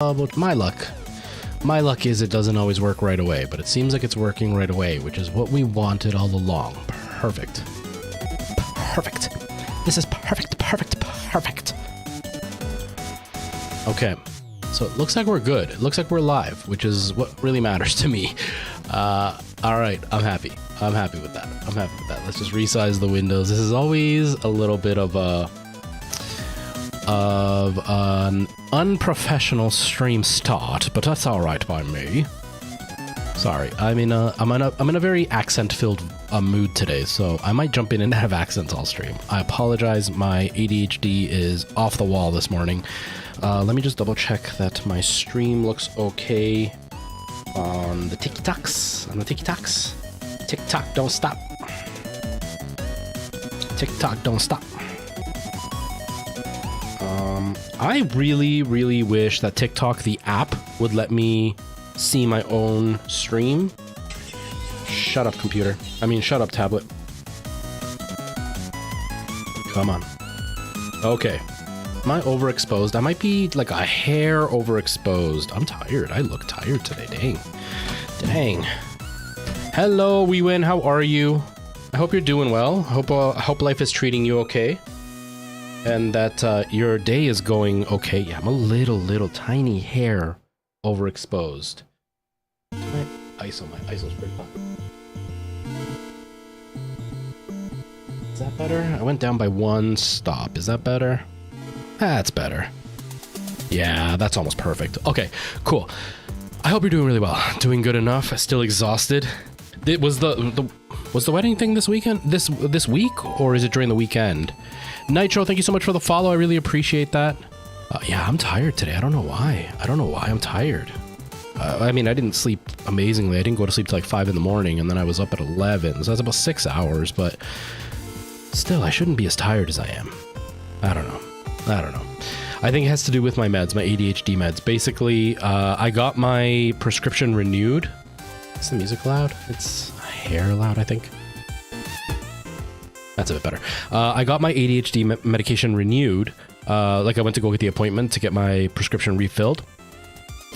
But my luck is it doesn't always work right away, but it seems like it's working right away, which is what we wanted all along. Perfect. Perfect. This is perfect. Okay, so it looks like we're good. It looks like we're live, which is what really matters to me. All right, I'm happy. I'm happy with that. Let's just resize the windows. This is always a little bit of an unprofessional stream start, but that's all right by me. Sorry, I'm in a very accent-filled mood today, so I might jump in and have accents all stream. I apologize. My ADHD is off the wall this morning. Let me just double check that my stream looks okay on the TikToks. TikTok, don't stop. TikTok, don't stop. I really wish that TikTok, the app, would let me see my own stream. Shut up, computer. I mean, shut up, tablet. Come on. Okay. Am I overexposed? I might be like a hair overexposed. I'm tired. I look tired today. Dang. Hello, Wewin. How are you? I hope you're doing well. I hope life is treating you okay. And that your day is going okay. Yeah, I'm a little tiny hair overexposed. My ISO's pretty hot. Is that better? I went down by one stop. Is that better? That's better. Yeah, that's almost perfect. Okay, cool. I hope you're doing really well. Doing good enough. Still exhausted. Was the wedding thing this weekend? This week, or is it during the weekend? Nitro, thank you so much for the follow. I really appreciate that. Yeah, I'm tired today. I don't know why. I'm tired. I mean, I didn't sleep amazingly. I didn't go to sleep till like 5 in the morning, and then I was up at 11. So that's about 6 hours, but still, I shouldn't be as tired as I am. I don't know. I think it has to do with my meds, my ADHD meds. Basically, I got my prescription renewed. Is the music loud? It's hair loud, I think. That's a bit better. I got my ADHD medication renewed. Like I went to go get the appointment to get my prescription refilled.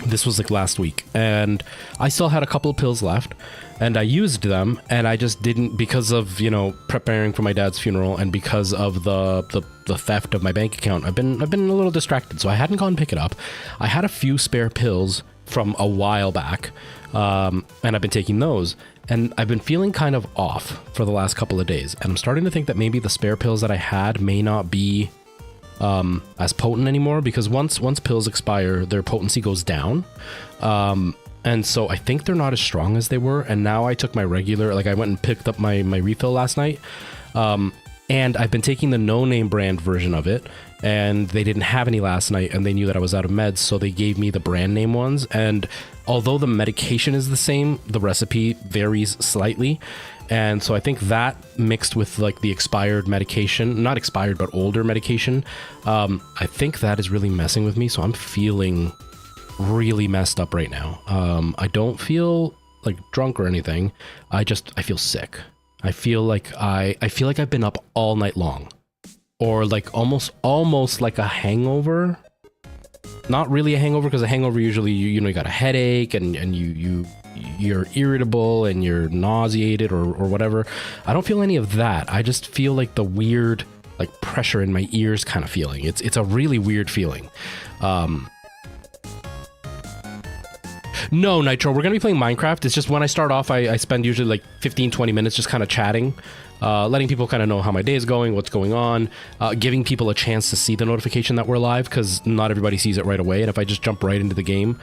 This was like last week, and I still had a couple of pills left, and I used them, and I just didn't, because of, you know, preparing for my dad's funeral and because of the theft of my bank account. I've been a little distracted, so I hadn't gone to pick it up. I had a few spare pills from a while back, and I've been taking those, and I've been feeling kind of off for the last couple of days, and I'm starting to think that maybe the spare pills that I had may not be as potent anymore, because once pills expire, their potency goes down. And so I think they're not as strong as they were. And now I took my regular, like I went and picked up my refill last night. And I've been taking the no-name brand version of it, and they didn't have any last night, and they knew that I was out of meds, so they gave me the brand name ones. And although the medication is the same, the recipe varies slightly. And so I think that mixed with like the expired medication, not expired, but older medication, I think that is really messing with me. So I'm feeling really messed up right now. I don't feel like drunk or anything. I feel sick. I feel like I've been up all night long, or like almost like a hangover. Not really a hangover, because a hangover usually you got a headache and you're irritable and you're nauseated or whatever. I don't feel any of that. I just feel like the weird like pressure in my ears kind of feeling. It's a really weird feeling. No, Nitro, we're gonna be playing Minecraft. It's just when I start off, I spend usually like 15-20 minutes just kind of chatting, letting people kind of know how my day is going, what's going on, giving people a chance to see the notification that we're live, because not everybody sees it right away. And if I just jump right into the game,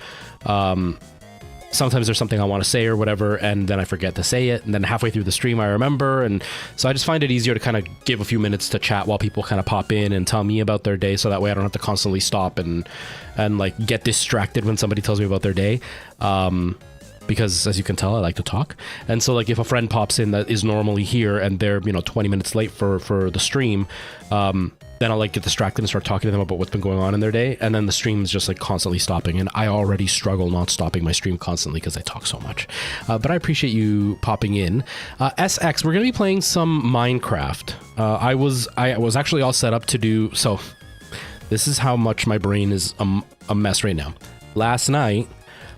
sometimes there's something I want to say or whatever, and then I forget to say it, and then halfway through the stream I remember, and so I just find it easier to kind of give a few minutes to chat while people kind of pop in and tell me about their day, so that way I don't have to constantly stop and like get distracted when somebody tells me about their day. Because as you can tell, I like to talk. And so like if a friend pops in that is normally here and they're, 20 minutes late for the stream, then I'll like get distracted and start talking to them about what's been going on in their day. And then the stream is just like constantly stopping. And I already struggle not stopping my stream constantly because I talk so much. But I appreciate you popping in. SX, we're going to be playing some Minecraft. I was actually all set up to do, so this is how much my brain is a mess right now. last night,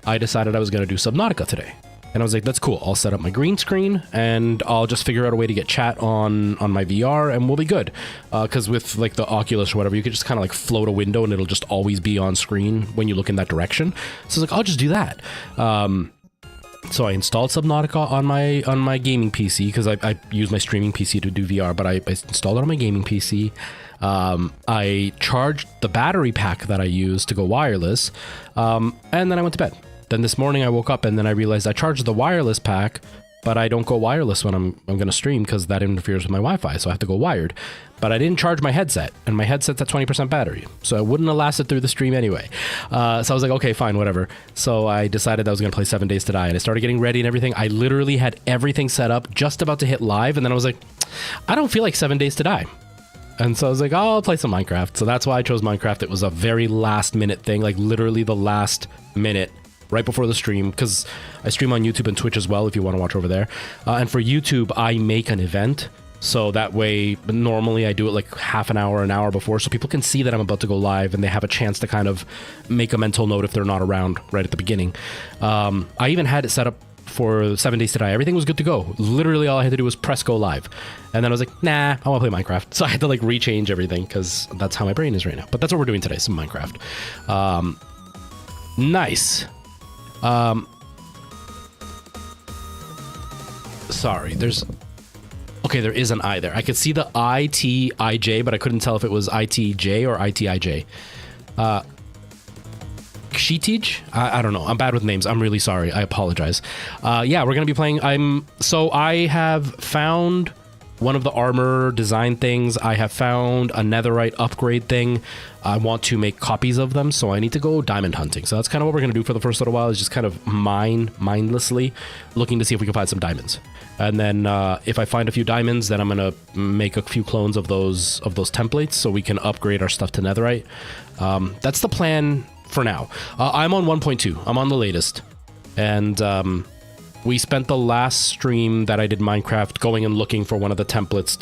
I decided I was going to do Subnautica today. And I was like, that's cool. I'll set up my green screen and I'll just figure out a way to get chat on my VR and we'll be good. Because with like the Oculus or whatever, you could just kind of like float a window and it'll just always be on screen when you look in that direction. So I was like, I'll just do that. So I installed Subnautica on my gaming PC because I use my streaming PC to do VR, but I installed it on my gaming PC. I charged the battery pack that I use to go wireless, and then I went to bed. Then this morning I woke up and then I realized I charged the wireless pack, but I don't go wireless when I'm going to stream because that interferes with my Wi-Fi, so I have to go wired. But I didn't charge my headset, and my headset's at 20% battery, so it wouldn't have lasted through the stream anyway. So I was like, okay, fine, whatever. So I decided I was going to play 7 Days to Die, and I started getting ready and everything. I literally had everything set up, just about to hit live, and then I was like, I don't feel like 7 Days to Die. And so I was like, oh, I'll play some Minecraft. So that's why I chose Minecraft. It was a very last minute thing, like literally the last minute right before the stream, because I stream on YouTube and Twitch as well if you want to watch over there. And for YouTube, I make an event. So that way, normally I do it like half an hour before, so people can see that I'm about to go live and they have a chance to kind of make a mental note if they're not around right at the beginning. I even had it set up for 7 Days to Die. Everything was good to go. Literally all I had to do was press go live. And then I was like, nah, I want to play Minecraft. So I had to like rechange everything because that's how my brain is right now. But that's what we're doing today, some Minecraft. Nice. Sorry, there is an I there. I could see the ITIJ, but I couldn't tell if it was ITJ or ITIJ. Kshitij? I don't know. I'm bad with names. I'm really sorry. I apologize. Yeah, we're going to be playing. I have found one of the armor design things. I have found a netherite upgrade thing. I want to make copies of them, so I need to go diamond hunting. So that's kind of what we're going to do for the first little while, is just kind of mindlessly looking to see if we can find some diamonds. And then if I find a few diamonds, then I'm going to make a few clones of those templates so we can upgrade our stuff to netherite. That's the plan for now. I'm on 1.2. I'm on the latest. And we spent the last stream that I did Minecraft going and looking for one of the templates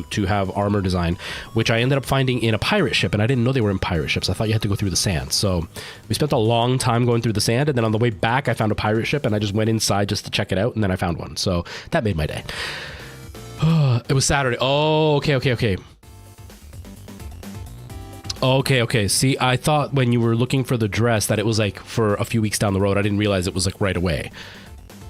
to have armor design, which I ended up finding in a pirate ship, and I didn't know they were in pirate ships. I thought you had to go through the sand. So we spent a long time going through the sand, and then on the way back I found a pirate ship, and I just went inside just to check it out, and then I found one. So that made my day. It was Saturday. Oh, okay. Okay. See, I thought when you were looking for the dress that it was like for a few weeks down the road. I didn't realize it was like right away.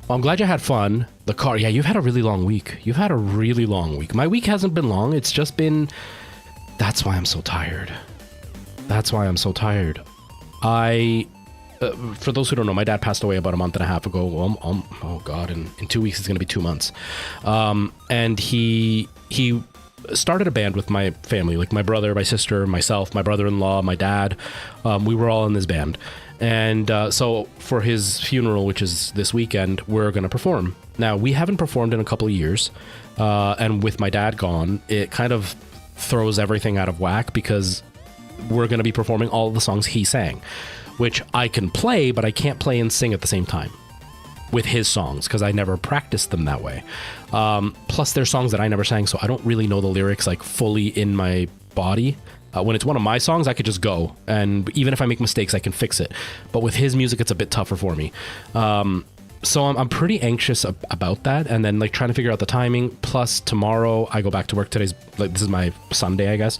Well, I'm glad you had fun. The car, yeah, you've had a really long week. You've had a really long week. My week hasn't been long. It's just been... That's why I'm so tired. For those who don't know, my dad passed away about a month and a half ago. Oh, God, in 2 weeks it's going to be 2 months. And he started a band with my family, like my brother, my sister, myself, my brother-in-law, my dad. We were all in this band. And so for his funeral, which is this weekend, we're going to perform. Now, we haven't performed in a couple of years. And with my dad gone, it kind of throws everything out of whack because we're going to be performing all of the songs he sang, which I can play, but I can't play and sing at the same time with his songs because I never practiced them that way. Plus, they're songs that I never sang, so I don't really know the lyrics like fully in my body. When it's one of my songs, I could just go, and even if I make mistakes, I can fix it. But with his music, it's a bit tougher for me. So I'm pretty anxious about that, and then like trying to figure out the timing. Plus, tomorrow I go back to work. This is my Sunday, I guess.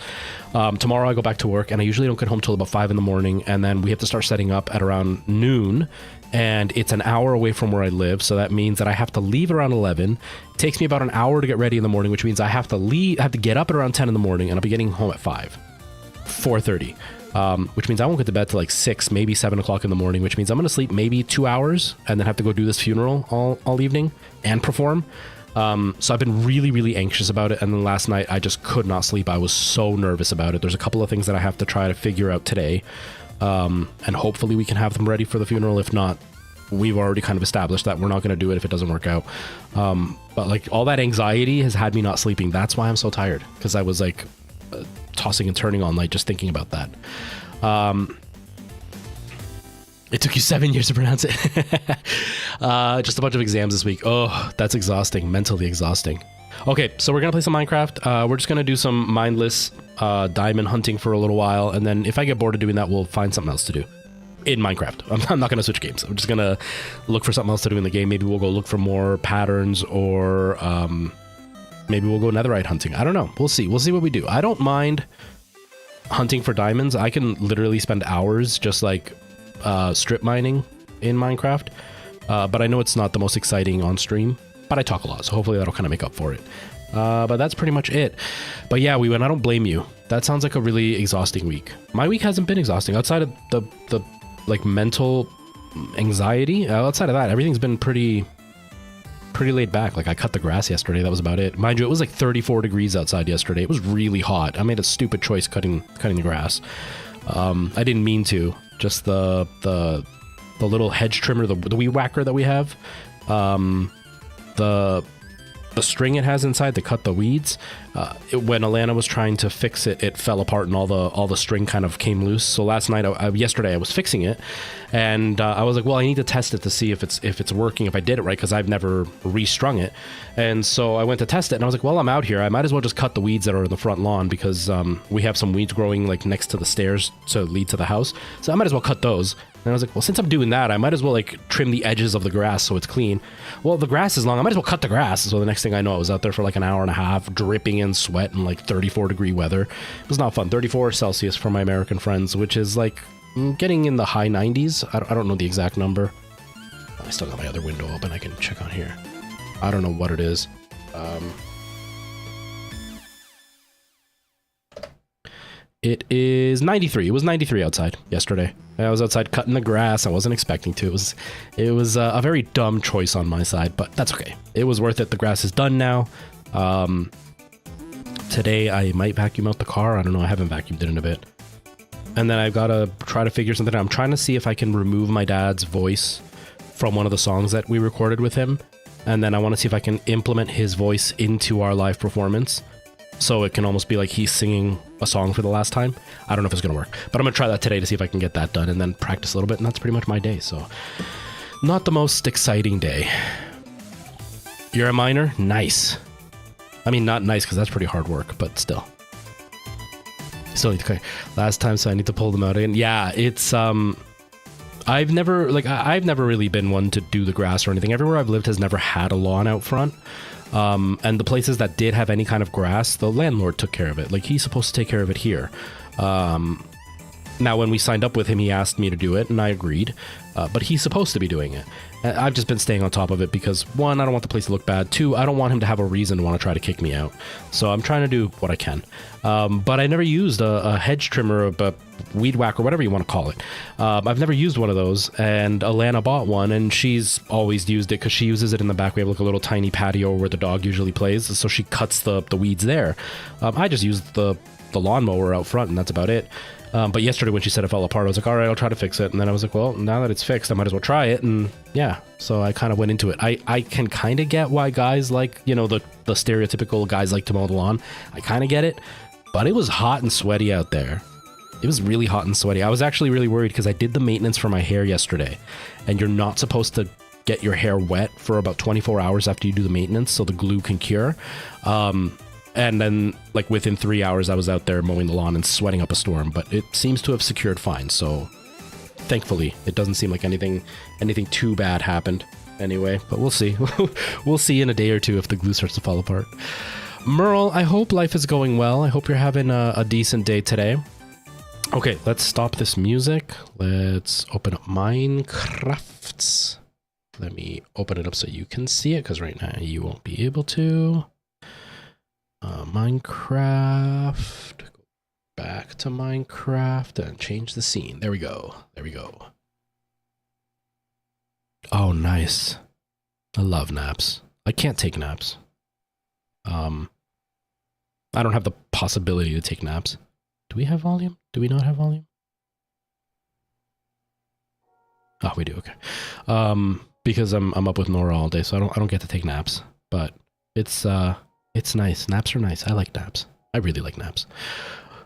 Tomorrow I go back to work, and I usually don't get home till about 5 in the morning, and then we have to start setting up at around noon. And it's an hour away from where I live, so that means that I have to leave around 11. It takes me about an hour to get ready in the morning, which means I have to get up at around 10 in the morning, and I'll be getting home at 4:30, which means I won't get to bed till like 6, maybe 7 o'clock in the morning, which means I'm going to sleep maybe 2 hours and then have to go do this funeral all evening and perform. So I've been really, really anxious about it. And then last night I just could not sleep. I was so nervous about it. There's a couple of things that I have to try to figure out today. And hopefully we can have them ready for the funeral. If not, we've already kind of established that we're not going to do it if it doesn't work out. But like all that anxiety has had me not sleeping. That's why I'm so tired, because I was like tossing and turning all night just thinking about that. It took you 7 years to pronounce it. Just a bunch of exams this week. Oh, that's exhausting, mentally exhausting. Okay, so we're going to play some Minecraft. We're just going to do some mindless diamond hunting for a little while, and then if I get bored of doing that, we'll find something else to do. in Minecraft. I'm not going to switch games. I'm just going to look for something else to do in the game. Maybe we'll go look for more patterns, or maybe we'll go netherite hunting. I don't know. We'll see. We'll see what we do. I don't mind hunting for diamonds. I can literally spend hours just like strip mining in Minecraft. But I know it's not the most exciting on stream, but I talk a lot, so hopefully that'll kind of make up for it. But that's pretty much it. But yeah, we went. I don't blame you. That sounds like a really exhausting week. My week hasn't been exhausting outside of the like mental anxiety. Outside of that, everything's been pretty laid back. Like I cut the grass yesterday. That was about it. Mind you, it was like 34 degrees outside yesterday. It was really hot. I made a stupid choice cutting the grass. I didn't mean to. Just the little hedge trimmer, the weed whacker that we have. The string it has inside to cut the weeds, when Alana was trying to fix it, it fell apart and all the string kind of came loose. So last night, yesterday, I was fixing it, and I was like, well, I need to test it to see if it's working, if I did it right, because I've never restrung it. And so I went to test it, and I was like, well, I'm out here. I might as well just cut the weeds that are in the front lawn, because we have some weeds growing like next to the stairs to lead to the house. So I might as well cut those. And I was like, well, since I'm doing that, I might as well like trim the edges of the grass so it's clean. Well, the grass is long. I might as well cut the grass. So the next thing I know, I was out there for like an hour and a half, dripping in sweat in like 34-degree weather. It was not fun. 34 Celsius for my American friends, which is like getting in the high 90s. I don't know the exact number. I still got my other window open. I can check on here. I don't know what it is. It is 93. It was 93 outside yesterday. I was outside cutting the grass. I wasn't expecting to. It was a very dumb choice on my side, but that's okay. It was worth it. The grass is done now. Today I might vacuum out the car. I don't know. I haven't vacuumed it in a bit. And then I've got to try to figure something out. I'm trying to see if I can remove my dad's voice from one of the songs that we recorded with him. And then I want to see if I can implement his voice into our live performance, so it can almost be like he's singing a song for the last time. I don't know if it's going to work, but I'm going to try that today to see if I can get that done and then practice a little bit, and that's pretty much my day. So not the most exciting day. You're a miner? Nice. I mean, not nice because that's pretty hard work, but still. Still need to clear. Last time, so I need to pull them out again. Yeah, it's I've never really been one to do the grass or anything. Everywhere I've lived has never had a lawn out front. And the places that did have any kind of grass, the landlord took care of it. Like, he's supposed to take care of it here. Now, when we signed up with him, he asked me to do it, and I agreed. But he's supposed to be doing it. I've just been staying on top of it because, one, I don't want the place to look bad. Two, I don't want him to have a reason to want to try to kick me out. So I'm trying to do what I can. But I never used a hedge trimmer, a weed whacker, whatever you want to call it. I've never used one of those, and Alana bought one, and she's always used it because she uses it in the back. We have like a little tiny patio where the dog usually plays, so she cuts the weeds there. I just used the lawnmower out front, and that's about it. But yesterday when she said it fell apart, I was like, all right, I'll try to fix it. And then I was like, well, now that it's fixed, I might as well try it. And yeah, so I kind of went into it. I can kind of get why guys like, you know, the stereotypical guys like to mow the lawn. I kind of get it, but it was hot and sweaty out there. It was really hot and sweaty. I was actually really worried because I did the maintenance for my hair yesterday, and you're not supposed to get your hair wet for about 24 hours after you do the maintenance so the glue can cure. And then, like, within 3 hours, I was out there mowing the lawn and sweating up a storm. But it seems to have secured fine. So, thankfully, it doesn't seem like anything too bad happened anyway. But we'll see. We'll see in a day or two if the glue starts to fall apart. Merle, I hope life is going well. I hope you're having a decent day today. Okay, let's stop this music. Let's open up Minecraft. Let me open it up so you can see it, because right now you won't be able to. Minecraft, go back to Minecraft and change the scene. There we go. There we go. Oh, nice. I love naps. I can't take naps. I don't have the possibility to take naps. Do we have volume? Do we not have volume? Oh, we do. Okay. Because I'm up with Nora all day, so I don't get to take naps. But it's nice. Naps are nice. I like naps. I really like naps.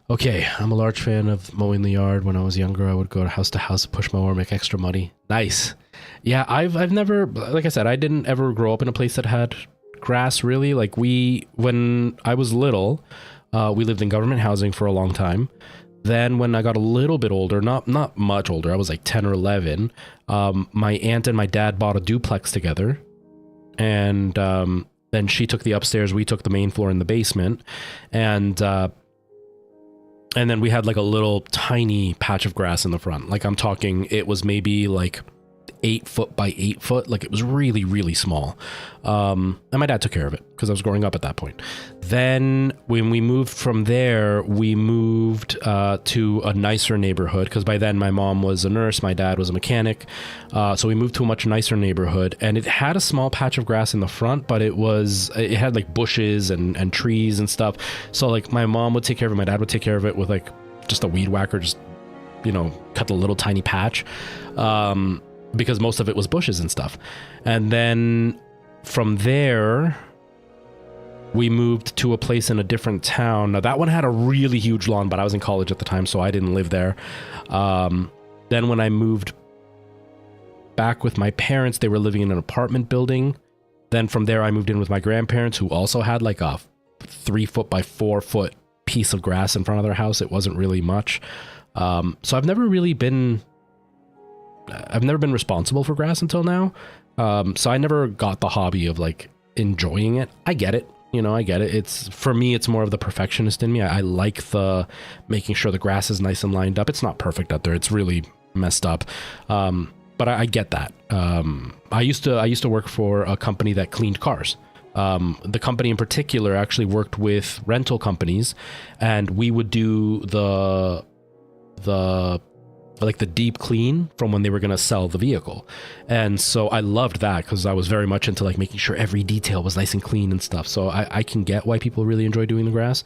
Okay, I'm a large fan of mowing the yard. When I was younger, I would go to house, push mower, make extra money. Nice. Yeah, I've never, like I said, I didn't ever grow up in a place that had grass, really. Like when I was little, we lived in government housing for a long time. Then when I got a little bit older, not much older, I was like 10 or 11, my aunt and my dad bought a duplex together. And then she took the upstairs, we took the main floor in the basement. And then we had like a little tiny patch of grass in the front. Like I'm talking, it was maybe like 8 foot by 8 foot. Like it was really, really small. And my dad took care of it because I was growing up at that point. Then when we moved from there, we moved to a nicer neighborhood because by then my mom was a nurse, my dad was a mechanic. So we moved to a much nicer neighborhood, and it had a small patch of grass in the front, but it had like bushes and trees and stuff. So like my mom would take care of it, my dad would take care of it with like just a weed whacker, just, you know, cut a little tiny patch. Because most of it was bushes and stuff. And then from there, we moved to a place in a different town. Now that one had a really huge lawn, but I was in college at the time, so I didn't live there. Then when I moved back with my parents, they were living in an apartment building. Then from there, I moved in with my grandparents, who also had like a 3 foot by 4 foot piece of grass in front of their house. It wasn't really much. So I've never been responsible for grass until now. So I never got the hobby of like enjoying it. I get it. You know, I get it. For me, it's more of the perfectionist in me. I like the making sure the grass is nice and lined up. It's not perfect out there. It's really messed up. But I get that. I used to work for a company that cleaned cars. The company in particular actually worked with rental companies, and we would do the deep clean from when they were going to sell the vehicle. And so I loved that because I was very much into like making sure every detail was nice and clean and stuff. So I can get why people really enjoy doing the grass.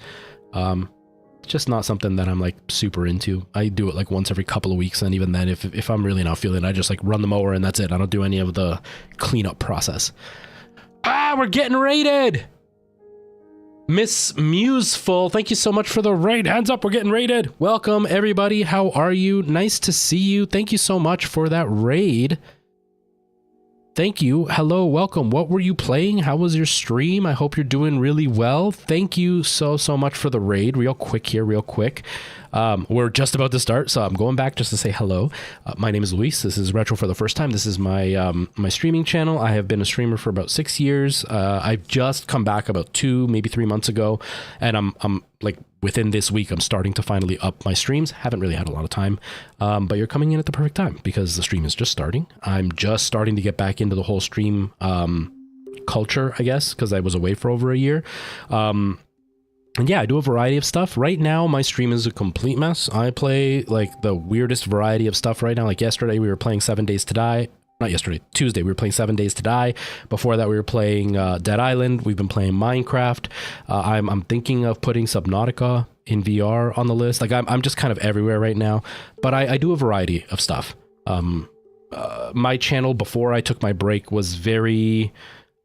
Just not something that I'm like super into. I do it like once every couple of weeks. And even then, if I'm really not feeling it, I just like run the mower and that's it. I don't do any of the cleanup process. We're getting raided. Miss Museful, thank you so much for the raid. Hands up, we're getting raided. Welcome, everybody. How are you? Nice to see you. Thank you so much for that raid. Thank you. Hello, welcome. What were you playing? How was your stream? I hope you're doing really well. Thank you so much for the raid. Real quick here, real quick. We're just about to start, so I'm going back just to say hello. My name is Luis. This is Retro for the first time. This is my my streaming channel. I have been a streamer for about 6 years. I've just come back about 2, maybe 3 months ago, and I'm like within this week, I'm starting to finally up my streams. Haven't really had a lot of time, but you're coming in at the perfect time because the stream is just starting. I'm just starting to get back into the whole stream culture, I guess, because I was away for over a year. And yeah, I do a variety of stuff. Right now, my stream is a complete mess. I play like the weirdest variety of stuff right now. Like yesterday, we were playing 7 Days to Die. Not yesterday, Tuesday, we were playing 7 Days to Die. Before that, we were playing Dead Island. We've been playing Minecraft. I'm thinking of putting Subnautica in VR on the list. Like I'm just kind of everywhere right now. But I do a variety of stuff. My channel before I took my break was very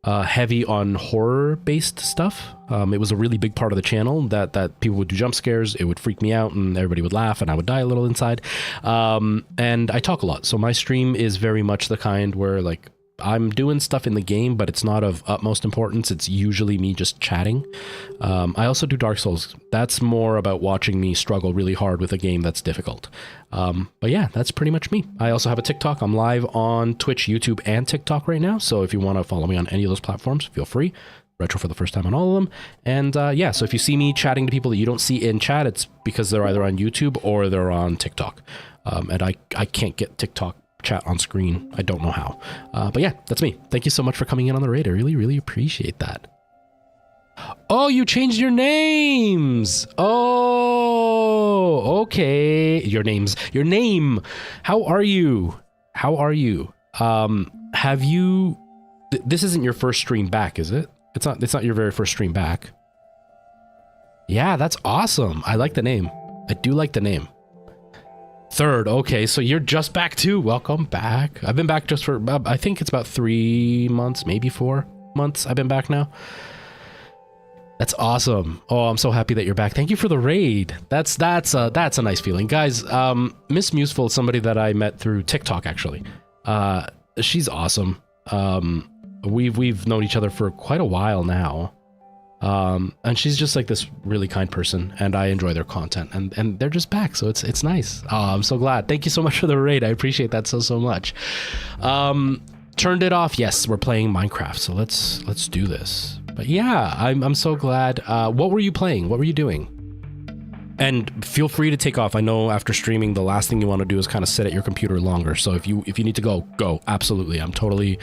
heavy on horror-based stuff. It was a really big part of the channel that people would do jump scares. It would freak me out and everybody would laugh and I would die a little inside. And I talk a lot. So my stream is very much the kind where like I'm doing stuff in the game, but it's not of utmost importance. It's usually me just chatting. I also do Dark Souls. That's more about watching me struggle really hard with a game that's difficult. But yeah, that's pretty much me. I also have a TikTok. I'm live on Twitch, YouTube, and TikTok right now. So if you want to follow me on any of those platforms, feel free. Retro for the first time on all of them. And yeah, so if you see me chatting to people that you don't see in chat, it's because they're either on YouTube or they're on TikTok. And I can't get TikTok chat on screen. I don't know how. But yeah, that's me. Thank you so much for coming in on the raid. I really, really appreciate that. Oh, you changed your names. Oh, okay. Your name. How are you? How are you? Have you, this isn't your first stream back, is it? It's not your very first stream back. Yeah, that's awesome. I like the name. I do like the name. Third, okay, so you're just back too. Welcome back. I've been back just for, I think it's about 3 months, maybe 4 months I've been back now. That's awesome. Oh, I'm so happy that you're back. Thank you for the raid. That's a nice feeling. Guys, Miss Museful is somebody that I met through TikTok, actually. She's awesome. We've known each other for quite a while now. And she's just like this really kind person, and I enjoy their content, and they're just back, so it's nice. I'm so glad. Thank you so much for the raid. I appreciate that so much. Turned it off. Yes, we're playing Minecraft, so let's do this. But yeah, I'm so glad. What were you playing? What were you doing? And feel free to take off. I know after streaming, the last thing you want to do is kind of sit at your computer longer. So if you need to go. Absolutely. I'm totally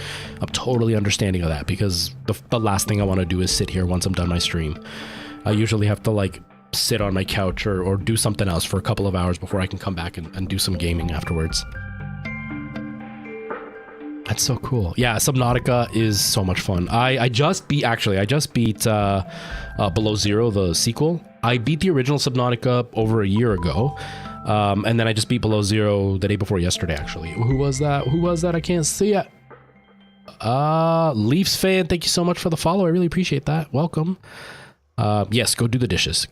understanding of that, because the last thing I want to do is sit here once I'm done my stream. I usually have to like sit on my couch or do something else for a couple of hours before I can come back and do some gaming afterwards. That's so cool. Yeah, Subnautica is so much fun. I just beat Below Zero, the sequel. I beat the original Subnautica over a year ago, and then I just beat Below Zero the day before yesterday, actually. Who was that? I can't see it. Leafs fan, thank you so much for the follow. I really appreciate that. Welcome. Yes, go do the dishes.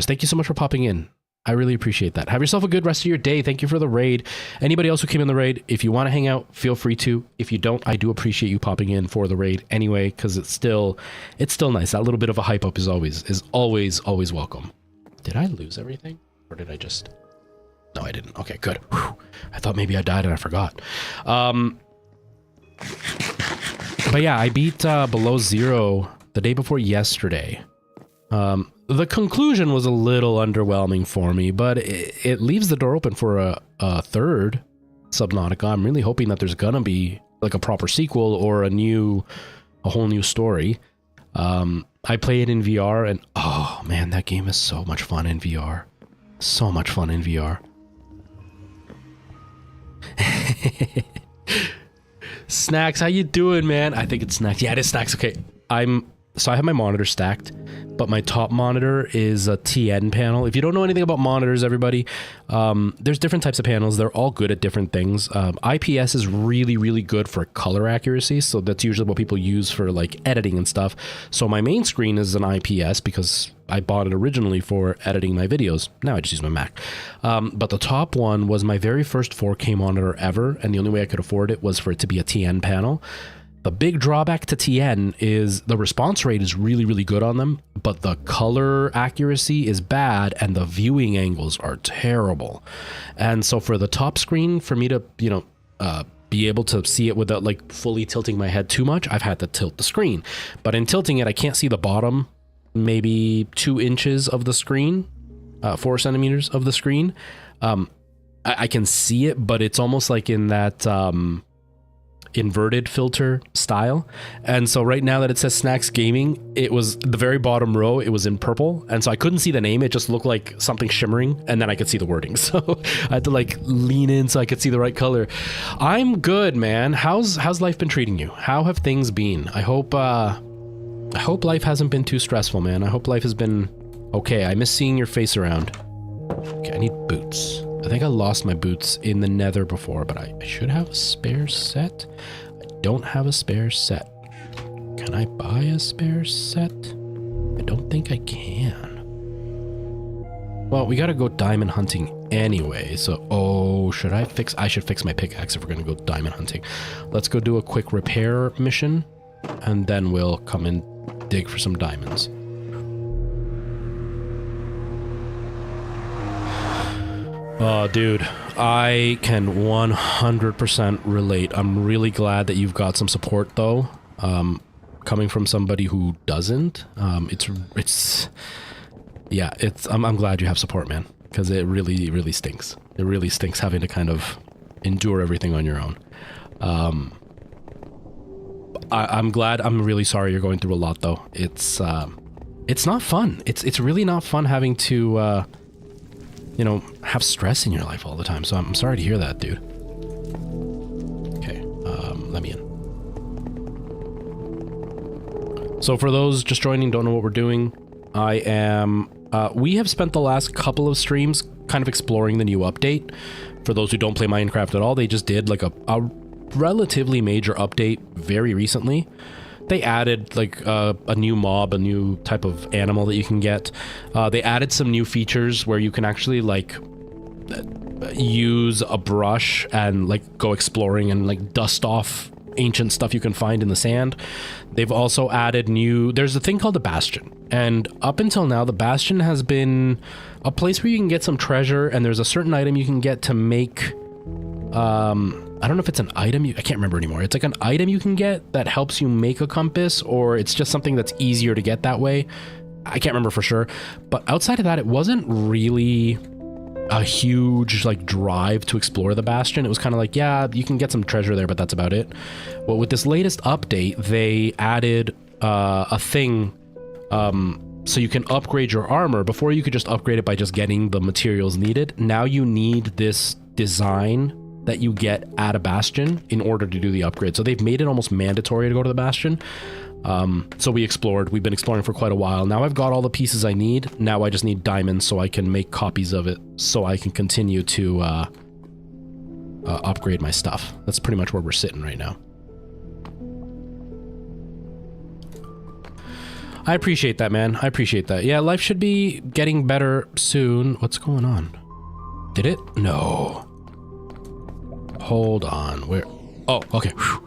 Thank you so much for popping in. I really appreciate that. Have yourself a good rest of your day. Thank you for the raid. Anybody else who came in the raid, if you want to hang out, feel free to. If you don't, I do appreciate you popping in for the raid anyway, because it's still nice. That little bit of a hype up is always welcome. Did I lose everything? Or did I just... No, I didn't. Okay, good. Whew. I thought maybe I died and I forgot. But yeah, I beat Below Zero the day before yesterday. The conclusion was a little underwhelming for me, but it leaves the door open for a third Subnautica. I'm really hoping that there's gonna be like a proper sequel or a whole new story. I play it in VR, and oh man, that game is so much fun in VR. So much fun in VR. Snacks, how you doing, man? I think it's Snacks. Yeah, it is Snacks. Okay, so I have my monitor stacked, but my top monitor is a TN panel. If you don't know anything about monitors, everybody, there's different types of panels. They're all good at different things. IPS is really good for color accuracy, so that's usually what people use for like editing and stuff. So my main screen is an IPS because I bought it originally for editing my videos. Now I just use my Mac. But the top one was my very first 4K monitor ever, and the only way I could afford it was for it to be a TN panel. The big drawback to TN is the response rate is really good on them, but the color accuracy is bad and the viewing angles are terrible. And so for the top screen, for me to, be able to see it without like fully tilting my head too much, I've had to tilt the screen. But in tilting it, I can't see the bottom, maybe 2 inches of the screen, 4 centimeters of the screen. I can see it, but it's almost like in that... inverted filter style. And so right now that it says Snacks Gaming, it was the very bottom row, it was in purple, and so I couldn't see the name. It just looked like something shimmering, and then I could see the wording, so I had to like lean in so I could see the right color. I'm good, man. How's life been treating you? How have things been? I hope life hasn't been too stressful, man. I hope life has been okay. I miss seeing your face around. Okay, I need boots. I think I lost my boots in the nether before, but I should have a spare set. I don't have a spare set. Can I buy a spare set? I don't think I can. Well, we gotta go diamond hunting anyway, so... Oh, I should fix my pickaxe if we're gonna go diamond hunting. Let's go do a quick repair mission, and then we'll come and dig for some diamonds. Oh, dude, I can 100% relate. I'm really glad that you've got some support, though. Coming from somebody who doesn't, I'm glad you have support, man, because it really stinks. It really stinks having to kind of endure everything on your own. I'm glad. I'm really sorry you're going through a lot, though. It's not fun. It's really not fun having to. Have stress in your life all the time. So I'm sorry to hear that, dude. Okay, let me in. So for those just joining, don't know what we're doing, we have spent the last couple of streams kind of exploring the new update. For those who don't play Minecraft at all, they just did like a relatively major update very recently. They added like a new mob, a new type of animal that you can get. They added some new features where you can actually like use a brush and like go exploring and like dust off ancient stuff you can find in the sand. They've also added there's a thing called the Bastion. And up until now, the Bastion has been a place where you can get some treasure, and there's a certain item you can get to make, I don't know if it's an item, I can't remember anymore. It's like an item you can get that helps you make a compass, or it's just something that's easier to get that way. I can't remember for sure. But outside of that, it wasn't really a huge like drive to explore the Bastion. It was kind of like, yeah, you can get some treasure there, but that's about it. Well, with this latest update, they added a thing so you can upgrade your armor. Before, you could just upgrade it by just getting the materials needed. Now you need this design that you get at a Bastion in order to do the upgrade. So they've made it almost mandatory to go to the Bastion. So we've been exploring for quite a while. Now I've got all the pieces I need. Now I just need diamonds so I can make copies of it, so I can continue to upgrade my stuff. That's pretty much where we're sitting right now. I appreciate that, man. I appreciate that. Yeah, life should be getting better soon. What's going on? Did it? No. Hold on. Where? Oh, okay. Whew.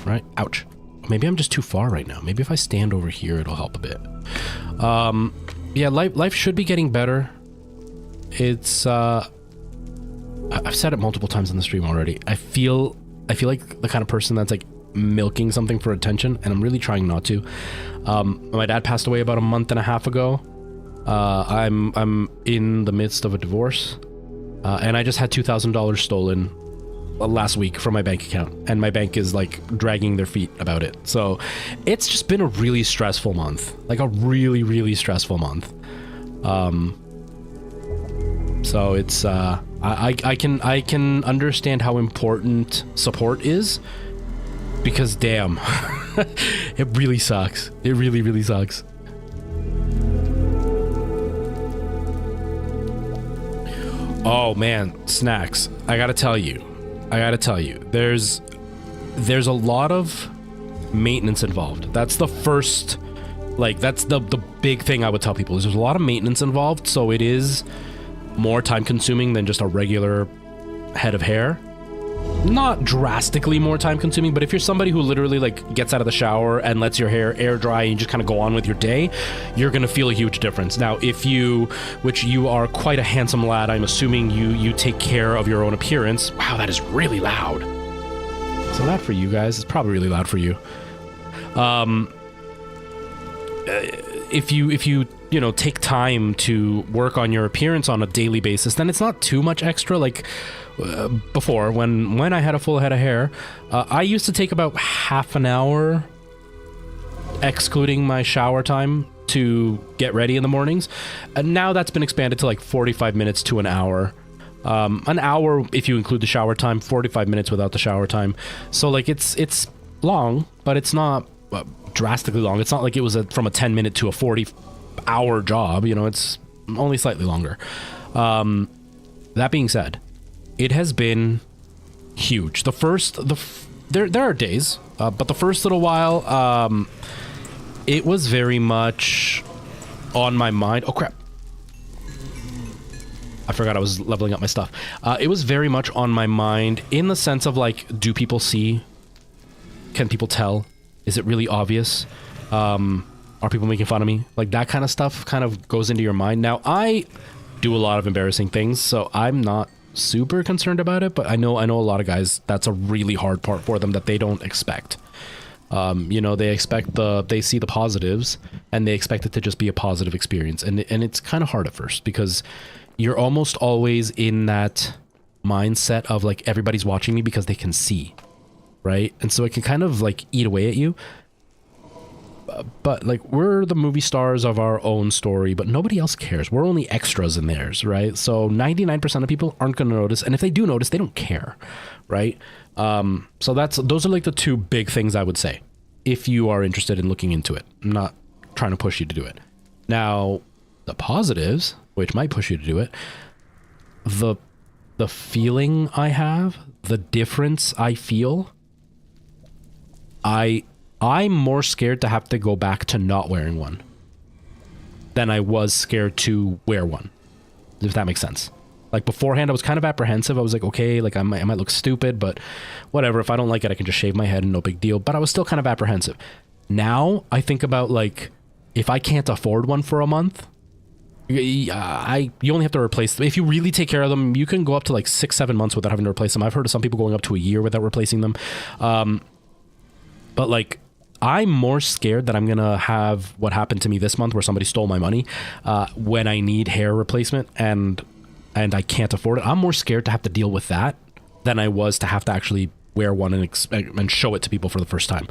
Right. Ouch. Maybe I'm just too far right now. Maybe if I stand over here, it'll help a bit. Yeah, life should be getting better. It's, I've said it multiple times in the stream already. I feel like the kind of person that's like milking something for attention, and I'm really trying not to. My dad passed away about a month and a half ago. I'm in the midst of a divorce, and I just had $2,000 stolen last week from my bank account, and my bank is like dragging their feet about it. So it's just been a really stressful month, like a really stressful month. So it's I can understand how important support is, because damn, it really sucks. It really sucks. Oh man, snacks. I gotta tell you, there's a lot of maintenance involved. That's the first, like, that's the big thing I would tell people, is there's a lot of maintenance involved, so it is more time consuming than just a regular head of hair. Not drastically more time consuming, but if you're somebody who literally like gets out of the shower and lets your hair air dry and you just kind of go on with your day, you're gonna feel a huge difference. Now, which you are quite a handsome lad, I'm assuming you take care of your own appearance. Wow, that is really loud. So that for you guys, it's probably really loud for you. If you know, take time to work on your appearance on a daily basis, then it's not too much extra. Like before, when I had a full head of hair, I used to take about half an hour, excluding my shower time, to get ready in the mornings. And now that's been expanded to like 45 minutes to an hour. An hour if you include the shower time, 45 minutes without the shower time. So like it's long, but it's not drastically long. It's not like it was from a 10-minute to a 40-hour job. You know, it's only slightly longer. That being said, it has been huge. There are days, but the first little while, it was very much on my mind. Oh crap. I forgot I was leveling up my stuff. It was very much on my mind in the sense of like, do people see? Can people tell? Is it really obvious? Are people making fun of me? Like that kind of stuff kind of goes into your mind. Now, I do a lot of embarrassing things, so I'm not super concerned about it, but I know a lot of guys, that's a really hard part for them that they don't expect. You know, they see the positives and they expect it to just be a positive experience. And it's kind of hard at first because you're almost always in that mindset of like, everybody's watching me because they can see, right? And so it can kind of like eat away at you. But like, we're the movie stars of our own story, but nobody else cares. We're only extras in theirs, right? So 99% of people aren't going to notice. And if they do notice, they don't care, right? So those are like the two big things I would say, if you are interested in looking into it. I'm not trying to push you to do it. Now, the positives, which might push you to do it, the feeling I have, the difference I feel, I'm more scared to have to go back to not wearing one than I was scared to wear one, if that makes sense. Like beforehand, I was kind of apprehensive. I was like, okay, like I might look stupid, but whatever. If I don't like it, I can just shave my head and no big deal. But I was still kind of apprehensive. Now I think about like, if I can't afford one for a month, you only have to replace them. If you really take care of them, you can go up to like 6-7 months without having to replace them. I've heard of some people going up to a year without replacing them. But like, I'm more scared that I'm going to have what happened to me this month where somebody stole my money when I need hair replacement and I can't afford it. I'm more scared to have to deal with that than I was to have to actually wear one and show it to people for the first time.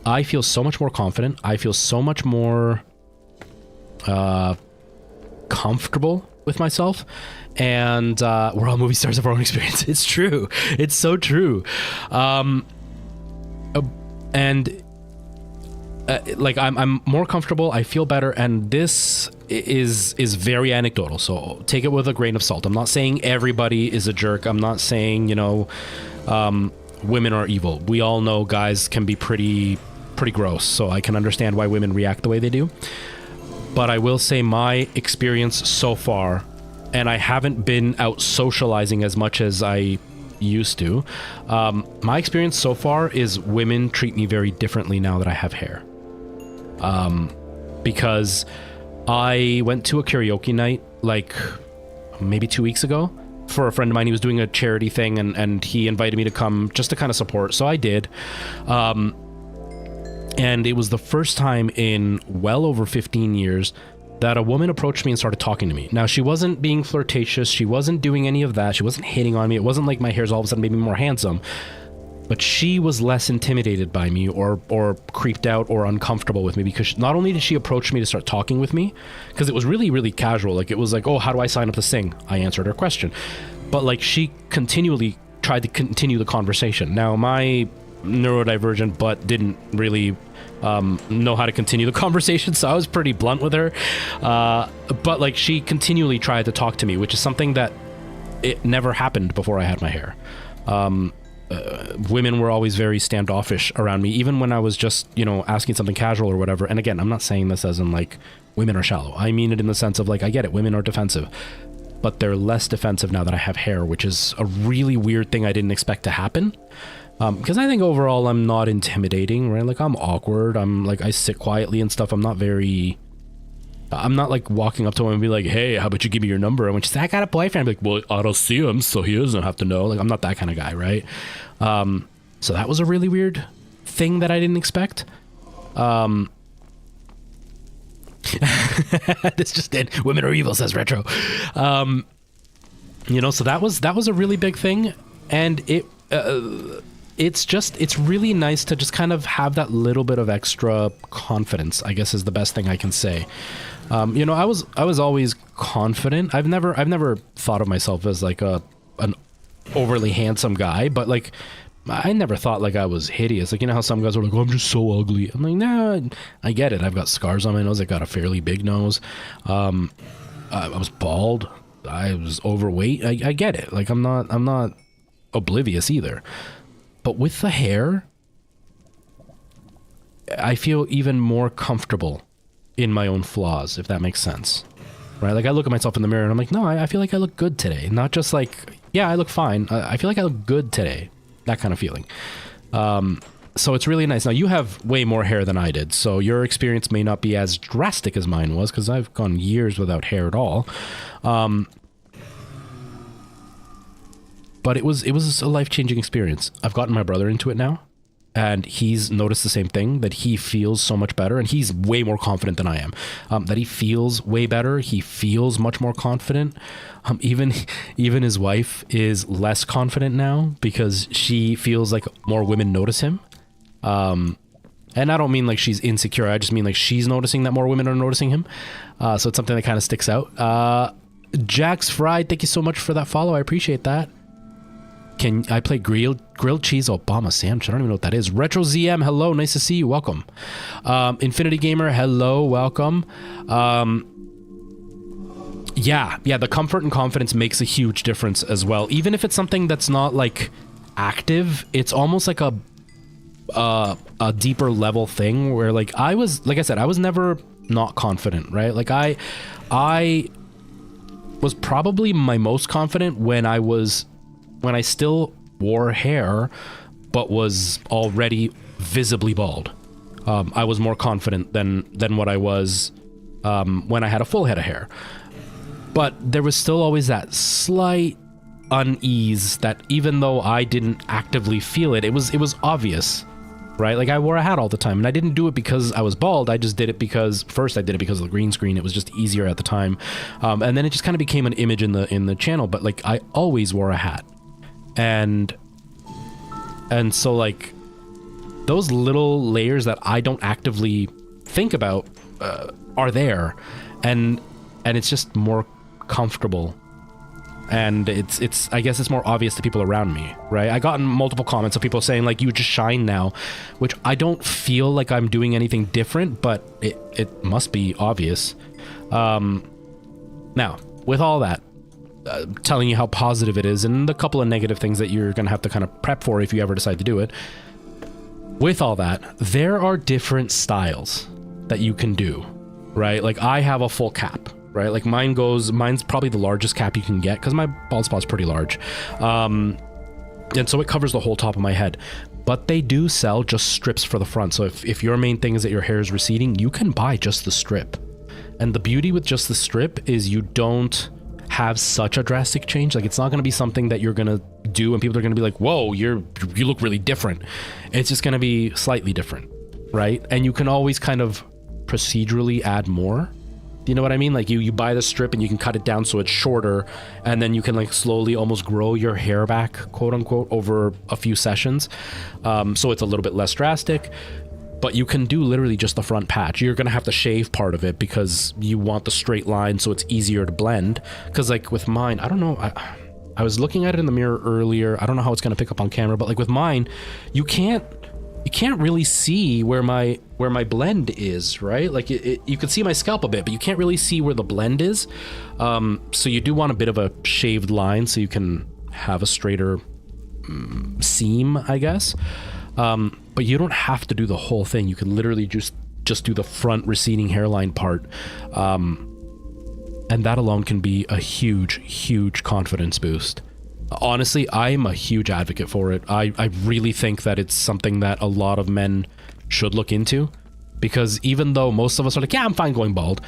I feel so much more confident. I feel so much more comfortable with myself. And we're all movie stars of our own experience. It's true. It's so true. Like I'm more comfortable. I feel better, and this is very anecdotal. So take it with a grain of salt. I'm not saying everybody is a jerk. I'm not saying women are evil. We all know guys can be pretty gross. So I can understand why women react the way they do. But I will say my experience so far, and I haven't been out socializing as much as I used to. My experience so far is women treat me very differently now that I have hair. Because I went to a karaoke night like maybe 2 weeks ago for a friend of mine. He was doing a charity thing and he invited me to come just to kind of support. So I did. And it was the first time in well over 15 years that a woman approached me and started talking to me. Now, she wasn't being flirtatious. She wasn't doing any of that. She wasn't hitting on me. It wasn't like my hair's all of a sudden made me more handsome. But she was less intimidated by me or creeped out or uncomfortable with me, because not only did she approach me to start talking with me, because it was really, really casual. Like, it was like, oh, how do I sign up to sing? I answered her question. But like, she continually tried to continue the conversation. Now, my neurodivergent butt didn't really know how to continue the conversation, so I was pretty blunt with her. But like, she continually tried to talk to me, which is something that it never happened before I had my hair. Women were always very standoffish around me, even when I was just, asking something casual or whatever. And again, I'm not saying this as in like women are shallow. I mean it in the sense of like, I get it, women are defensive, but they're less defensive now that I have hair, which is a really weird thing I didn't expect to happen. Because I think overall I'm not intimidating, right? Like, I'm awkward. I'm like, I sit quietly and stuff. I'm not like walking up to him and be like, hey, how about you give me your number? And when she said, I got a boyfriend, I'm like, well, I don't see him, so he doesn't have to know. Like, I'm not that kind of guy, right? So that was a really weird thing that I didn't expect. This just did. Women are evil, says Retro. So that was a really big thing. And it's really nice to just kind of have that little bit of extra confidence, I guess, is the best thing I can say. I was always confident. I've never thought of myself as like an overly handsome guy, but like, I never thought like I was hideous. Like, how some guys are like, oh, I'm just so ugly. I'm like, nah, I get it. I've got scars on my nose. I got a fairly big nose. I was bald. I was overweight. I get it. Like, I'm not oblivious either. But with the hair, I feel even more comfortable in my own flaws, if that makes sense. Right? Like, I look at myself in the mirror and I'm like, no, I feel like I look good today. Not just like, yeah, I look fine. I feel like I look good today. That kind of feeling. So it's really nice. Now, you have way more hair than I did, so your experience may not be as drastic as mine was, because I've gone years without hair at all. But it was a life-changing experience. I've gotten my brother into it now, and he's noticed the same thing, that he feels so much better, and he's way more confident than I am. That he feels way better. He feels much more confident. Even his wife is less confident now, because she feels like more women notice him. And I don't mean like she's insecure. I just mean like she's noticing that more women are noticing him. So it's something that kind of sticks out. Jax Fried, thank you so much for that follow. I appreciate that. Can I play grilled cheese Obama sandwich? I don't even know what that is. Retro ZM, hello, nice to see you. Welcome. Infinity Gamer, hello, welcome. Yeah, the comfort and confidence makes a huge difference as well. Even if it's something that's not like active, it's almost like a deeper level thing where like I was, like I said, I was never not confident, right? Like I was probably my most confident when I still wore hair, but was already visibly bald. I was more confident than what I was when I had a full head of hair. But there was still always that slight unease that even though I didn't actively feel it, it was obvious, right? Like I wore a hat all the time, and I didn't do it because I was bald. I just did it because first I did it because of the green screen. It was just easier at the time, and then it just kind of became an image in the channel. But like I always wore a hat, and so like those little layers that I don't actively think about are there, and it's just more comfortable. And it's I guess it's more obvious to people around me, right? I gotten multiple comments of people saying like, you just shine now, which I don't feel like I'm doing anything different, but it must be obvious. Now, with all that, telling you how positive it is and the couple of negative things that you're gonna have to kind of prep for if you ever decide to do it. With all that, there are different styles that you can do, right? Like I have a full cap. Right, like mine's probably the largest cap you can get because my bald spot's pretty large, and so it covers the whole top of my head. But they do sell just strips for the front. So if your main thing is that your hair is receding, you can buy just the strip. And the beauty with just the strip is you don't have such a drastic change. Like it's not going to be something that you're going to do and people are going to be like, whoa, you look really different. It's just going to be slightly different, right? And you can always kind of procedurally add more. You know what I mean? Like you buy the strip and you can cut it down so it's shorter, and then you can like slowly almost grow your hair back, quote unquote, over a few sessions. So it's a little bit less drastic, but you can do literally just the front patch. You're going to have to shave part of it because you want the straight line so it's easier to blend. Because like with mine, I don't know, I was looking at it in the mirror earlier. I don't know how it's going to pick up on camera, but like with mine, you can't really see where my blend is, right? Like you can see my scalp a bit, but you can't really see where the blend is. So you do want a bit of a shaved line so you can have a straighter seam, I guess. But you don't have to do the whole thing. You can literally just do the front receding hairline part. And that alone can be a huge confidence boost. Honestly, I'm a huge advocate for it. I really think that it's something that a lot of men should look into, because even though most of us are like, yeah, I'm fine going bald,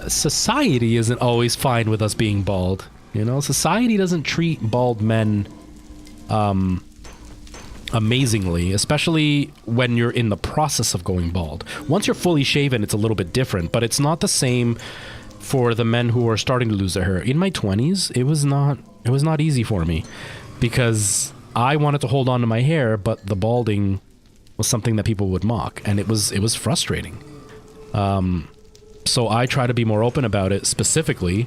society isn't always fine with us being bald. You know, society doesn't treat bald men amazingly, especially when you're in the process of going bald. Once you're fully shaven, it's a little bit different, but it's not the same for the men who are starting to lose their hair. In my 20s, it was not easy for me because I wanted to hold on to my hair, but the balding was something that people would mock, and it was frustrating. So I try to be more open about it, specifically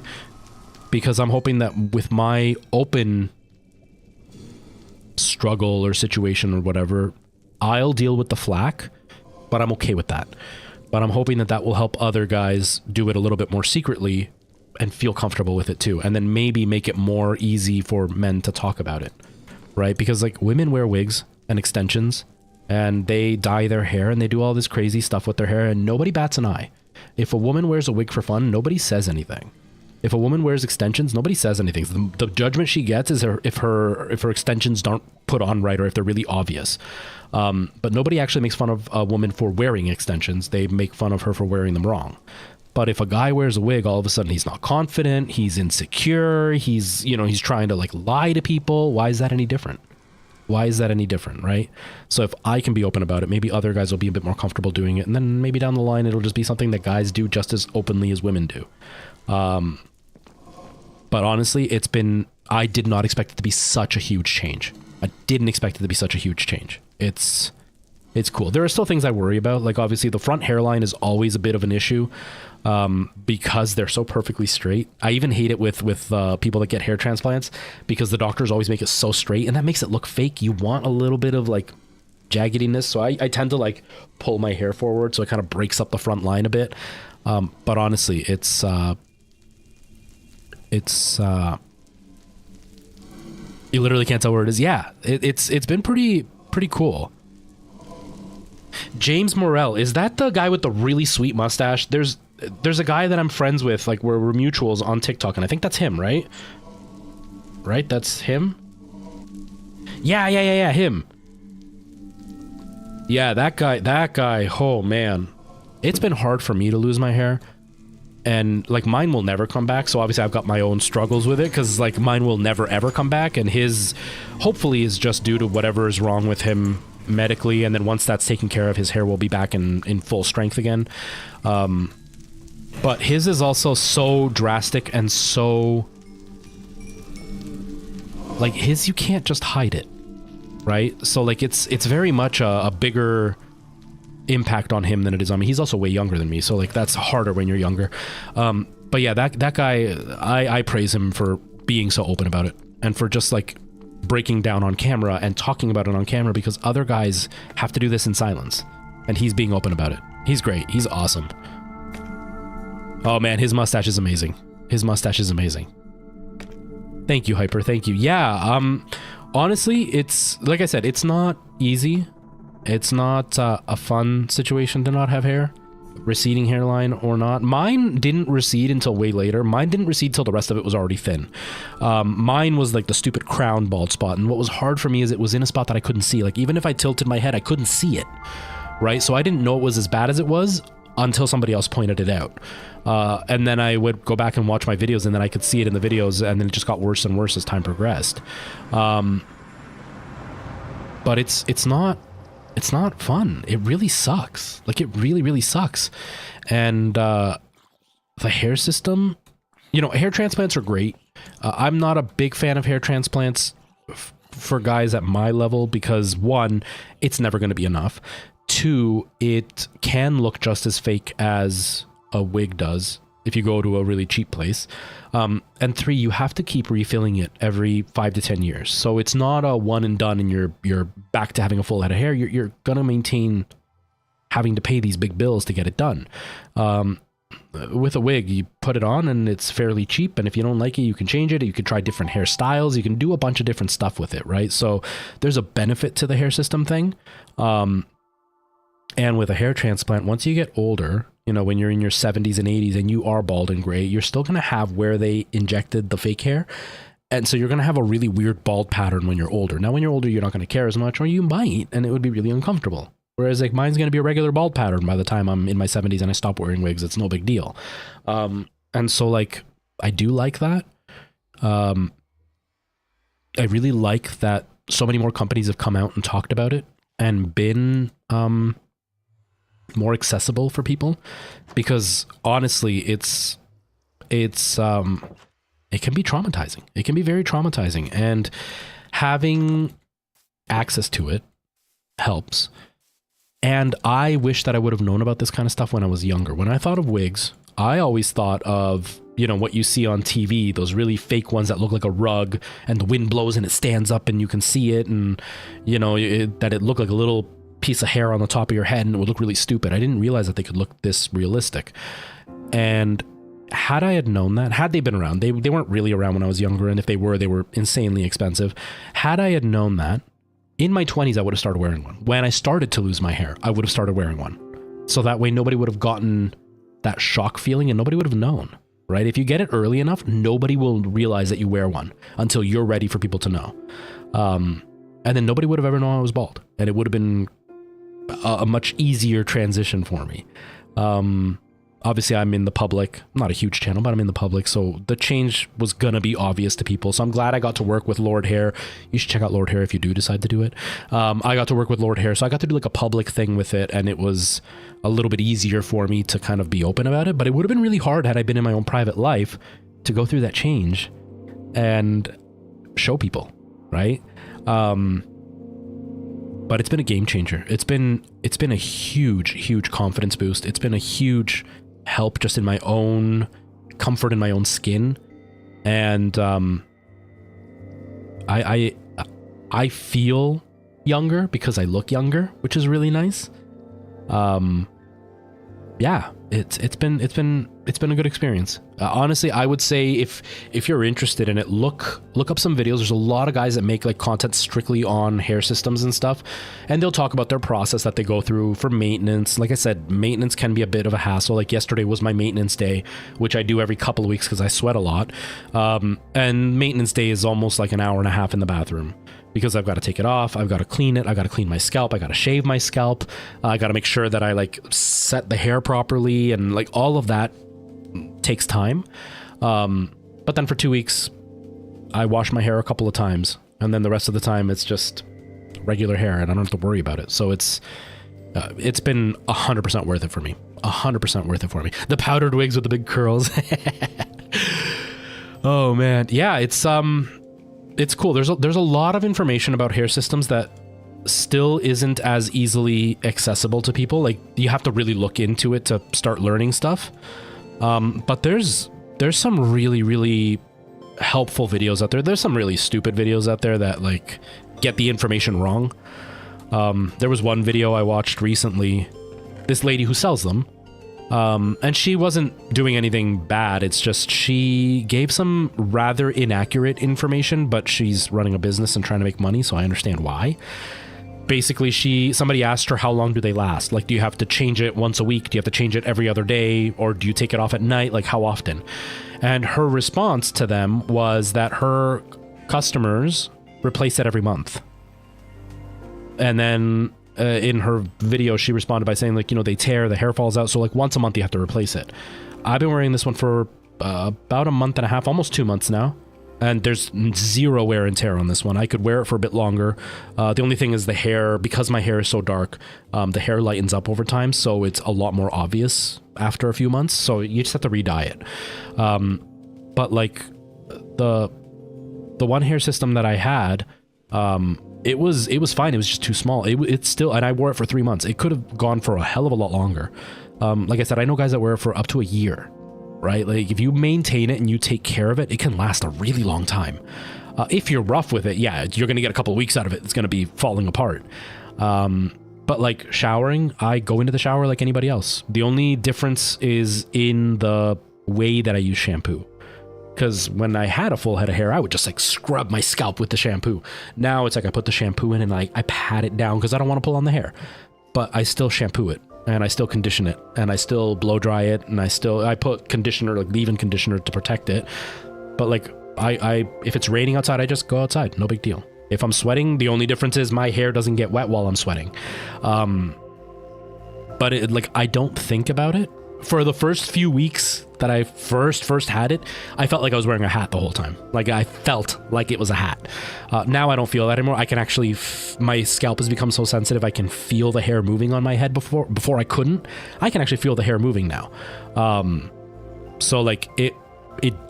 because I'm hoping that with my open struggle or situation or whatever, I'll deal with the flack, but I'm okay with that. But I'm hoping that will help other guys do it a little bit more secretly and feel comfortable with it too. And then maybe make it more easy for men to talk about it, right? Because like women wear wigs and extensions and they dye their hair and they do all this crazy stuff with their hair and nobody bats an eye. If a woman wears a wig for fun, nobody says anything. If a woman wears extensions, nobody says anything. The judgment she gets is if her extensions don't put on right or if they're really obvious. But nobody actually makes fun of a woman for wearing extensions. They make fun of her for wearing them wrong. But if a guy wears a wig, all of a sudden he's not confident, he's insecure, he's trying to like lie to people. Why is that any different? Why is that any different, right? So if I can be open about it, maybe other guys will be a bit more comfortable doing it. And then maybe down the line, it'll just be something that guys do just as openly as women do. But honestly, I did not expect it to be such a huge change. I didn't expect it to be such a huge change. It's cool. There are still things I worry about. Like obviously the front hairline is always a bit of an issue because they're so perfectly straight. I even hate it with people that get hair transplants because the doctors always make it so straight and that makes it look fake. You want a little bit of like jaggediness. So I tend to like pull my hair forward so it kind of breaks up the front line a bit. But honestly, it's you literally can't tell where it is. Yeah, it's been pretty cool. James Morrell, is that the guy with the really sweet mustache? there's a guy that I'm friends with, like we're mutuals on TikTok, and I think that's him, right? Right, that's him. Yeah, him. Yeah, that guy. Oh man, it's been hard for me to lose my hair, and like mine will never come back. So obviously I've got my own struggles with it, because like mine will never ever come back, and his hopefully is just due to whatever is wrong with him medically, and then once that's taken care of, his hair will be back in full strength again. But his is also so drastic and so like his, you can't just hide it, right? So like it's very much a bigger impact on him than it is on me. He's also way younger than me, so like that's harder when you're younger. But yeah, that guy, I praise him for being so open about it, and for just like breaking down on camera and talking about it on camera, because other guys have to do this in silence, and he's being open about it. He's great. He's awesome. Oh man, his mustache is amazing. His mustache is amazing. Thank you, Hyper. Thank you. Yeah, honestly, it's like I said, it's not easy. It's not a fun situation to not have hair, receding hairline or not. Mine didn't recede until way later. Mine didn't recede till the rest of it was already thin. Mine was like the stupid crown bald spot, and what was hard for me is it was in a spot that I couldn't see. Like even if I tilted my head, I couldn't see it, right? So I didn't know it was as bad as it was until somebody else pointed it out. And then I would go back and watch my videos, and then I could see it in the videos, and then it just got worse and worse as time progressed. But it's not fun. It really sucks. Like it really, really sucks. And the hair system, you know, hair transplants are great. I'm not a big fan of hair transplants for guys at my level, because one, it's never going to be enough. Two, it can look just as fake as a wig does if you go to a really cheap place. And three, you have to keep refilling it every 5 to 10 years. So it's not a one and done and you're back to having a full head of hair. You're gonna maintain having to pay these big bills to get it done. With a wig, you put it on and it's fairly cheap, and if you don't like it, you can change it. You can try different hairstyles. You can do a bunch of different stuff with it, right? So there's a benefit to the hair system thing. And with a hair transplant, once you get older, you know, when you're in your 70s and 80s and you are bald and gray, you're still going to have where they injected the fake hair. And so you're going to have a really weird bald pattern when you're older. Now, when you're older, you're not going to care as much, or you might, and it would be really uncomfortable. Whereas like mine's going to be a regular bald pattern by the time I'm in my 70s and I stop wearing wigs. It's no big deal. And so like, I do like that. I really like that so many more companies have come out and talked about it and been more accessible for people, because honestly, it can be traumatizing. It can be very traumatizing, and having access to it helps. And I wish that I would have known about this kind of stuff when I was younger. When I thought of wigs, I always thought of, you know, what you see on TV, those really fake ones that look like a rug and the wind blows and it stands up and you can see it, and, you know, that it looked like a little piece of hair on the top of your head and it would look really stupid. I didn't realize that they could look this realistic. And had I had known that, had they been around, they weren't really around when I was younger, and if they were insanely expensive. Had I had known that, in my 20s, I would have started wearing one. When I started to lose my hair, I would have started wearing one. So that way nobody would have gotten that shock feeling and nobody would have known, right? If you get it early enough, nobody will realize that you wear one until you're ready for people to know. And then nobody would have ever known I was bald, and it would have been a much easier transition for me. Obviously I'm in the public, not a huge channel, but I'm in the public, so the change was gonna be obvious to people. So I'm glad I got to work with Lord Hair. You should check out Lord Hair if you do decide to do it. I got to work with Lord Hair, so I got to do like a public thing with it, and it was a little bit easier for me to kind of be open about it. But it would have been really hard had I been in my own private life to go through that change and show people, right? But it's been a game changer. It's been a huge confidence boost. It's been a huge help just in my own comfort in my own skin. And I feel younger because I look younger, which is really nice. Yeah, it's been a good experience. Honestly, I would say if you're interested in it, look up some videos. There's a lot of guys that make like content strictly on hair systems and stuff, and they'll talk about their process that they go through for maintenance. Like I said, maintenance can be a bit of a hassle. Like yesterday was my maintenance day, which I do every couple of weeks because I sweat a lot. And maintenance day is almost like an hour and a half in the bathroom, because I've got to take it off, I've got to clean it, I got to clean my scalp, I got to shave my scalp, I got to make sure that I like set the hair properly, and like all of that takes time. But then for 2 weeks, I wash my hair a couple of times, and then the rest of the time it's just regular hair, and I don't have to worry about it. So it's been 100% worth it for me. 100% worth it for me. The powdered wigs with the big curls. Oh man, yeah, it's cool. There's a lot of information about hair systems that still isn't as easily accessible to people. Like you have to really look into it to start learning stuff. But there's some really, really helpful videos out there. There's some really stupid videos out there that like get the information wrong. There was one video I watched recently, this lady who sells them. And she wasn't doing anything bad. It's just she gave some rather inaccurate information, but she's running a business and trying to make money, so I understand why. Basically, somebody asked her, how long do they last? Like, do you have to change it once a week? Do you have to change it every other day? Or do you take it off at night? Like, how often? And her response to them was that her customers replace it every month. And then in her video, she responded by saying, like, they tear, the hair falls out. So like once a month you have to replace it. I've been wearing this one for about a month and a half, almost 2 months now. And there's zero wear and tear on this one. I could wear it for a bit longer. The only thing is the hair, because my hair is so dark, the hair lightens up over time. So it's a lot more obvious after a few months. So you just have to re-dye it. But like the one hair system that I had, it was fine. It was just too small. It's still, and I wore it for 3 months. It could have gone for a hell of a lot longer. Like I said, I know guys that wear it for up to a year, right? Like if you maintain it and you take care of it, it can last a really long time. If you're rough with it, yeah, you're going to get a couple of weeks out of it. It's going to be falling apart. But like showering, I go into the shower like anybody else. The only difference is in the way that I use shampoo. Because when I had a full head of hair, I would just like scrub my scalp with the shampoo. Now it's like I put the shampoo in and like I pat it down because I don't want to pull on the hair. But I still shampoo it and I still condition it and I still blow dry it and I put conditioner, like leave-in conditioner to protect it. But like if it's raining outside, I just go outside. No big deal. If I'm sweating, the only difference is my hair doesn't get wet while I'm sweating. But like I don't think about it. For the first few weeks that I first had it, I felt like I was wearing a hat the whole time. Like I felt like it was a hat. Now I don't feel that anymore. I can actually, my scalp has become so sensitive. I can feel the hair moving on my head before I couldn't. I can actually feel the hair moving now. So like it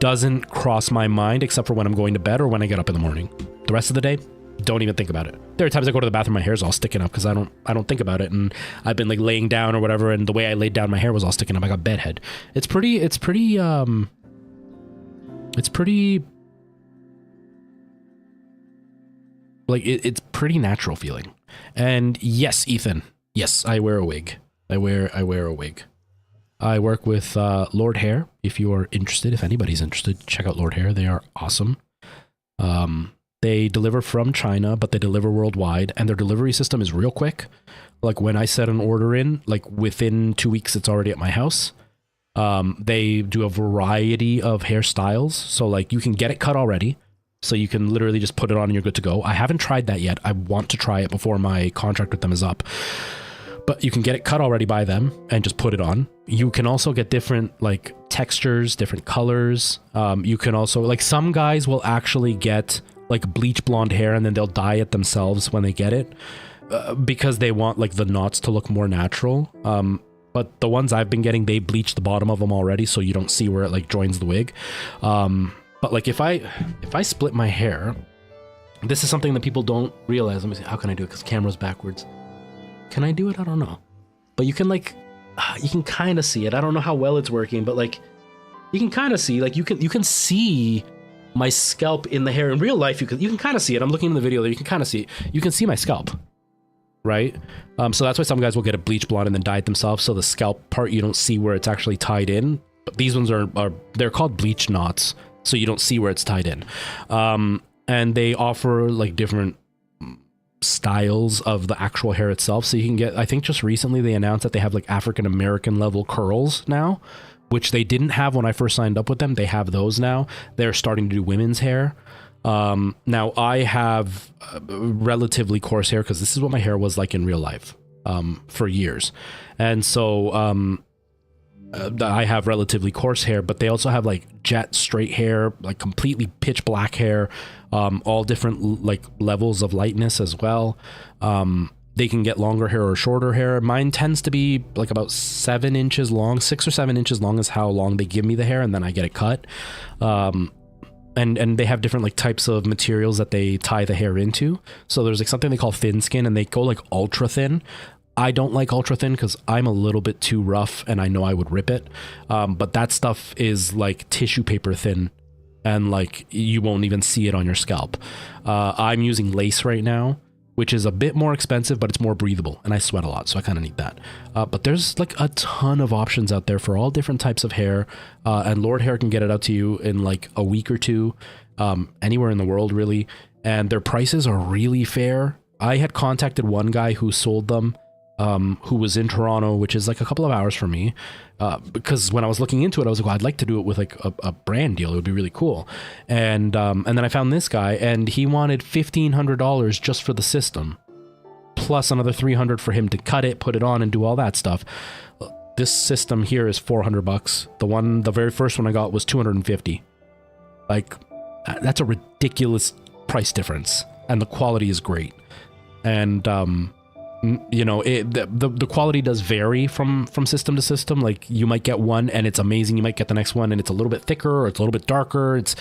doesn't cross my mind except for when I'm going to bed or when I get up in the morning. The rest of the day, don't even think about it. There are times I go to the bathroom, my hair's all sticking up because I don't think about it, and I've been like laying down or whatever, and the way I laid down, my hair was all sticking up. I got bedhead. It's pretty like it's pretty natural feeling. And yes, Ethan, yes, I wear a wig. I wear a wig. I work with Lord Hair. If you are interested, if anybody's interested, check out Lord Hair. They are awesome. They deliver from China, but they deliver worldwide, and their delivery system is real quick. Like when I set an order in, like within 2 weeks, it's already at my house. They do a variety of hairstyles. So like you can get it cut already. So you can literally just put it on and you're good to go. I haven't tried that yet. I want to try it before my contract with them is up. But you can get it cut already by them and just put it on. You can also get different like textures, different colors. You can also, like some guys will actually get like bleach blonde hair and then they'll dye it themselves when they get it because they want like the knots to look more natural. But the ones I've been getting, they bleach the bottom of them already, so you don't see where it like joins the wig. But like if I split my hair, this is something that people don't realize. Let me see, how can I do it? Because the camera's backwards. Can I do it? I don't know. But you can like, you can kind of see it. I don't know how well it's working, but like you can kind of see, like you can see my scalp in the hair. In real life, you can kind of see it. I'm looking in the video there. You can kind of see it. You can see my scalp. right? So that's why some guys will get a bleach blonde and then dye it themselves. So the scalp part, you don't see where it's actually tied in. But these ones are they're called bleach knots. So you don't see where it's tied in. And they offer like different styles of the actual hair itself. So you can get, I think just recently they announced that they have like African American level curls now, which they didn't have when I first signed up with them. They have those now. They're starting to do women's hair. Now I have relatively coarse hair because this is what my hair was like in real life for years. And so I have relatively coarse hair, but they also have like jet straight hair, like completely pitch black hair, all different like levels of lightness as well. They can get longer hair or shorter hair. Mine tends to be like about 7 inches long, 6 or 7 inches long is how long they give me the hair, and then I get it cut. And they have different like types of materials that they tie the hair into. So there's like something they call thin skin, and they go like ultra thin. I don't like ultra thin because I'm a little bit too rough and I know I would rip it. But that stuff is like tissue paper thin, and like you won't even see it on your scalp. I'm using lace right now, which is a bit more expensive, but it's more breathable, and I sweat a lot, so I kind of need that. But there's like a ton of options out there for all different types of hair, and Lord Hair can get it out to you in like a week or two, anywhere in the world really, and their prices are really fair. I had contacted one guy who sold them, who was in Toronto, which is like a couple of hours from me, because when I was looking into it, I was like, well, I'd like to do it with like a brand deal. It would be really cool. And then I found this guy, and he wanted $1,500 just for the system, plus another $300 for him to cut it, put it on, and do all that stuff. This system here is $400. The very first one I got was $250. Like, that's a ridiculous price difference, and the quality is great. And you know, the quality does vary from system to system. Like you might get one and it's amazing, you might get the next one and it's a little bit thicker or it's a little bit darker. It's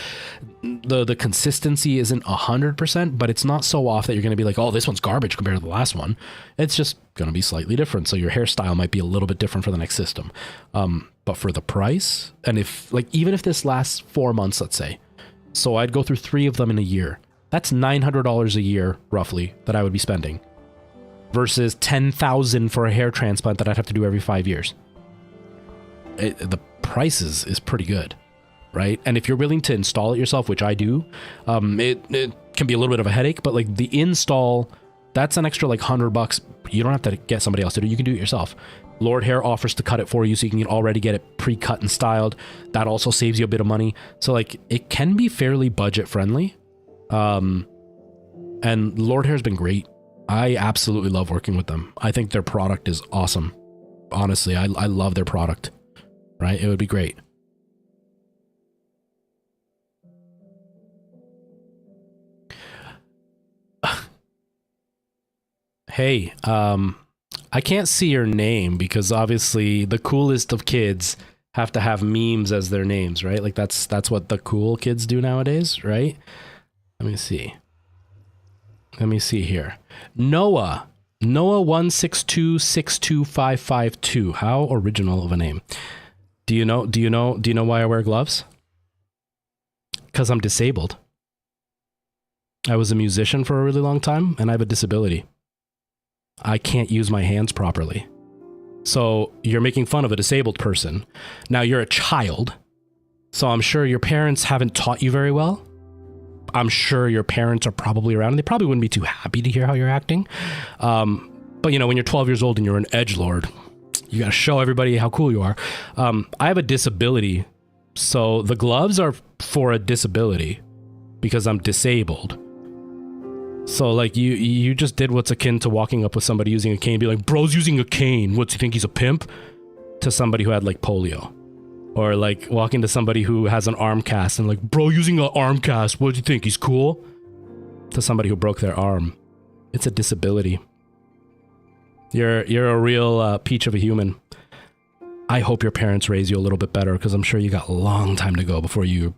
the consistency isn't 100%, but it's not so off that you're going to be like, oh, this one's garbage compared to the last one. It's just going to be slightly different. So your hairstyle might be a little bit different for the next system. But for the price, and if like even if this lasts 4 months, let's say, so I'd go through 3 of them in a year, that's $900 a year roughly that I would be spending, versus $10,000 for a hair transplant that I'd have to do every 5 years. The price is pretty good, right? And if you're willing to install it yourself, which I do, it can be a little bit of a headache, but like the install, that's an extra like $100. You don't have to get somebody else to do it. You can do it yourself. Lord Hair offers to cut it for you, so you can already get it pre-cut and styled. That also saves you a bit of money. So like it can be fairly budget friendly. And Lord Hair's been great. I absolutely love working with them. I think their product is awesome. Honestly, I love their product, right? It would be great. Hey, I can't see your name because obviously the coolest of kids have to have memes as their names, right? Like that's what the cool kids do nowadays, right? Let me see. Let me see here. Noah 162625552. How original of a name. Do you know why I wear gloves? Because I'm disabled. I was a musician for a really long time and I have a disability. I can't use my hands properly. So you're making fun of a disabled person. Now you're a child, so I'm sure your parents haven't taught you very well. I'm sure your parents are probably around and they probably wouldn't be too happy to hear how you're acting. But you know, when you're 12 years old and you're an edgelord, you got to show everybody how cool you are. I have a disability, so the gloves are for a disability because I'm disabled. So like you just did what's akin to walking up with somebody using a cane and be like, bro's using a cane. What, do you think he's a pimp? To somebody who had like polio. Or like walking to somebody who has an arm cast and like, bro, using an arm cast, what do you think? He's cool? To somebody who broke their arm. It's a disability. You're a real peach of a human. I hope your parents raise you a little bit better because I'm sure you got a long time to go before you're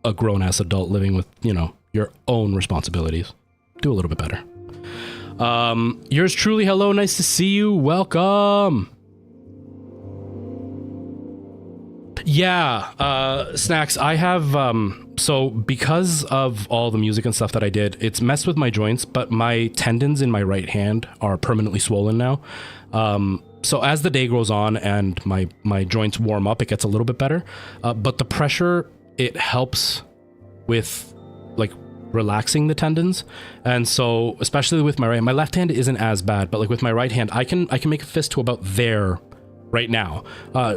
a grown-ass adult living with, you know, your own responsibilities. Do a little bit better. Yours truly, hello, nice to see you. Welcome. Yeah, Snacks, I have, so because of all the music and stuff that I did, it's messed with my joints, but my tendons in my right hand are permanently swollen now. So as the day goes on and my joints warm up, it gets a little bit better. But the pressure, it helps with like relaxing the tendons. And so especially with my left hand isn't as bad, but like with my right hand, I can make a fist to about there right now.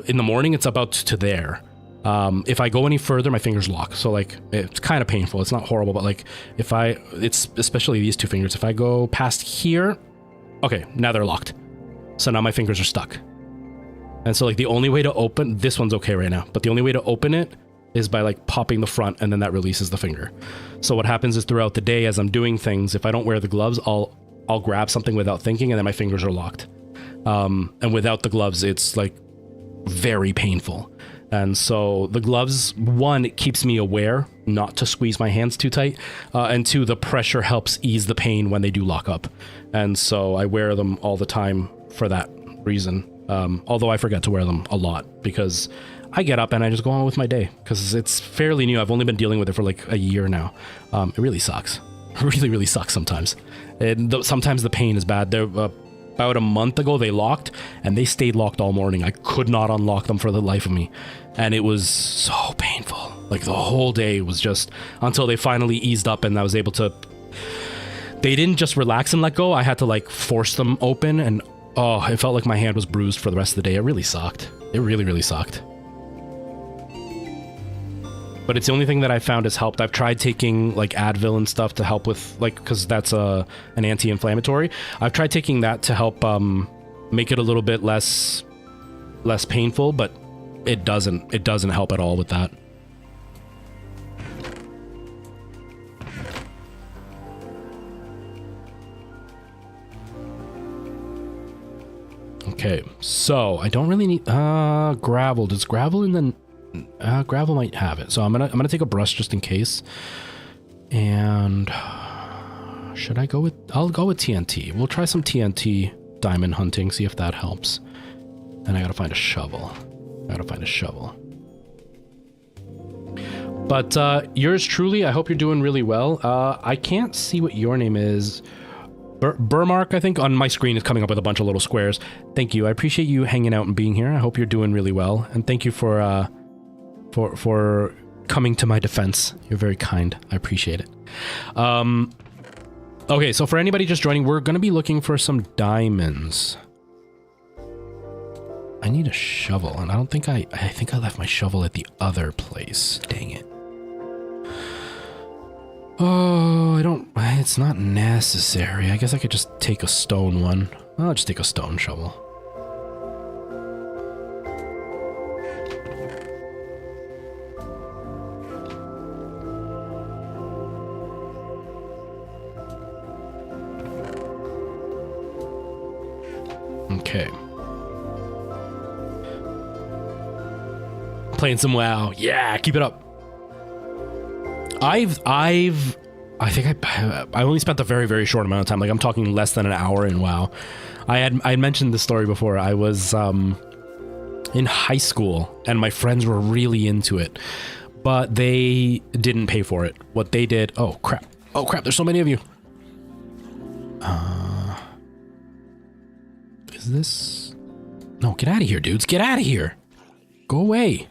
In the morning, it's about to there. If I go any further, my fingers lock. So like, it's kind of painful. It's not horrible, but like it's especially these two fingers. If I go past here, okay, now they're locked. So now my fingers are stuck. And so like the only way to open, this one's okay right now, but the only way to open it is by like popping the front, and then that releases the finger. So what happens is throughout the day as I'm doing things, if I don't wear the gloves, I'll grab something without thinking, and then my fingers are locked. And without the gloves, it's like very painful. And so the gloves, one, it keeps me aware not to squeeze my hands too tight. And two, the pressure helps ease the pain when they do lock up. And so I wear them all the time for that reason. Although I forget to wear them a lot because I get up and I just go on with my day because it's fairly new. I've only been dealing with it for like a year now. It really sucks. It really, really sucks sometimes. And sometimes the pain is bad. They're, about a month ago, they locked, and they stayed locked all morning. I could not unlock them for the life of me, and it was so painful. Like, the whole day was just until they finally eased up, and I was able to... They didn't just relax and let go. I had to, like, force them open, and, oh, it felt like my hand was bruised for the rest of the day. It really sucked. It really, really sucked. But it's the only thing that I found has helped. I've tried taking like Advil and stuff to help with like, because that's an anti-inflammatory. I've tried taking that to help make it a little bit less painful, but it doesn't help at all with that. Okay, so I don't really need gravel. Does gravel in the gravel might have it, so I'm gonna take a brush just in case. And should I go with? I'll go with TNT. We'll try some TNT diamond hunting, see if that helps. And I gotta find a shovel. But yours truly, I hope you're doing really well. I can't see what your name is. Burmark, I think, on my screen is coming up with a bunch of little squares. Thank you. I appreciate you hanging out and being here. I hope you're doing really well, and thank you for coming to my defense. You're very kind. I appreciate it. Okay, so for anybody just joining, we're going to be looking for some diamonds. I need a shovel, and I don't think I think I left my shovel at the other place. Dang it. Oh, it's not necessary. I guess I could just take a stone one. I'll just take a stone shovel. Okay. Playing some WoW. Yeah, keep it up. I think I only spent a very, very short amount of time. Like, I'm talking less than an hour in WoW. I had mentioned this story before. I was in high school, and my friends were really into it, but they didn't pay for it. What they did... Oh, crap. Oh, crap. There's so many of you. Is this... No, get out of here, dudes. Get out of here. Go away.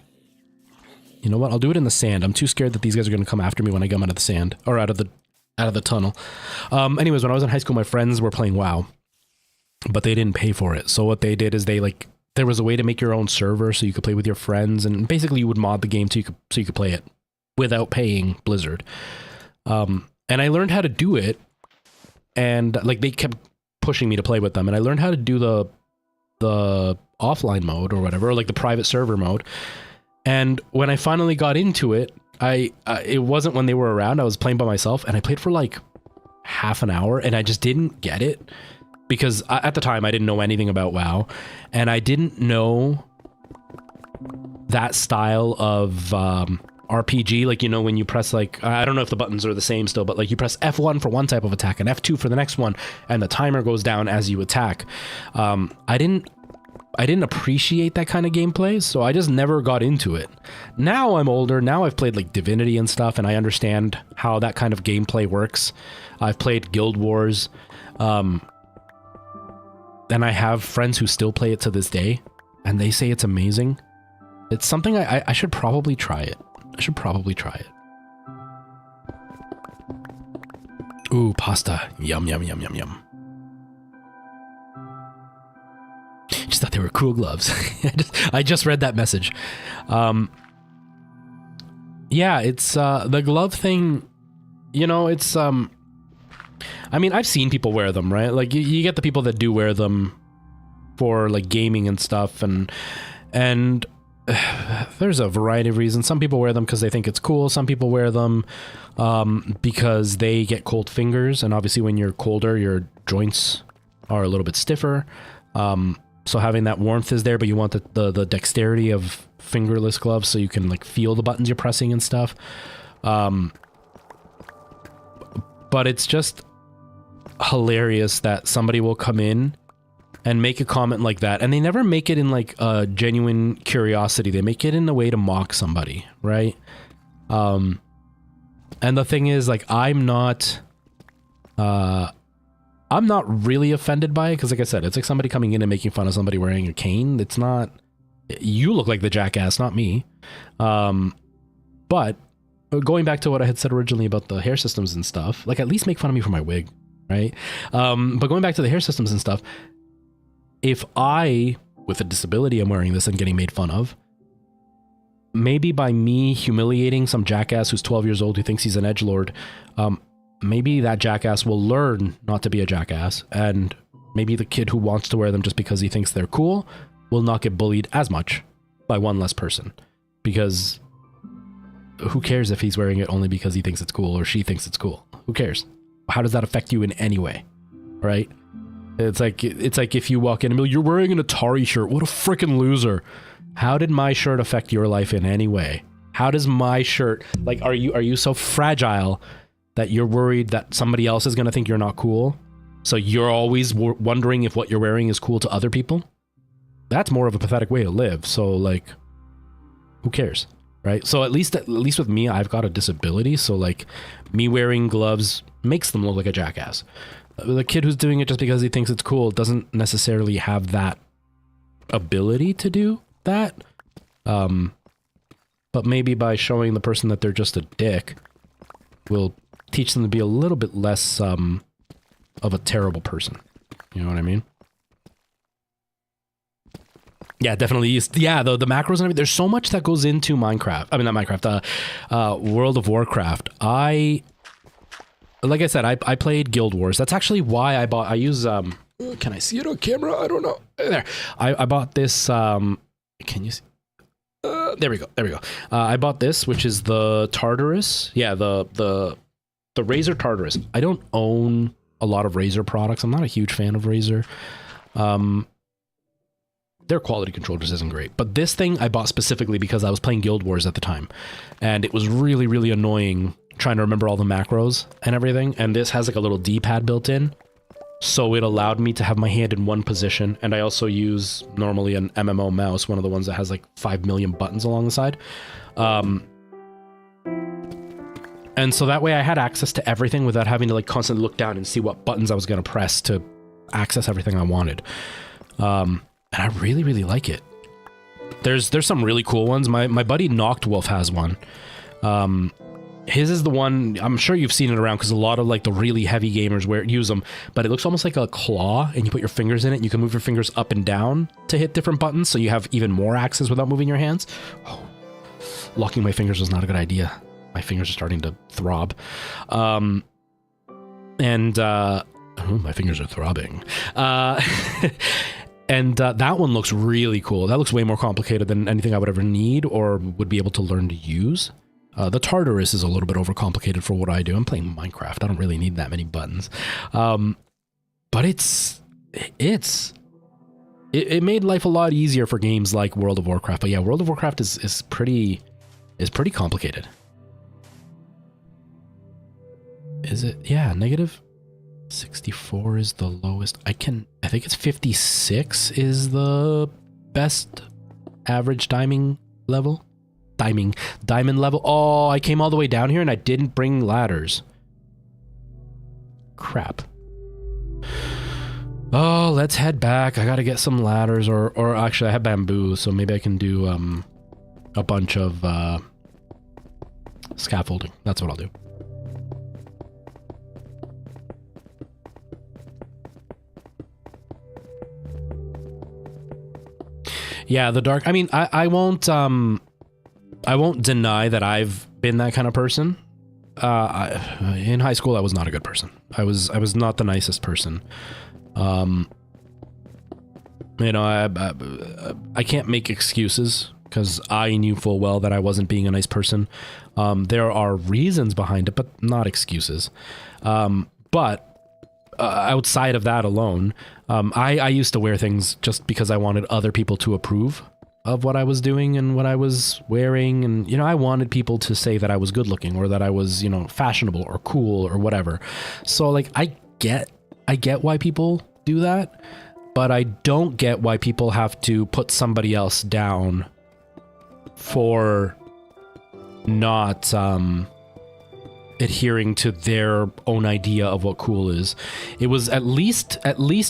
You know what? I'll do it in the sand. I'm too scared that these guys are going to come after me when I come out of the sand. Or out of the tunnel. Anyways, when I was in high school, my friends were playing WoW. But they didn't pay for it. So what they did is there was a way to make your own server so you could play with your friends. And basically you would mod the game so you could play it without paying Blizzard. And I learned how to do it. And like they kept pushing me to play with them, and I learned how to do the offline mode or whatever, or like the private server mode. And when I finally got into it, it wasn't when they were around. I was playing by myself, and I played for like half an hour, and I just didn't get it because at the time I didn't know anything about WoW, and I didn't know that style of RPG, like, you know, when you press, like, I don't know if the buttons are the same still, but like you press F1 for one type of attack and F2 for the next one, and the timer goes down as you attack. I didn't I didn't appreciate that kind of gameplay, so I just never got into it. Now I'm older, now I've played like Divinity and stuff, and I understand how that kind of gameplay works. I've played Guild Wars, and I have friends who still play it to this day, and they say it's amazing. It's something I should probably try it. I should probably try it. Ooh, pasta. Yum, yum, yum, yum, yum. Just thought they were cool gloves. I just read that message. Yeah, it's the glove thing, you know, it's I mean, I've seen people wear them, right? Like you get the people that do wear them for like gaming and stuff, and there's a variety of reasons. Some people wear them because they think it's cool. Some people wear them because they get cold fingers, and obviously when you're colder, your joints are a little bit stiffer. So having that warmth is there, but you want the dexterity of fingerless gloves so you can like feel the buttons you're pressing and stuff. But it's just hilarious that somebody will come in and make a comment like that, and they never make it in like a genuine curiosity. They make it in a way to mock somebody, right? And the thing is, like, I'm not really offended by it, because like I said, it's like somebody coming in and making fun of somebody wearing a cane. It's not, you look like the jackass, not me. But going back to what I had said originally about the hair systems and stuff, like, at least make fun of me for my wig, right? But going back to the hair systems and stuff, if I, with a disability, am wearing this and getting made fun of, maybe by me humiliating some jackass who's 12 years old who thinks he's an edgelord, maybe that jackass will learn not to be a jackass, and maybe the kid who wants to wear them just because he thinks they're cool will not get bullied as much by one less person. Because who cares if he's wearing it only because he thinks it's cool or she thinks it's cool? Who cares? How does that affect you in any way, right? It's like if you walk in and be like, you're wearing an Atari shirt, what a freaking loser. How did my shirt affect your life in any way? How does my shirt, like, are you so fragile that you're worried that somebody else is going to think you're not cool? So you're always wondering if what you're wearing is cool to other people? That's more of a pathetic way to live. So, like, who cares, right? So at least with me, I've got a disability. So, like, me wearing gloves makes them look like a jackass. The kid who's doing it just because he thinks it's cool doesn't necessarily have that ability to do that. But maybe by showing the person that they're just a dick will teach them to be a little bit less of a terrible person. You know what I mean? Yeah, definitely. Yeah, the macros and everything. There's so much that goes into Minecraft. I mean, not Minecraft. World of Warcraft. Like I said, I played Guild Wars. That's actually why I use, can I see it on camera? I don't know. There. I bought this, can you see? There we go. I bought this, which is the Tartarus. Yeah, the Razer Tartarus. I don't own a lot of Razer products. I'm not a huge fan of Razer. Their quality control just isn't great. But this thing I bought specifically because I was playing Guild Wars at the time. And it was really, really annoying trying to remember all the macros and everything. And this has like a little D-pad built in. So it allowed me to have my hand in one position. And I also use normally an MMO mouse, one of the ones that has like 5 million buttons along the side. And so that way I had access to everything without having to like constantly look down and see what buttons I was going to press to access everything I wanted. And I really, really like it. There's some really cool ones. My buddy Noctwolf has one. His is the one, I'm sure you've seen it around because a lot of like the really heavy gamers use them, but it looks almost like a claw and you put your fingers in it and you can move your fingers up and down to hit different buttons so you have even more access without moving your hands. Oh, locking my fingers was not a good idea. My fingers are starting to throb. My fingers are throbbing. And that one looks really cool. That looks way more complicated than anything I would ever need or would be able to learn to use. The Tartarus is a little bit overcomplicated for what I do. I'm playing Minecraft. I don't really need that many buttons. But it made life a lot easier for games like World of Warcraft. But yeah, World of Warcraft is pretty complicated. Is it? Yeah, negative 64 is the lowest. I think it's 56 is the best average diamond level. Diamond level. Oh, I came all the way down here and I didn't bring ladders. Crap. Oh, let's head back. I gotta get some ladders, or actually I have bamboo, so maybe I can do a bunch of scaffolding. That's what I'll do. Yeah, the dark. I mean, I won't deny that I've been that kind of person. In high school, I was not a good person. I was not the nicest person. You know, I can't make excuses because I knew full well that I wasn't being a nice person. There are reasons behind it, but not excuses. But outside of that alone, I used to wear things just because I wanted other people to approve of what I was doing and what I was wearing. And, you know, I wanted people to say that I was good looking or that I was, you know, fashionable or cool or whatever. So like, I get why people do that, but I don't get why people have to put somebody else down for not, adhering to their own idea of what cool is. It was at least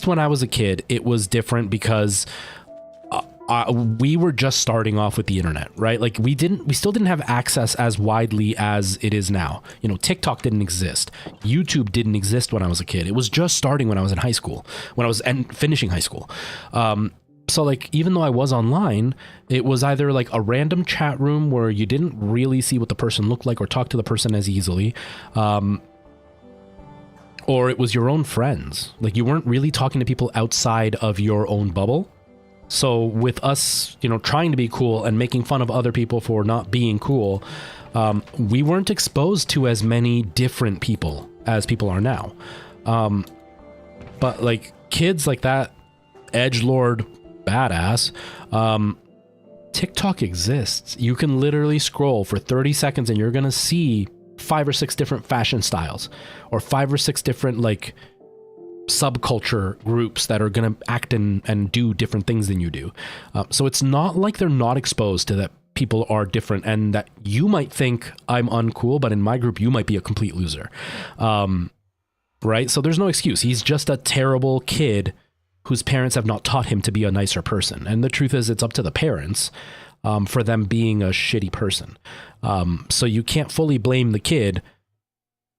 when I was a kid, it was different because we were just starting off with the internet, right? Like we still didn't have access as widely as it is now. You know, TikTok didn't exist. YouTube didn't exist when I was a kid. It was just starting when I was in high school, when I was finishing high school. So like, even though I was online, it was either like a random chat room where you didn't really see what the person looked like or talk to the person as easily. Or it was your own friends. Like you weren't really talking to people outside of your own bubble. So with us, you know, trying to be cool and making fun of other people for not being cool, we weren't exposed to as many different people as people are now. But like kids like that, edgelord badass, TikTok exists. You can literally scroll for 30 seconds and you're going to see 5 or 6 different fashion styles or 5 or 6 different like subculture groups that are going to act and do different things than you do. So it's not like they're not exposed to that people are different and that you might think I'm uncool, but in my group, you might be a complete loser. Right? So there's no excuse. He's just a terrible kid whose parents have not taught him to be a nicer person. And the truth is it's up to the parents for them being a shitty person. So you can't fully blame the kid,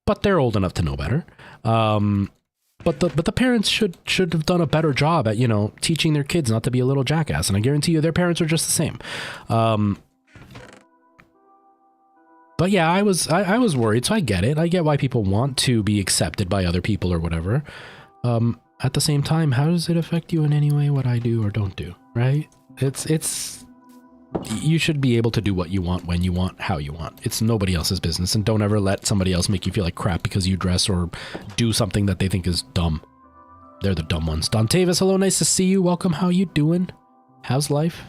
but they're old enough to know better. But the parents should have done a better job at, you know, teaching their kids not to be a little jackass. And I guarantee you their parents are just the same. But yeah, I was worried. So I get it. I get why people want to be accepted by other people or whatever. At the same time, how does it affect you in any way what I do or don't do, right? You should be able to do what you want, when you want, how you want. It's nobody else's business, and don't ever let somebody else make you feel like crap because you dress or do something that they think is dumb. They're the dumb ones. Dontavis, hello, nice to see you. Welcome, how you doing? How's life?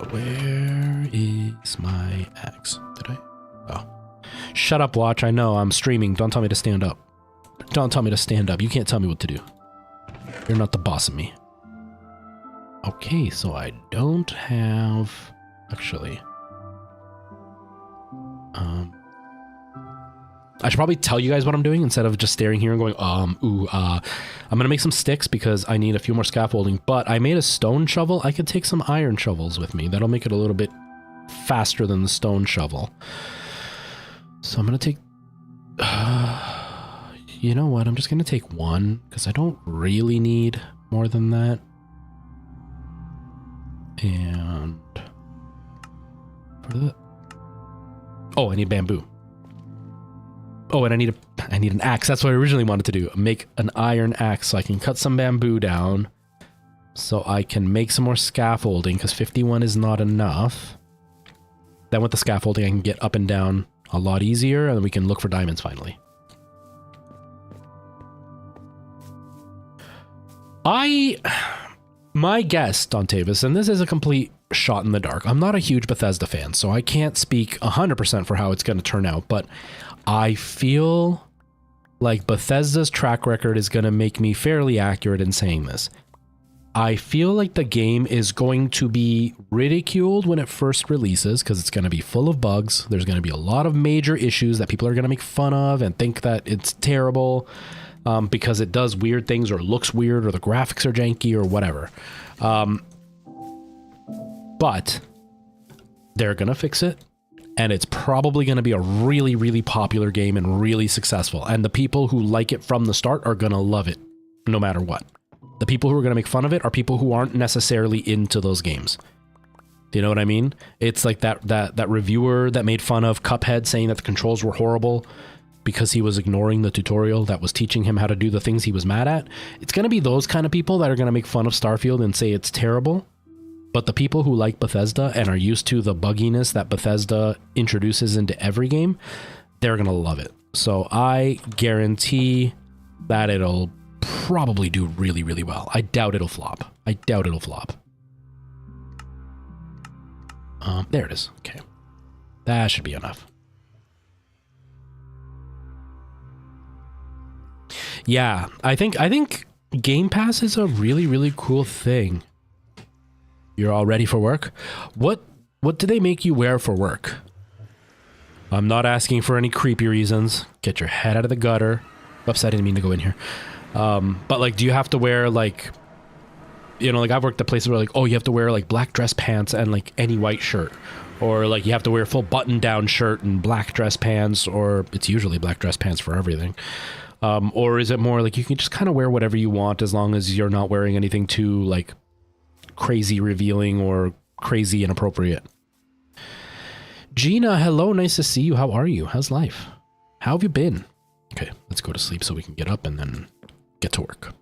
Where is my axe? Did I? Oh. Shut up, watch. I know, I'm streaming. Don't tell me to stand up. Don't tell me to stand up. You can't tell me what to do. You're not the boss of me. Okay, so I don't have... Actually... I should probably tell you guys what I'm doing instead of just staring here and going, I'm gonna make some sticks because I need a few more scaffolding, but I made a stone shovel. I could take some iron shovels with me. That'll make it a little bit faster than the stone shovel. So I'm gonna take... you know what? I'm just gonna take one because I don't really need more than that. And... Oh, I need bamboo. Oh, and I need an axe. That's what I originally wanted to do. Make an iron axe so I can cut some bamboo down so I can make some more scaffolding because 51 is not enough. Then with the scaffolding, I can get up and down a lot easier and then we can look for diamonds finally. My guess, Dontavis, and this is a complete shot in the dark. I'm not a huge Bethesda fan, so I can't speak 100% for how it's going to turn out, but I feel like Bethesda's track record is going to make me fairly accurate in saying this. I feel like the game is going to be ridiculed when it first releases because it's going to be full of bugs. There's going to be a lot of major issues that people are going to make fun of and think that it's terrible because it does weird things or looks weird or the graphics are janky or whatever. But they're going to fix it. And it's probably going to be a really, really popular game and really successful. And the people who like it from the start are going to love it no matter what. The people who are going to make fun of it are people who aren't necessarily into those games. Do you know what I mean? It's like that reviewer that made fun of Cuphead saying that the controls were horrible because he was ignoring the tutorial that was teaching him how to do the things he was mad at. It's going to be those kind of people that are going to make fun of Starfield and say it's terrible. But the people who like Bethesda and are used to the bugginess that Bethesda introduces into every game, they're going to love it. So I guarantee that it'll probably do really, really well. I doubt it'll flop. I doubt it'll flop. There it is. Okay. That should be enough. Yeah, I think Game Pass is a really, really cool thing. You're all ready for work? What do they make you wear for work? I'm not asking for any creepy reasons. Get your head out of the gutter. Oops, I didn't mean to go in here. But like, do you have to wear like, you know, like I've worked at places where like, oh, you have to wear like black dress pants and like any white shirt, or like you have to wear a full button down shirt and black dress pants, or it's usually black dress pants for everything. Or is it more like you can just kind of wear whatever you want as long as you're not wearing anything too like crazy revealing or crazy inappropriate? Gina, hello, nice to see you. How are you? How's life? How have you been? Okay, let's go to sleep so we can get up and then get to work.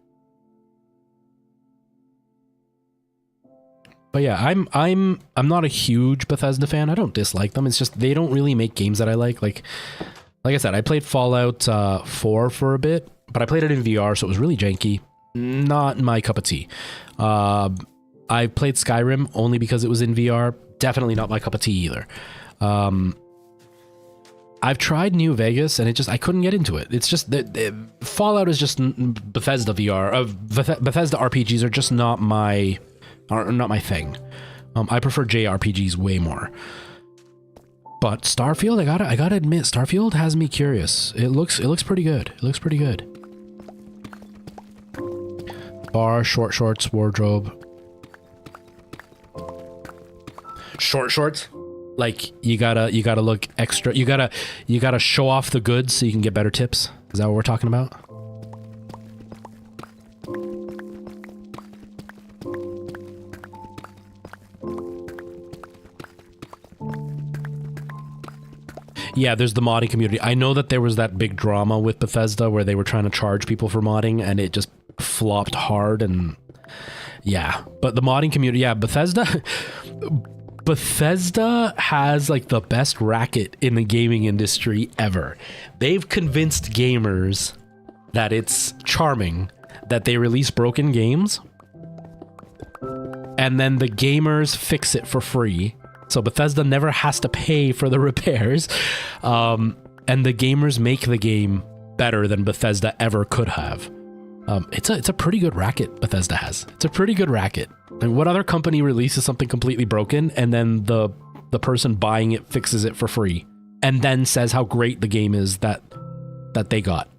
But yeah, I'm not a huge Bethesda fan. I don't dislike them. It's just they don't really make games that I like. Like I said, I played Fallout 4 for a bit, but I played it in VR, so it was really janky. Not my cup of tea. I played Skyrim only because it was in VR. Definitely not my cup of tea either. I've tried New Vegas and I couldn't get into it. It's just that Fallout is just Bethesda VR. Bethesda RPGs are just not my thing. I prefer JRPGs way more. But Starfield, I gotta admit, Starfield has me curious. It looks pretty good. It looks pretty good. Bar, short shorts, wardrobe. Short shorts, like you gotta look extra. You gotta show off the goods so you can get better tips. Is that what we're talking about? Yeah, there's the modding community. I know that there was that big drama with Bethesda where they were trying to charge people for modding and it just flopped hard. And yeah, but the modding community, yeah, Bethesda has like the best racket in the gaming industry ever. They've convinced gamers that it's charming that they release broken games and then the gamers fix it for free. So Bethesda never has to pay for the repairs. And the gamers make the game better than Bethesda ever could have. It's a pretty good racket Bethesda has. It's a pretty good racket. And what other company releases something completely broken and then the person buying it fixes it for free and then says how great the game is that they got?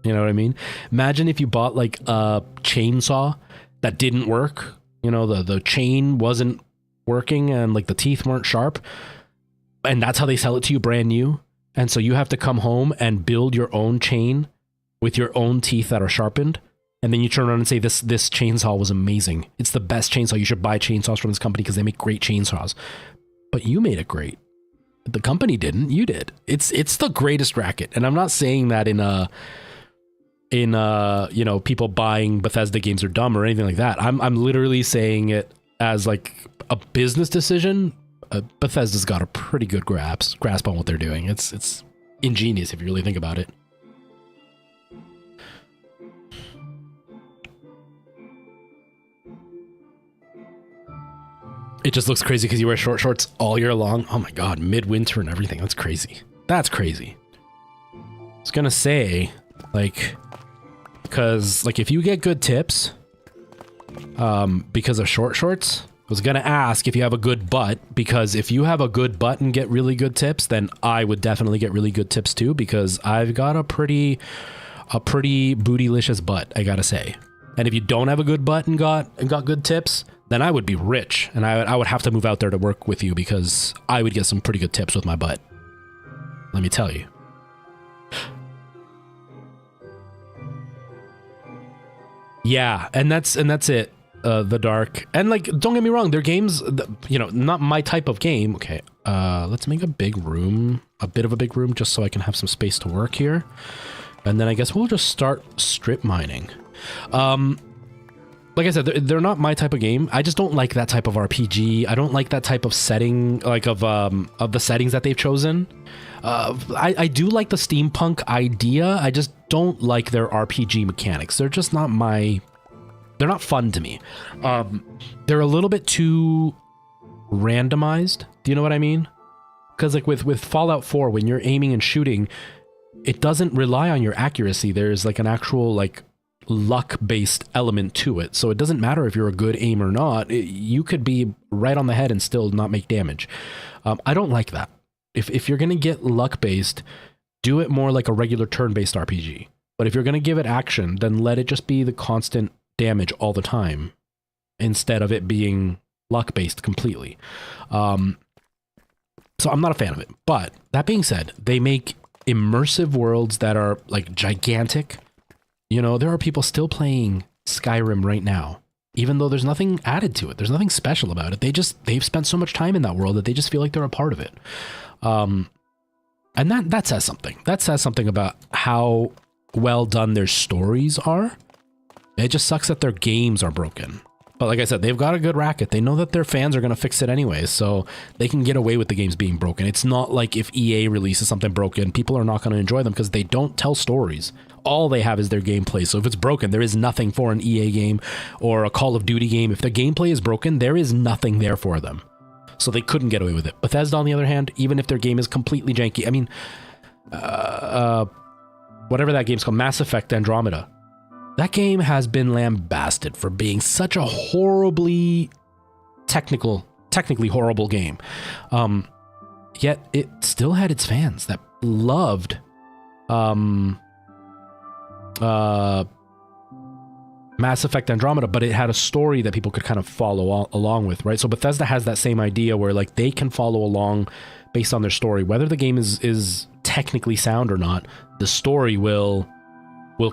You know what I mean? Imagine if you bought like a chainsaw that didn't work. You know, the chain wasn't working and like the teeth weren't sharp, and that's how they sell it to you brand new. And so you have to come home and build your own chain with your own teeth that are sharpened. And then you turn around and say, this chainsaw was amazing. It's the best chainsaw. You should buy chainsaws from this company because they make great chainsaws. But you made it great. The company didn't. You did. It's the greatest racket. And I'm not saying that in you know, people buying Bethesda games are dumb or anything like that. I'm literally saying it as like a business decision. Bethesda's got a pretty good grasp on what they're doing. It's ingenious if you really think about it. It just looks crazy because you wear short shorts all year long. Oh my god, midwinter and everything. That's crazy. That's crazy. I was gonna say, like, because like if you get good tips, because of short shorts. I was going to ask if you have a good butt, because if you have a good butt and get really good tips, then I would definitely get really good tips too, because I've got a pretty bootylicious butt, I gotta say. And if you don't have a good butt and got good tips, then I would be rich, and I would have to move out there to work with you, because I would get some pretty good tips with my butt. Let me tell you. Yeah, and that's it. The Dark, and like, don't get me wrong, they're games, you know, not my type of game. Okay, let's make a big room, a bit of a big room, just so I can have some space to work here. And then I guess we'll just start strip mining. Like I said, they're not my type of game. I just don't like that type of RPG. I don't like that type of setting, like of the settings that they've chosen. I do like the steampunk idea. I just don't like their RPG mechanics. They're just not my... They're not fun to me. They're a little bit too randomized. Do you know what I mean? Because like with Fallout 4, when you're aiming and shooting, it doesn't rely on your accuracy. There's like an actual like luck-based element to it. So it doesn't matter if you're a good aim or not. You could be right on the head and still not make damage. I don't like that. If you're going to get luck-based, do it more like a regular turn-based RPG. But if you're going to give it action, then let it just be the constant damage all the time, instead of it being luck-based completely. So I'm not a fan of it. But that being said, they make immersive worlds that are like gigantic. You know, there are people still playing Skyrim right now, even though there's nothing added to it. There's nothing special about it. They've spent so much time in that world that they just feel like they're a part of it. And that says something. That says something about how well done their stories are. It just sucks that their games are broken. But like I said, they've got a good racket. They know that their fans are going to fix it anyway, so they can get away with the games being broken. It's not like if EA releases something broken, people are not going to enjoy them, because they don't tell stories. All they have is their gameplay. So if it's broken, there is nothing for an EA game or a Call of Duty game. If their gameplay is broken, there is nothing there for them. So they couldn't get away with it. Bethesda, on the other hand, even if their game is completely janky, I mean, whatever that game's called, Mass Effect Andromeda. That game has been lambasted for being such a horribly technically horrible game. Yet it still had its fans that loved Mass Effect Andromeda, but it had a story that people could kind of follow along with, right? So Bethesda has that same idea where like they can follow along based on their story. Whether the game is technically sound or not, the story will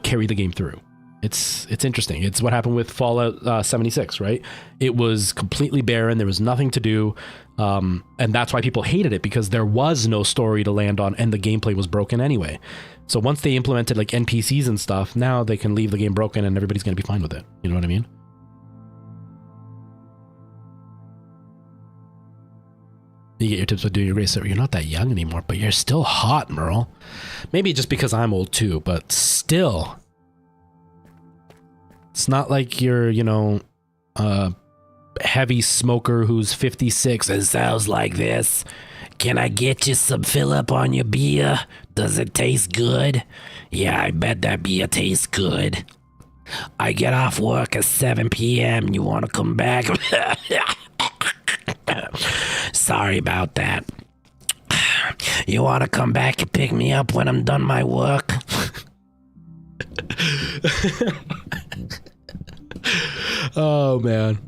carry the game through. It's interesting. It's what happened with Fallout 76, right? It was completely barren. There was nothing to do. And that's why people hated it, because there was no story to land on and the gameplay was broken anyway. So once they implemented like NPCs and stuff, now they can leave the game broken and everybody's going to be fine with it. You know what I mean? You get your tips with doing your race. You're not that young anymore, but you're still hot, Merle. Maybe just because I'm old too, but still... It's not like you're, you know, a heavy smoker who's 56 and sounds like this. Can I get you some fill up on your beer? Does it taste good? Yeah, I bet that beer tastes good. I get off work at 7 p.m. You want to come back? Sorry about that. You want to come back and pick me up when I'm done my work? Oh man.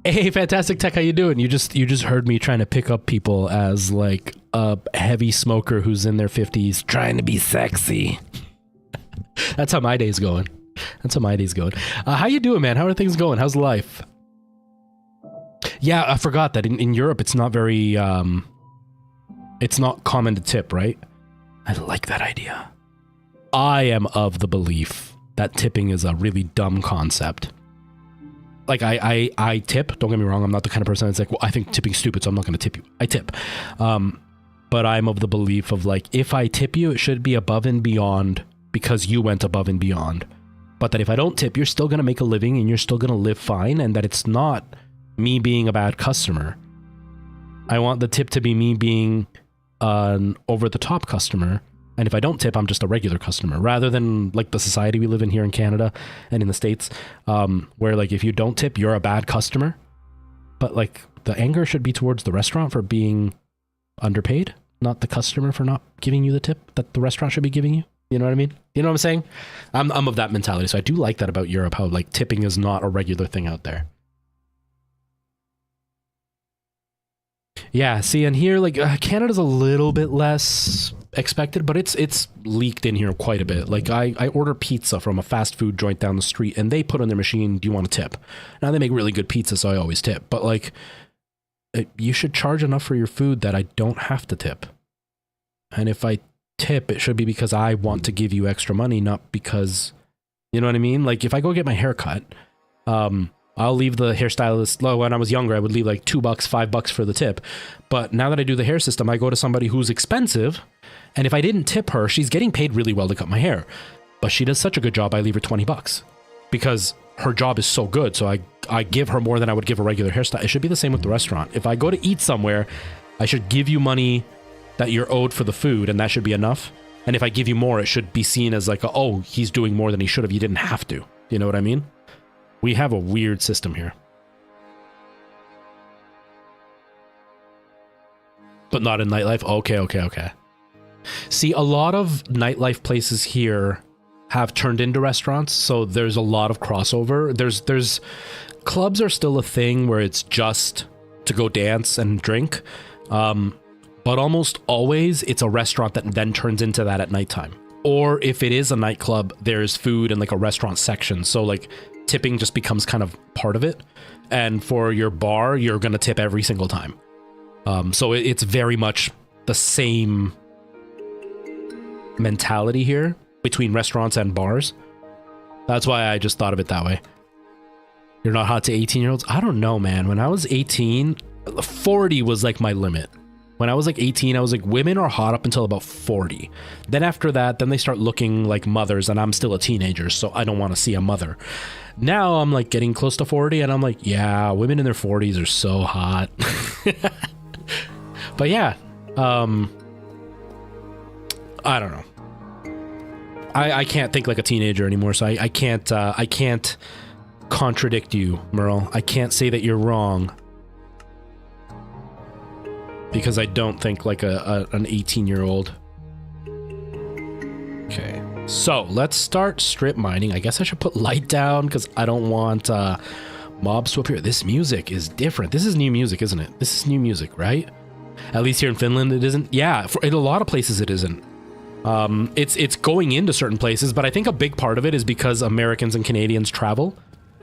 Hey, Fantastic Tech, how you doing? You just heard me trying to pick up people as like a heavy smoker who's in their 50s trying to be sexy. That's how my day's going. How you doing, man? How are things going? How's life? Yeah, I forgot that in Europe it's not very it's not common to tip, right? I like that idea. I am of the belief that tipping is a really dumb concept. Like I tip, don't get me wrong, I'm not the kind of person that's like, well, I think tipping's stupid, so I'm not going to tip you. I tip. But I'm of the belief of like, if I tip you, it should be above and beyond because you went above and beyond. But that if I don't tip, you're still going to make a living and you're still going to live fine, and that it's not me being a bad customer. I want the tip to be me being an over-the-top customer, And if I don't tip, I'm just a regular customer, rather than like the society we live in here in Canada and in the States, where like if you don't tip, you're a bad customer. But like the anger should be towards the restaurant for being underpaid, not the customer for not giving you the tip that the restaurant should be giving you. You know what I mean? You know what I'm saying? I'm of that mentality. So I do like that about Europe, how like tipping is not a regular thing out there. Yeah, see, and here, like, Canada's a little bit less expected, but it's leaked in here quite a bit. Like, I order pizza from a fast food joint down the street, and they put on their machine, do you want a tip? Now, they make really good pizza, so I always tip. But, like, you should charge enough for your food that I don't have to tip. And if I tip, it should be because I want to give you extra money, not because, you know what I mean? Like, if I go get my hair cut, I'll leave the hairstylist low. When I was younger, I would leave like $2, $5 for the tip. But now that I do the hair system, I go to somebody who's expensive. And if I didn't tip her, she's getting paid really well to cut my hair. But she does such a good job, I leave her $20 because her job is so good. So I give her more than I would give a regular hairstyle. It should be the same with the restaurant. If I go to eat somewhere, I should give you money that you're owed for the food, and that should be enough. And if I give you more, it should be seen as like, oh, he's doing more than he should have. You didn't have to. You know what I mean? We have a weird system here. But not in nightlife? Okay. See, a lot of nightlife places here have turned into restaurants, so there's a lot of crossover. There's clubs are still a thing where it's just to go dance and drink. But almost always it's a restaurant that then turns into that at nighttime. Or if it is a nightclub, there's food and like a restaurant section. So like tipping just becomes kind of part of it. And for your bar, you're going to tip every single time. So it's very much the same mentality here between restaurants and bars. That's why I just thought of it that way. You're not hot to 18-year-olds? I don't know, man. When I was 18, 40 was like my limit. When I was like 18, I was like, women are hot up until about 40. Then after that, then they start looking like mothers, and I'm still a teenager, so I don't want to see a mother. Now I'm like getting close to 40, and I'm like, yeah, women in their 40s are so hot. But yeah, I don't know. I can't think like a teenager anymore, so I can't contradict you, Merle. I can't say that you're wrong. Because I don't think like an 18-year-old. Okay, so let's start strip mining. I guess I should put light down because I don't want mobs to appear. This music is different. This is new music, isn't it? This is new music, right? At least here in Finland, it isn't. Yeah, in a lot of places it isn't. It's going into certain places, but I think a big part of it is because Americans and Canadians travel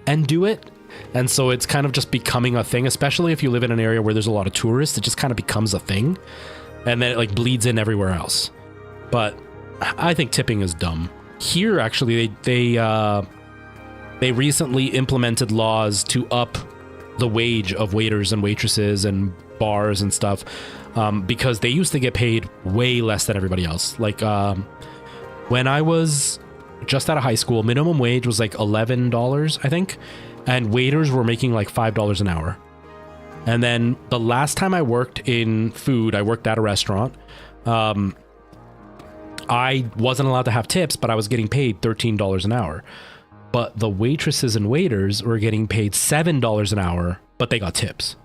and do it. And so it's kind of just becoming a thing, especially if you live in an area where there's a lot of tourists. It just kind of becomes a thing, and then it like bleeds in everywhere else. But I think tipping is dumb. Here, actually, they recently implemented laws to up the wage of waiters and waitresses and bars and stuff, because they used to get paid way less than everybody else. Like when I was just out of high school, minimum wage was like $11, I think. And waiters were making like $5 an hour. And then the last time I worked in food, I worked at a restaurant. I wasn't allowed to have tips, but I was getting paid $13 an hour. But the waitresses and waiters were getting paid $7 an hour, but they got tips.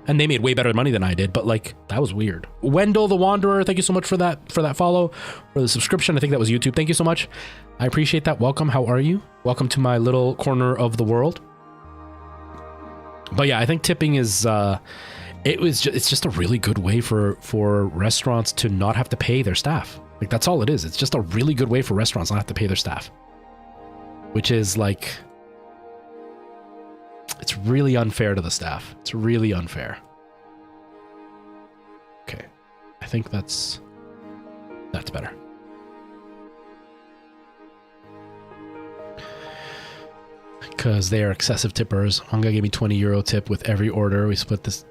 And they made way better money than I did, but like, that was weird. Wendell the Wanderer, thank you so much for that follow, for the subscription. I think that was YouTube. Thank you so much. I appreciate that. Welcome. How are you? Welcome to my little corner of the world. But yeah, I think tipping is, it's just a really good way for restaurants to not have to pay their staff. Like, that's all it is. It's just a really good way for restaurants not have to pay their staff. Which is like, it's really unfair to the staff. It's really unfair. Okay. I think that's better. Because they are excessive tippers. One guy gave me €20 tip with every order. We split this.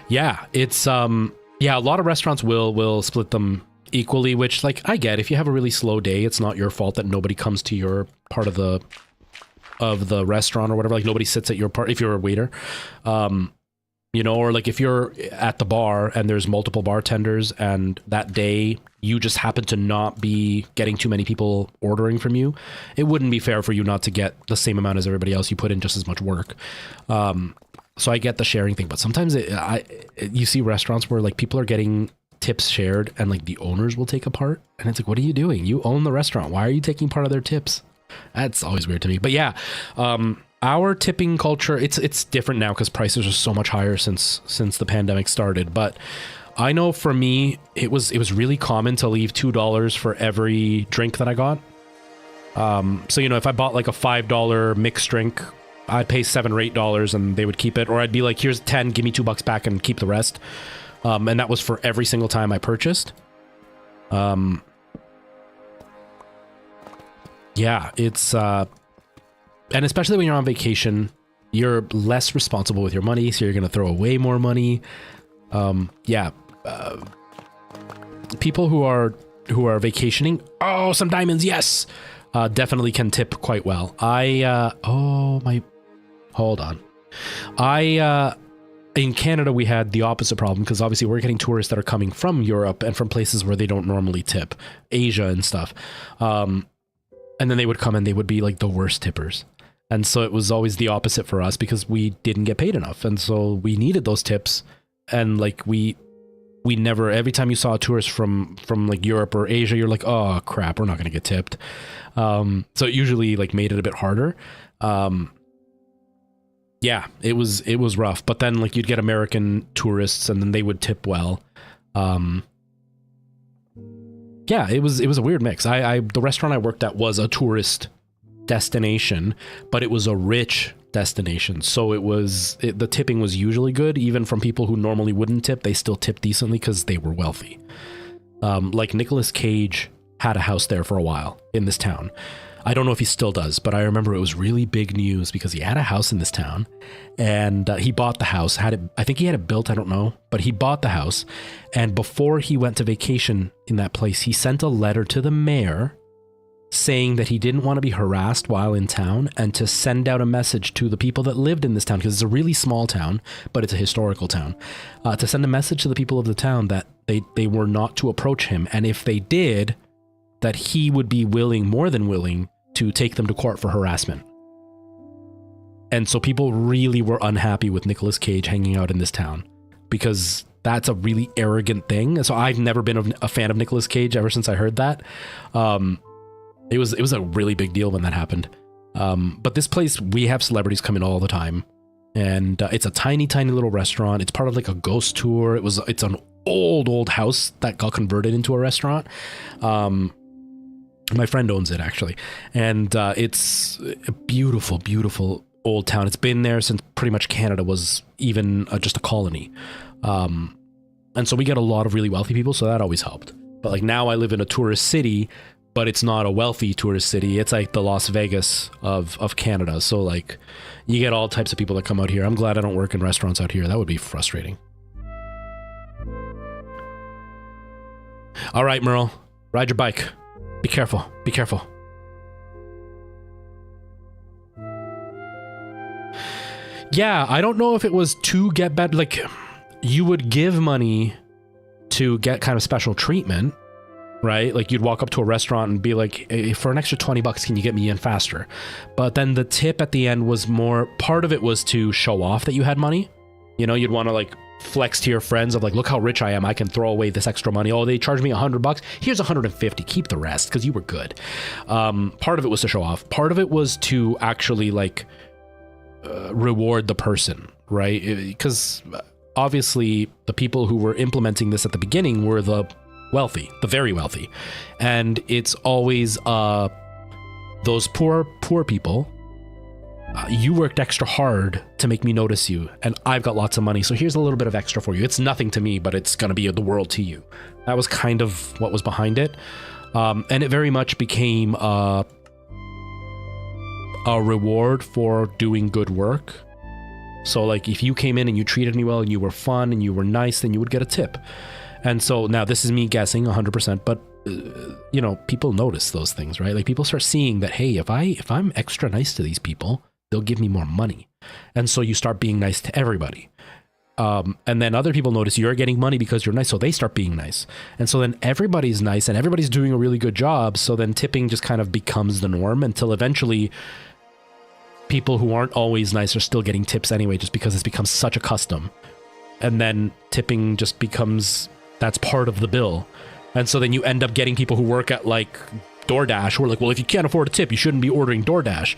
Yeah, it's yeah, a lot of restaurants will split them equally, which like I get. If you have a really slow day, it's not your fault that nobody comes to your part of the restaurant or whatever. Like nobody sits at your part if you're a waiter. you know, or like if you're at the bar and there's multiple bartenders and that day you just happen to not be getting too many people ordering from you, it wouldn't be fair for you not to get the same amount as everybody else. You put in just as much work. So I get the sharing thing, but sometimes you see restaurants where like people are getting tips shared and like the owners will take a part, and it's like, what are you doing? You own the restaurant. Why are you taking part of their tips? That's always weird to me. But yeah, our tipping culture, it's different now because prices are so much higher since the pandemic started. But I know for me, it was really common to leave $2 for every drink that I got. So, you know, if I bought like a $5 mixed drink, I'd pay $7 or $8 and they would keep it. Or I'd be like, here's 10, give me $2 back and keep the rest. And that was for every single time I purchased. Yeah, it's, and especially when you're on vacation, you're less responsible with your money. So you're going to throw away more money. Yeah. People who are vacationing. Oh, some diamonds. Yes. Definitely can tip quite well. Hold on. In Canada, we had the opposite problem because obviously we're getting tourists that are coming from Europe and from places where they don't normally tip, Asia and stuff. And then they would come and they would be like the worst tippers. And so it was always the opposite for us because we didn't get paid enough. And so we needed those tips. And like we never, every time you saw a tourist from like Europe or Asia, you're like, oh crap, we're not going to get tipped. So it usually like made it a bit harder. Yeah, it was rough, but then like you'd get American tourists and then they would tip well. Yeah, it was a weird mix. The restaurant I worked at was a tourist destination, but it was a rich destination. So the tipping was usually good, even from people who normally wouldn't tip. They still tipped decently because they were wealthy. Like Nicolas Cage had a house there for a while in this town. I don't know if he still does, but I remember it was really big news because he had a house in this town and he bought the house, I think he had it built, I don't know, but he bought the house. And before he went to vacation in that place, he sent a letter to the mayor saying that he didn't want to be harassed while in town and to send out a message to the people that lived in this town, because it's a really small town, but it's a historical town, to send a message to the people of the town that they were not to approach him. And if they did, that he would be more than willing to take them to court for harassment. And so people really were unhappy with Nicolas Cage hanging out in this town because that's a really arrogant thing. So I've never been a fan of Nicolas Cage ever since I heard that. It was a really big deal when that happened. But this place, we have celebrities come in all the time. And it's a tiny, tiny little restaurant. It's part of like a ghost tour. It's an old house that got converted into a restaurant. My friend owns it actually. And it's a beautiful, beautiful old town. It's been there since pretty much Canada was even just a colony. And so we get a lot of really wealthy people. So that always helped. But like now I live in a tourist city, but it's not a wealthy tourist city. It's like the Las Vegas of Canada. So like you get all types of people that come out here. I'm glad I don't work in restaurants out here. That would be frustrating. All right, Merle, ride your bike. Be careful. Be careful. Yeah, I don't know if it was to get better. Like, you would give money to get kind of special treatment, right? Like, you'd walk up to a restaurant and be like, hey, for an extra $20, can you get me in faster? But then the tip at the end was part of it was to show off that you had money. You know, you'd want to like flex to your friends of like, look how rich I am. I can throw away this extra money. Oh, they charged me $100. Here's 150. Keep the rest because you were good. Part of it was to show off. Part of it was to actually like reward the person, right? Because obviously the people who were implementing this at the beginning were the wealthy, the very wealthy. And it's always those poor people. You worked extra hard to make me notice you, and I've got lots of money, so here's a little bit of extra for you. It's nothing to me, but it's going to be the world to you. That was kind of what was behind it. And it very much became a reward for doing good work. So like if you came in and you treated me well and you were fun and you were nice, then you would get a tip. And so now this is me guessing 100%, but you know, people notice those things, right? Like people start seeing that, hey, if I'm extra nice to these people, they'll give me more money. And so you start being nice to everybody. And then other people notice you're getting money because you're nice, so they start being nice. And so then everybody's nice and everybody's doing a really good job. So then tipping just kind of becomes the norm until eventually people who aren't always nice are still getting tips anyway, just because it's become such a custom. And then tipping just becomes, that's part of the bill. And so then you end up getting people who work at like DoorDash who are like, well, if you can't afford a tip, you shouldn't be ordering DoorDash.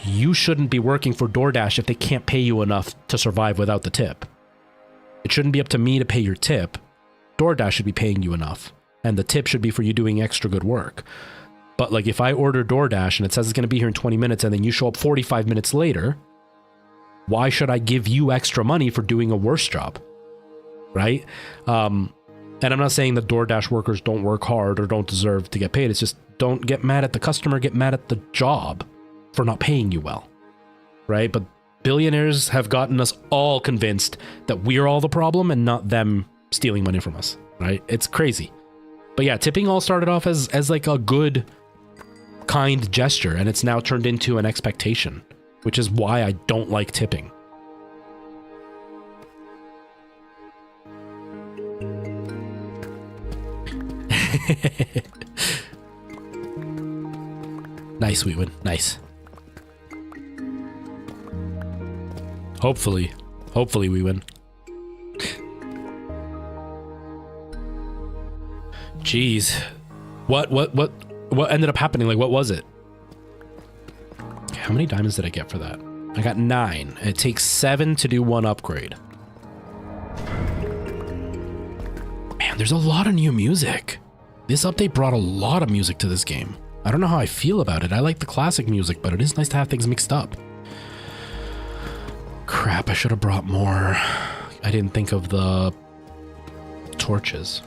You shouldn't be working for DoorDash if they can't pay you enough to survive without the tip. It shouldn't be up to me to pay your tip. DoorDash should be paying you enough. And the tip should be for you doing extra good work. But like if I order DoorDash and it says it's going to be here in 20 minutes and then you show up 45 minutes later, why should I give you extra money for doing a worse job? Right? And I'm not saying that DoorDash workers don't work hard or don't deserve to get paid. It's just don't get mad at the customer, get mad at the job for not paying you well. Right? But billionaires have gotten us all convinced that we're all the problem and not them stealing money from us, right? It's crazy. But yeah, tipping all started off as like a good, kind gesture, and it's now turned into an expectation, which is why I don't like tipping. Nice, Wheatwin. Nice. Hopefully we win. Jeez. What ended up happening? Like, what was it? How many diamonds did I get for that? I got 9. It takes 7 to do 1 upgrade. Man, there's a lot of new music. This update brought a lot of music to this game. I don't know how I feel about it. I like the classic music, but it is nice to have things mixed up. Crap, I should have brought more. I didn't think of the torches.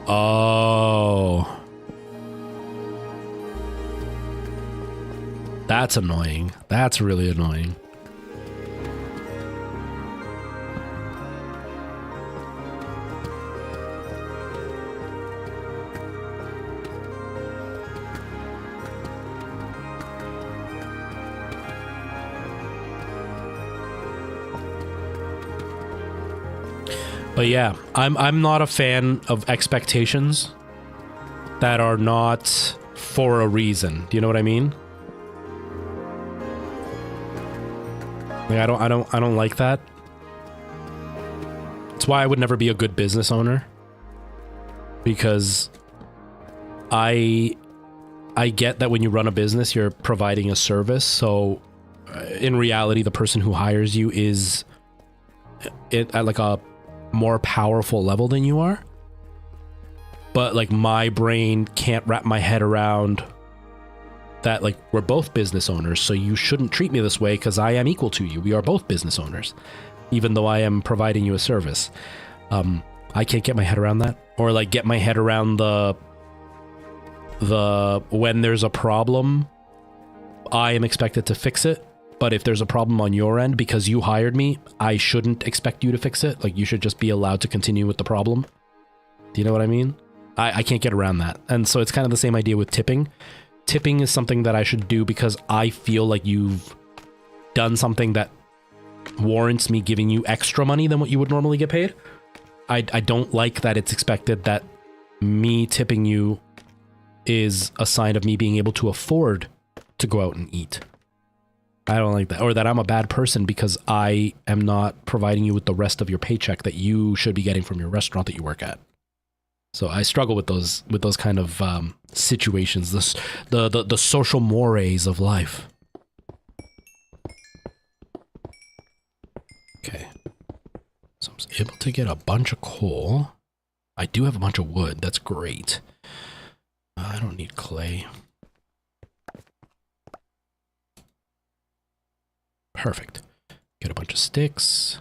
Oh. That's annoying. That's really annoying. But yeah, I'm not a fan of expectations that are not for a reason. Do you know what I mean? Like I don't like that. It's why I would never be a good business owner. Because I get that when you run a business, you're providing a service. So in reality, the person who hires you is at like a more powerful level than you are. But like my brain can't wrap my head around that, like, we're both business owners, so you shouldn't treat me this way because I am equal to you. We are both business owners, even though I am providing you a service. I can't get my head around that, or like get my head around the when there's a problem, I am expected to fix it. But if there's a problem on your end because you hired me, I shouldn't expect you to fix it. Like, you should just be allowed to continue with the problem. Do you know what I mean? I can't get around that. And so it's kind of the same idea with tipping. Tipping is something that I should do because I feel like you've done something that warrants me giving you extra money than what you would normally get paid. I don't like that it's expected that me tipping you is a sign of me being able to afford to go out and eat. I don't like that. Or that I'm a bad person because I am not providing you with the rest of your paycheck that you should be getting from your restaurant that you work at. So I struggle with those kind of situations, the social mores of life. Okay. So I was able to get a bunch of coal. I do have a bunch of wood. That's great. I don't need clay. Perfect. Get a bunch of sticks.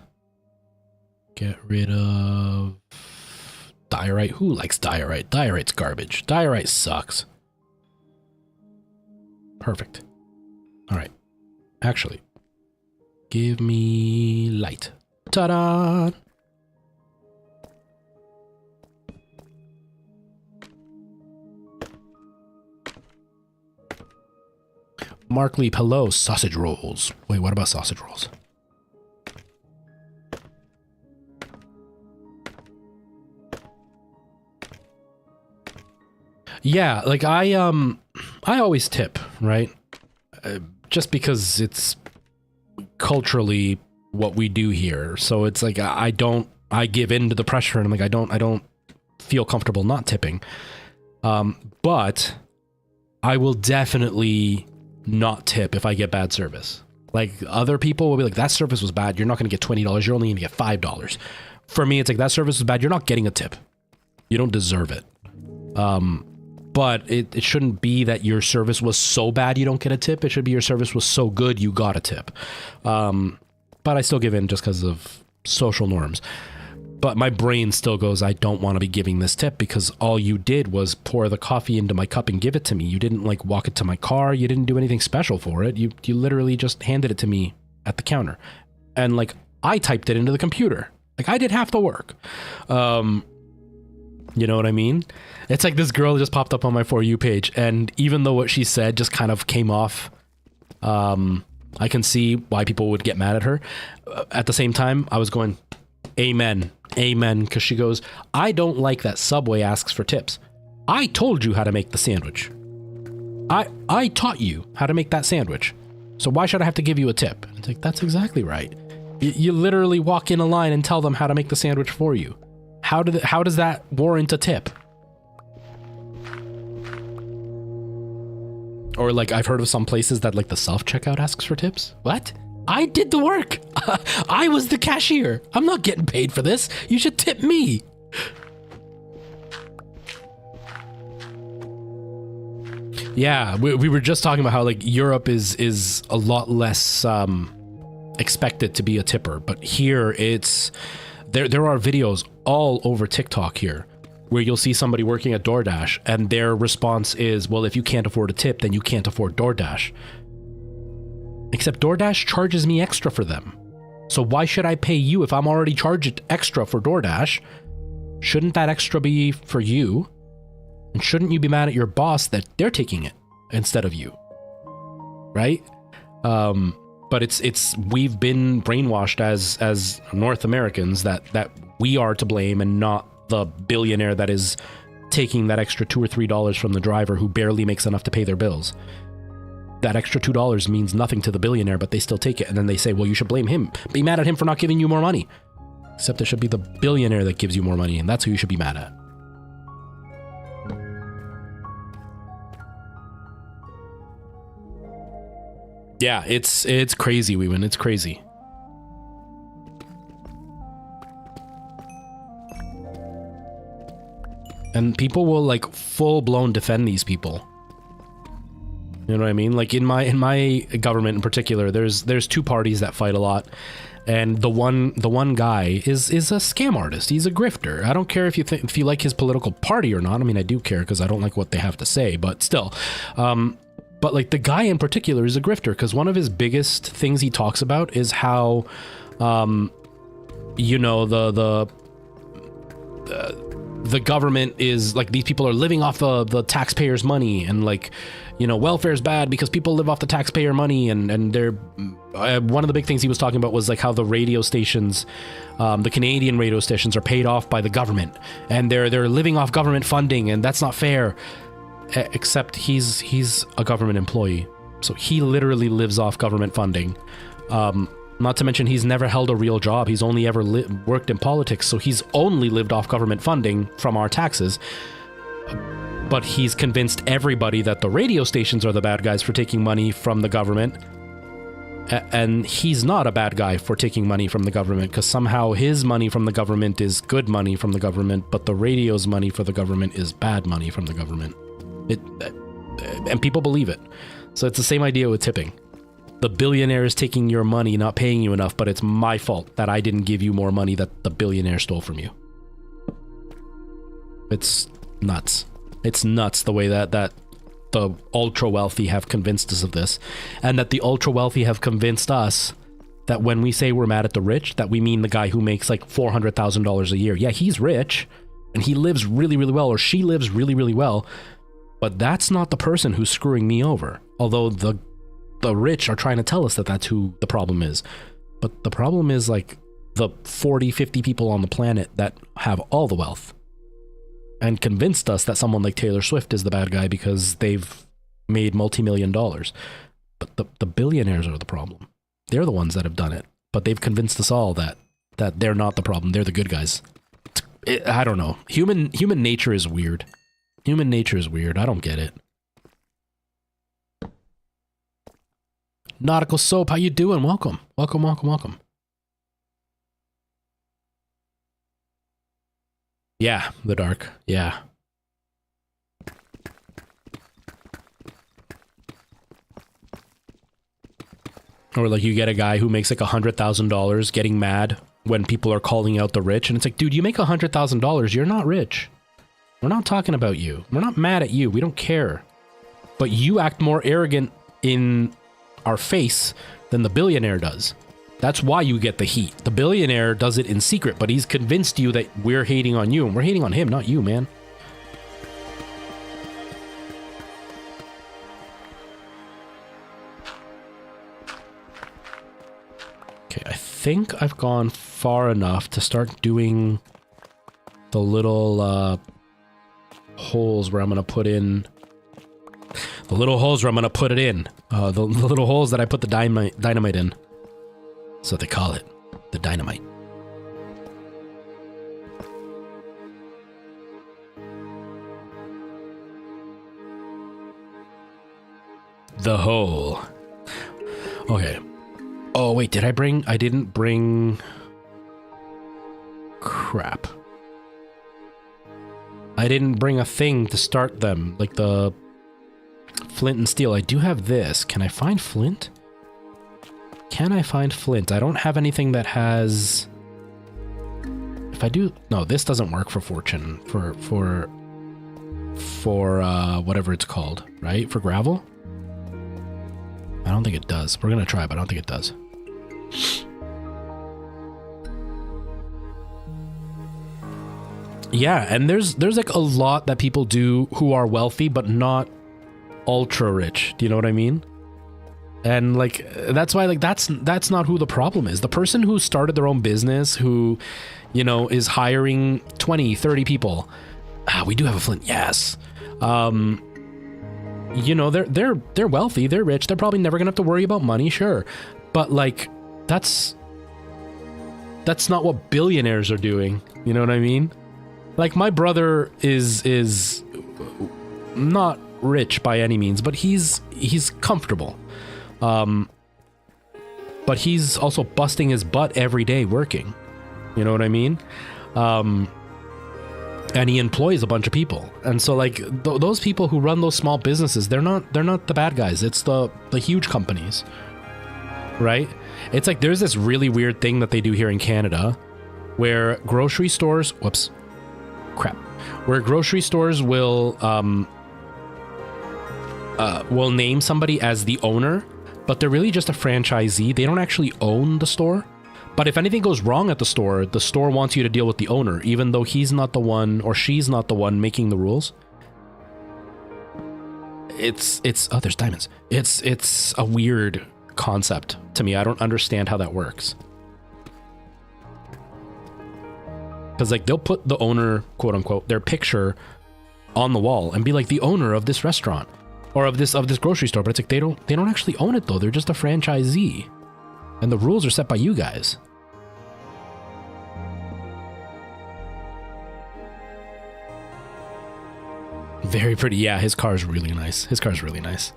Get rid of diorite. Who likes diorite? Diorite's garbage. Diorite sucks. Perfect. All right. Actually, give me light. Ta-da! Mark Leap, hello. Sausage rolls. Wait, what about sausage rolls? Yeah, like I always tip, right? Just because it's culturally what we do here. So it's like I give in to the pressure, and I'm like I don't feel comfortable not tipping. But I will definitely not tip if I get bad service. Like other people will be like, that service was bad. You're not going to get $20. You're only going to get $5. For me, it's like that service was bad. You're not getting a tip. You don't deserve it. But it shouldn't be that your service was so bad you don't get a tip. It should be your service was so good you got a tip. But I still give in just because of social norms. But my brain still goes, I don't want to be giving this tip because all you did was pour the coffee into my cup and give it to me. You didn't like walk it to my car. You didn't do anything special for it. You literally just handed it to me at the counter. And like I typed it into the computer. Like I did half the work. You know what I mean? It's like this girl just popped up on my For You page, and even though what she said just kind of came off, I can see why people would get mad at her. At the same time, I was going, amen, amen, because she goes, I don't like that Subway asks for tips. I told you how to make the sandwich. I taught you how to make that sandwich. So why should I have to give you a tip? It's like, that's exactly right. You literally walk in a line and tell them how to make the sandwich for you. How does that warrant a tip? Or like I've heard of some places that like the self-checkout asks for tips. What? I did the work. I was the cashier. I'm not getting paid for this. You should tip me. Yeah, we were just talking about how like Europe is a lot less expected to be a tipper, but here it's there are videos all over TikTok here where you'll see somebody working at DoorDash and their response is, well, if you can't afford a tip, then you can't afford DoorDash. Except DoorDash charges me extra for them. So why should I pay you if I'm already charged extra for DoorDash? Shouldn't that extra be for you? And shouldn't you be mad at your boss that they're taking it instead of you? Right? But it's we've been brainwashed as North Americans that we are to blame and not the billionaire that is taking that extra $2 or $3 from the driver who barely makes enough to pay their bills. That extra $2 means nothing to the billionaire, but they still take it. And then they say, well, you should blame him. Be mad at him for not giving you more money. Except it should be the billionaire that gives you more money, and that's who you should be mad at. Yeah, it's crazy, Weewin. It's crazy. And people will like full-blown defend these people. You know what I mean? Like in my government in particular, there's two parties that fight a lot, and the one guy is a scam artist. He's a grifter. I don't care if you like his political party or not. I mean, I do care because I don't like what they have to say, but still. But like the guy in particular is a grifter because one of his biggest things he talks about is how, you know, the government is like, these people are living off the taxpayers' money, and like, you know, welfare is bad because people live off the taxpayer money, and they're one of the big things he was talking about was like how the radio stations, the Canadian radio stations, are paid off by the government, and they're living off government funding, and that's not fair. Except he's a government employee, so he literally lives off government funding. Not to mention he's never held a real job. He's only ever worked in politics, so he's only lived off government funding from our taxes. But he's convinced everybody that the radio stations are the bad guys for taking money from the government. And he's not a bad guy for taking money from the government, because somehow his money from the government is good money from the government, but the radio's money for the government is bad money from the government. And people believe it. So it's the same idea with tipping. The billionaire is taking your money, not paying you enough, but it's my fault that I didn't give you more money that the billionaire stole from you. It's nuts. It's nuts the way that the ultra wealthy have convinced us of this, and that the ultra wealthy have convinced us that when we say we're mad at the rich, that we mean the guy who makes like $400,000 a year. Yeah, he's rich and he lives really, really well, or she lives really, really well, but that's not the person who's screwing me over. Although the the rich are trying to tell us that that's who the problem is. But the problem is like the 40, 50 people on the planet that have all the wealth and convinced us that someone like Taylor Swift is the bad guy because they've made multi-million dollars. But the billionaires are the problem. They're the ones that have done it. But they've convinced us all that they're not the problem. They're the good guys. I don't know. Human nature is weird. Human nature is weird. I don't get it. Nautical Soap, how you doing? Welcome. Welcome, welcome, welcome. Yeah, the dark. Yeah. Or like you get a guy who makes like $100,000 getting mad when people are calling out the rich. And it's like, dude, you make $100,000. You're not rich. We're not talking about you. We're not mad at you. We don't care. But you act more arrogant in our face than the billionaire does. That's why you get the heat. The billionaire does it in secret, but he's convinced you that we're hating on you, and we're hating on him, not you, man. Okay, I think I've gone far enough to start doing the little holes where I'm going to put in... The little holes where I'm going to put it in. The little holes that I put the dynamite in. That's what they call it. The dynamite. The hole. Okay. Oh, wait, did I bring... I didn't bring... Crap. I didn't bring a thing to start them. Like the... Flint and steel. I do have this. Can I find flint? Can I find flint? I don't have anything that has... If I do... No, this doesn't work for fortune. For whatever it's called, right? For gravel? I don't think it does. We're gonna try, but I don't think it does. Yeah, and there's like a lot that people do who are wealthy, but not ultra rich. Do you know what I mean? And like, that's why, like, that's not who the problem is. The person who started their own business, who, you know, is hiring 20, 30 people. We do have a flint. Yes. You know, they're wealthy, they're rich. They're probably never gonna have to worry about money. Sure. But like, that's not what billionaires are doing. You know what I mean? Like, my brother is not rich by any means, but he's comfortable. But he's also busting his butt every day working. You know what I mean? And he employs a bunch of people. And so like those people who run those small businesses, they're not the bad guys. It's the huge companies, right? It's like there's this really weird thing that they do here in Canada where grocery stores, where grocery stores will name somebody as the owner, but they're really just a franchisee. They don't actually own the store. But if anything goes wrong at the store wants you to deal with the owner, even though he's not the one or she's not the one making the rules. Oh, there's diamonds. It's a weird concept to me. I don't understand how that works. Because like they'll put the owner, quote unquote, their picture on the wall and be like the owner of this restaurant or of this grocery store, but it's like they don't actually own it though. They're just a franchisee. And the rules are set by you guys. Very pretty. Yeah, his car's really nice. His car's really nice.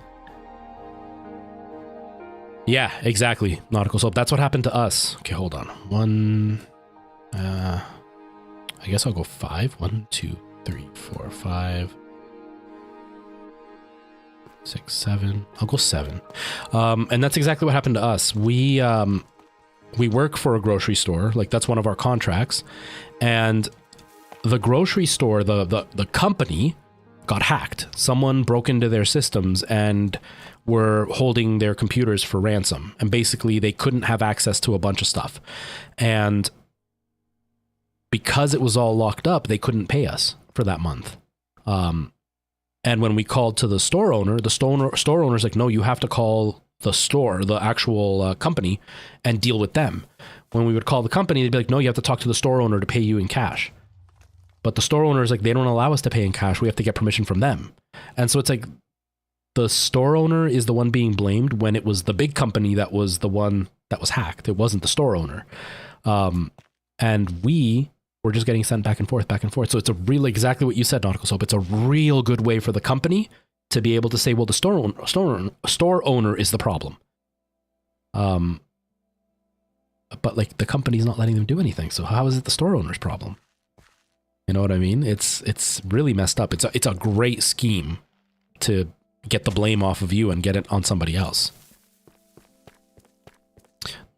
Yeah, exactly. Nautical soap. That's what happened to us. Okay, hold on. I guess I'll go 5. 1, 2, 3, 4, 5, 6, 7. I'll go 7. And that's exactly what happened to us. We work for a grocery store. Like, that's one of our contracts. And the grocery store, the company got hacked. Someone broke into their systems and were holding their computers for ransom. And basically they couldn't have access to a bunch of stuff. And because it was all locked up, they couldn't pay us for that month. And when we called to the store owner, the store owner's like, no, you have to call the store, the actual company, and deal with them. When we would call the company, they'd be like, no, you have to talk to the store owner to pay you in cash. But the store owner is like, they don't allow us to pay in cash. We have to get permission from them. And so it's like the store owner is the one being blamed when it was the big company that was the one that was hacked. It wasn't the store owner. And we were just getting sent back and forth, back and forth. So it's a really, exactly what you said, Nautical Soap. It's a real good way for the company to be able to say, well, the store owner is the problem. But like the company's not letting them do anything. So how is it the store owner's problem? You know what I mean? It's really messed up. It's a great scheme to get the blame off of you and get it on somebody else.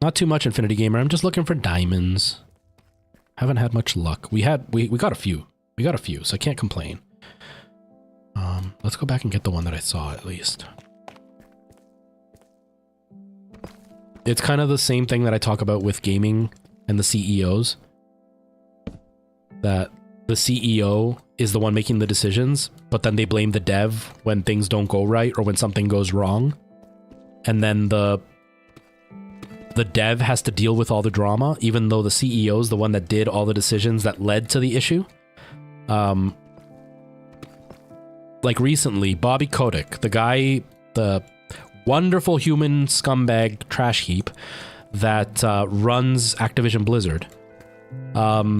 Not too much, Infinity Gamer. I'm just looking for diamonds. Haven't had much luck. We got a few. We got a few, so I can't complain. Let's go back and get the one that I saw at least. It's kind of the same thing that I talk about with gaming and the CEOs. That the CEO is the one making the decisions, but then they blame the dev when things don't go right or when something goes wrong. And then the dev has to deal with all the drama, even though the CEO is the one that did all the decisions that led to the issue. Like recently, Bobby Kotick, the guy, the wonderful human scumbag trash heap that runs Activision Blizzard,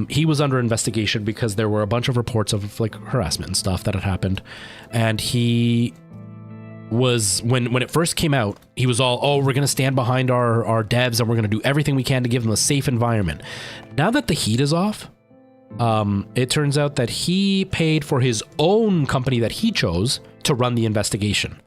he was under investigation because there were a bunch of reports of like harassment and stuff that had happened. And he was, when it first came out, he was all, oh, we're going to stand behind our devs and we're going to do everything we can to give them a safe environment. Now that the heat is off, it turns out that he paid for his own company that he chose to run the investigation.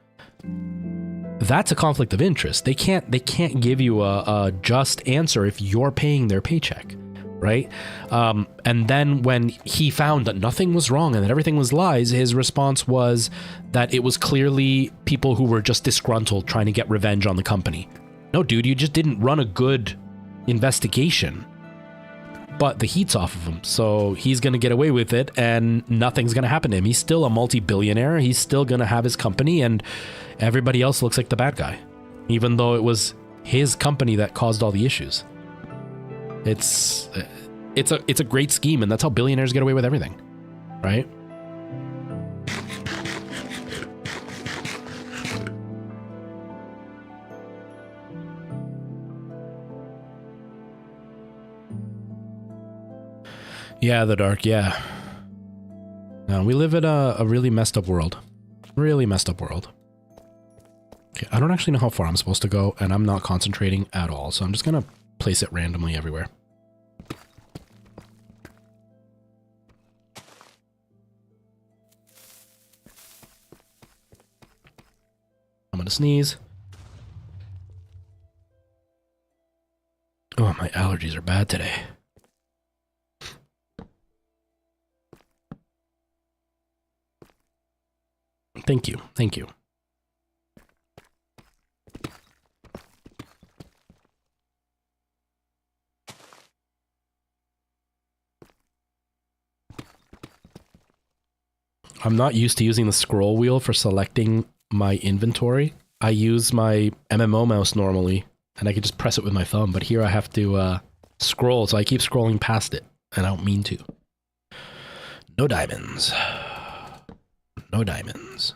That's a conflict of interest. They can't give you a just answer if you're paying their paycheck, right? And then when he found that nothing was wrong and that everything was lies, his response was that it was clearly people who were just disgruntled trying to get revenge on the company. No, dude, you just didn't run a good investigation. But the heat's off of him, so he's going to get away with it and nothing's going to happen to him. He's still a multi-billionaire. He's still going to have his company and everybody else looks like the bad guy, even though it was his company that caused all the issues. It's a great scheme, and that's how billionaires get away with everything, right? Yeah, the dark, yeah. No, we live in a really messed up world. Really messed up world. Okay, I don't actually know how far I'm supposed to go, and I'm not concentrating at all, so I'm just gonna place it randomly everywhere. I'm gonna sneeze. Oh, my allergies are bad today. Thank you. Thank you. I'm not used to using the scroll wheel for selecting my inventory. I use my MMO mouse normally, and I can just press it with my thumb, but here I have to scroll, so I keep scrolling past it, and I don't mean to. No diamonds. No diamonds.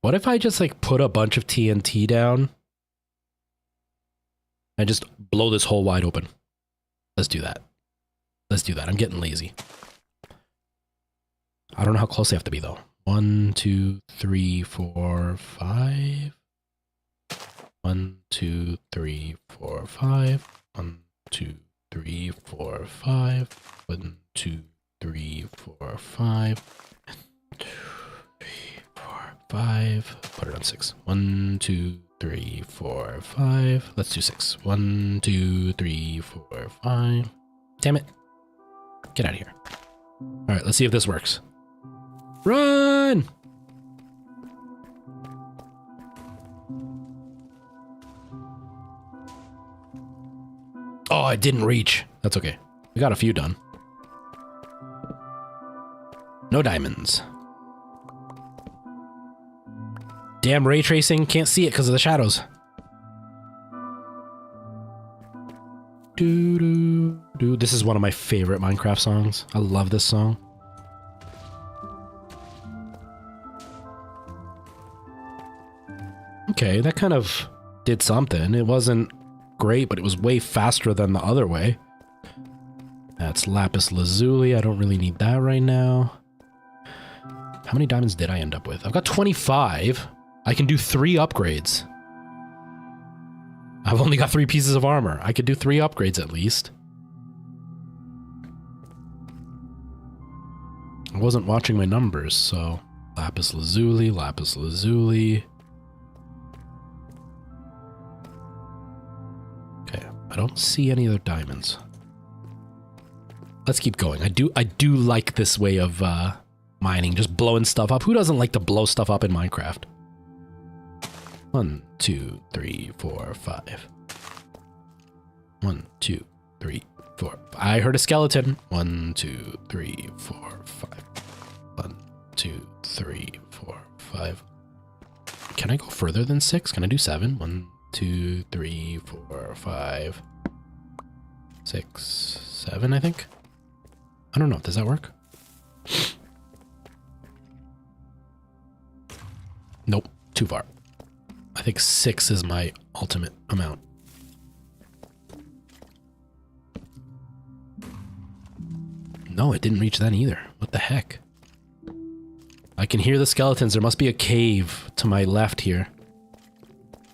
What if I just like put a bunch of TNT down and just blow this hole wide open? Let's do that. Let's do that. I'm getting lazy. I don't know how close I have to be though. 1, 2, 3, 4, 5. 1, 2, 3, 4, 5. 1, 2, 3, 4, 5. 1, 2, 3, 4, 5. 2, 3, 4, 5. Put it on 6. 1, 2, 3, 4, 5. Let's do 6. 1, 2, 3, 4, 5. Damn it. Get out of here. All right, let's see if this works. Run! Oh, I didn't reach. That's okay. We got a few done. No diamonds. Damn ray tracing, can't see it because of the shadows. Doo doo doo. This is one of my favorite Minecraft songs. I love this song. Okay, that kind of did something. It wasn't great, but it was way faster than the other way. That's lapis lazuli. I don't really need that right now. How many diamonds did I end up with? I've got 25. I can do 3 upgrades. I've only got 3 pieces of armor. I could do 3 upgrades at least. I wasn't watching my numbers, so... lapis lazuli, lapis lazuli... Okay, I don't see any other diamonds. Let's keep going. I do like this way of mining, just blowing stuff up. Who doesn't like to blow stuff up in Minecraft? 1, 2, 3, 4, 5. 1, 2, 3, 4. I heard a skeleton. 1, 2, 3, 4, 5. 1, 2, 3, 4, 5. Can I go further than 6? Can I do 7? 1, 2, 3, 4, 5, 6, 7, I think. I don't know. Does that work? Nope. Too far. I think 6 is my ultimate amount. No, it didn't reach that either. What the heck? I can hear the skeletons. There must be a cave to my left here.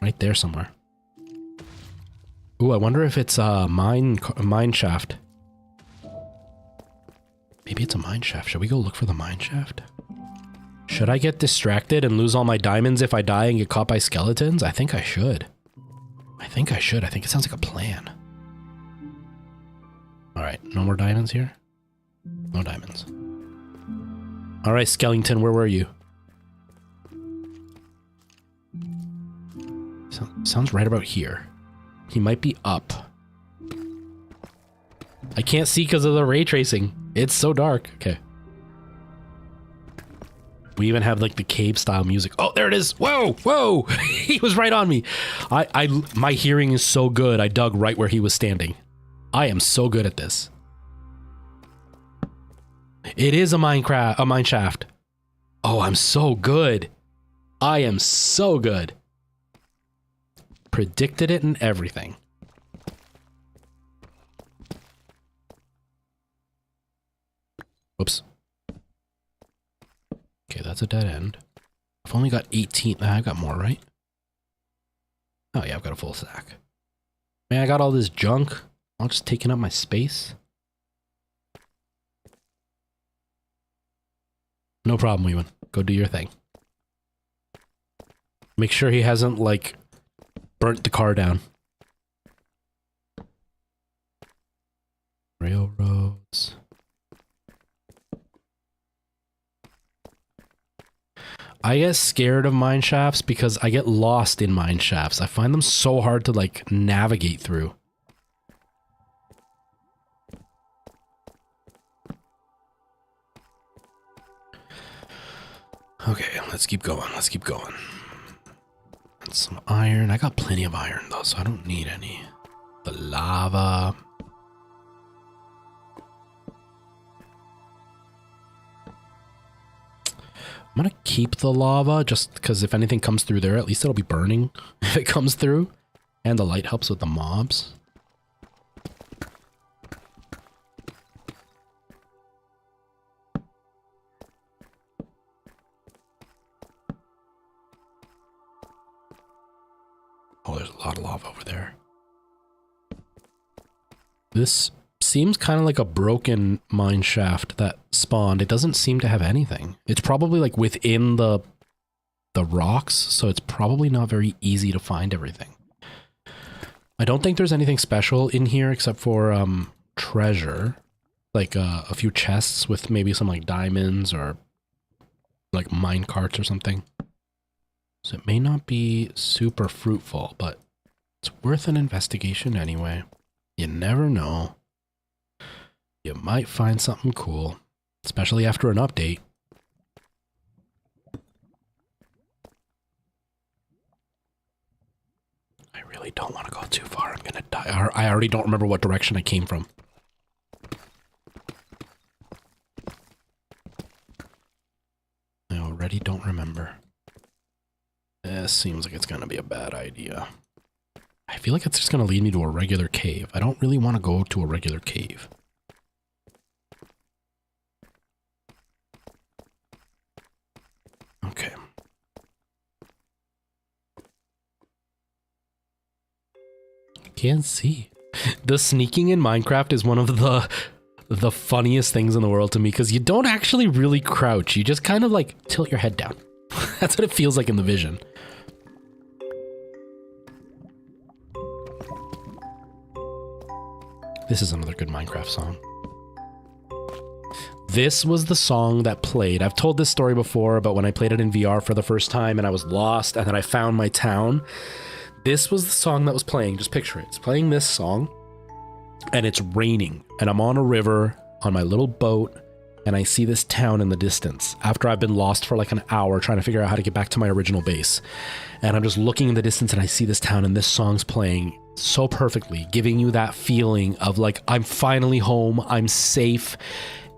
Right there somewhere. Ooh, I wonder if it's a mine shaft. Maybe it's a mine shaft. Should we go look for the mine shaft? Should I get distracted and lose all my diamonds if I die and get caught by skeletons? I think I should. I think I should. I think it sounds like a plan. Alright, no more diamonds here? No diamonds. Alright, skeleton, where were you? Sounds right about here. He might be up. I can't see because of the ray tracing. It's so dark. Okay. We even have like the cave style music. Oh, there it is. Whoa, whoa. He was right on me. My hearing is so good. I dug right where he was standing. I am so good at this. It is a mine shaft. Oh, I'm so good. I am so good. Predicted it and everything. Whoops. Okay, that's a dead end. I've only got 18. I got more, right? Oh yeah, I've got a full stack. Man, I got all this junk. All just taking up my space. No problem, Ewan. Go do your thing. Make sure he hasn't, like, burnt the car down. Railroads. I get scared of mine shafts because I get lost in mine shafts. I find them so hard to, like, navigate through. Okay, let's keep going. Let's keep going. And some iron. I got plenty of iron, though, so I don't need any. The lava. I'm gonna keep the lava just because if anything comes through there, at least it'll be burning if it comes through. And the light helps with the mobs. Oh, there's a lot of lava over there. This seems kind of like a broken mine shaft that spawned. It doesn't seem to have anything. It's probably like within the rocks, so it's probably not very easy to find everything. I don't think there's anything special in here except for treasure. Like a few chests with maybe some like diamonds or like mine carts or something. So it may not be super fruitful, but it's worth an investigation anyway. You never know. You might find something cool, especially after an update. gonna die. I already don't remember what direction I came from. I already don't remember. This seems like it's gonna be a bad idea. I feel like it's just gonna lead me to a regular cave. I don't really want to go to a regular cave. Okay. Can't see. The sneaking in Minecraft is one of the funniest things in the world to me, because you don't actually really crouch. You just kind of like tilt your head down. That's what it feels like in the vision. This is another good Minecraft song. This was the song that played. I've told this story before, but when I played it in VR for the first time and I was lost and then I found my town, this was the song that was playing. Just picture it. It's playing this song and it's raining and I'm on a river on my little boat and I see this town in the distance after I've been lost for like an hour trying to figure out how to get back to my original base. And I'm just looking in the distance and I see this town and this song's playing so perfectly, giving you that feeling of like, I'm finally home, I'm safe,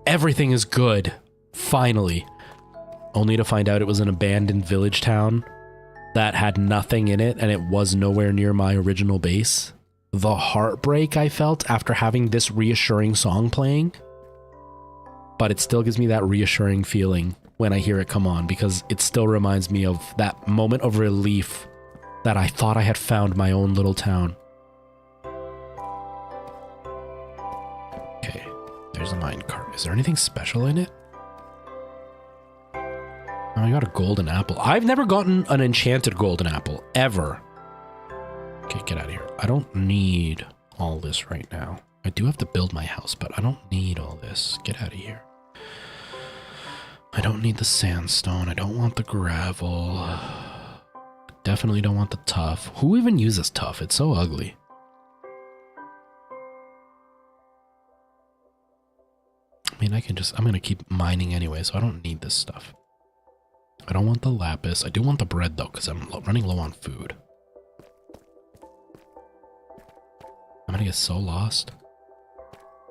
everything is good, finally. Only to find out it was an abandoned village town that had nothing in it and it was nowhere near my original base. The heartbreak I felt after having this reassuring song playing, but it still gives me that reassuring feeling when I hear it come on, because it still reminds me of that moment of relief that I thought I had found my own little town. Okay, there's a minecart. Is there anything special in it? Oh, I got a golden apple. I've never gotten an enchanted golden apple, ever. Okay, get out of here. I don't need all this right now. I do have to build my house, but I don't need all this. Get out of here. I don't need the sandstone. I don't want the gravel. Definitely don't want the tuff. Who even uses tuff? It's so ugly. I mean, I'm gonna keep mining anyway, so I don't need this stuff. I don't want the lapis. I do want the bread though, because I'm running low on food. I'm gonna get so lost.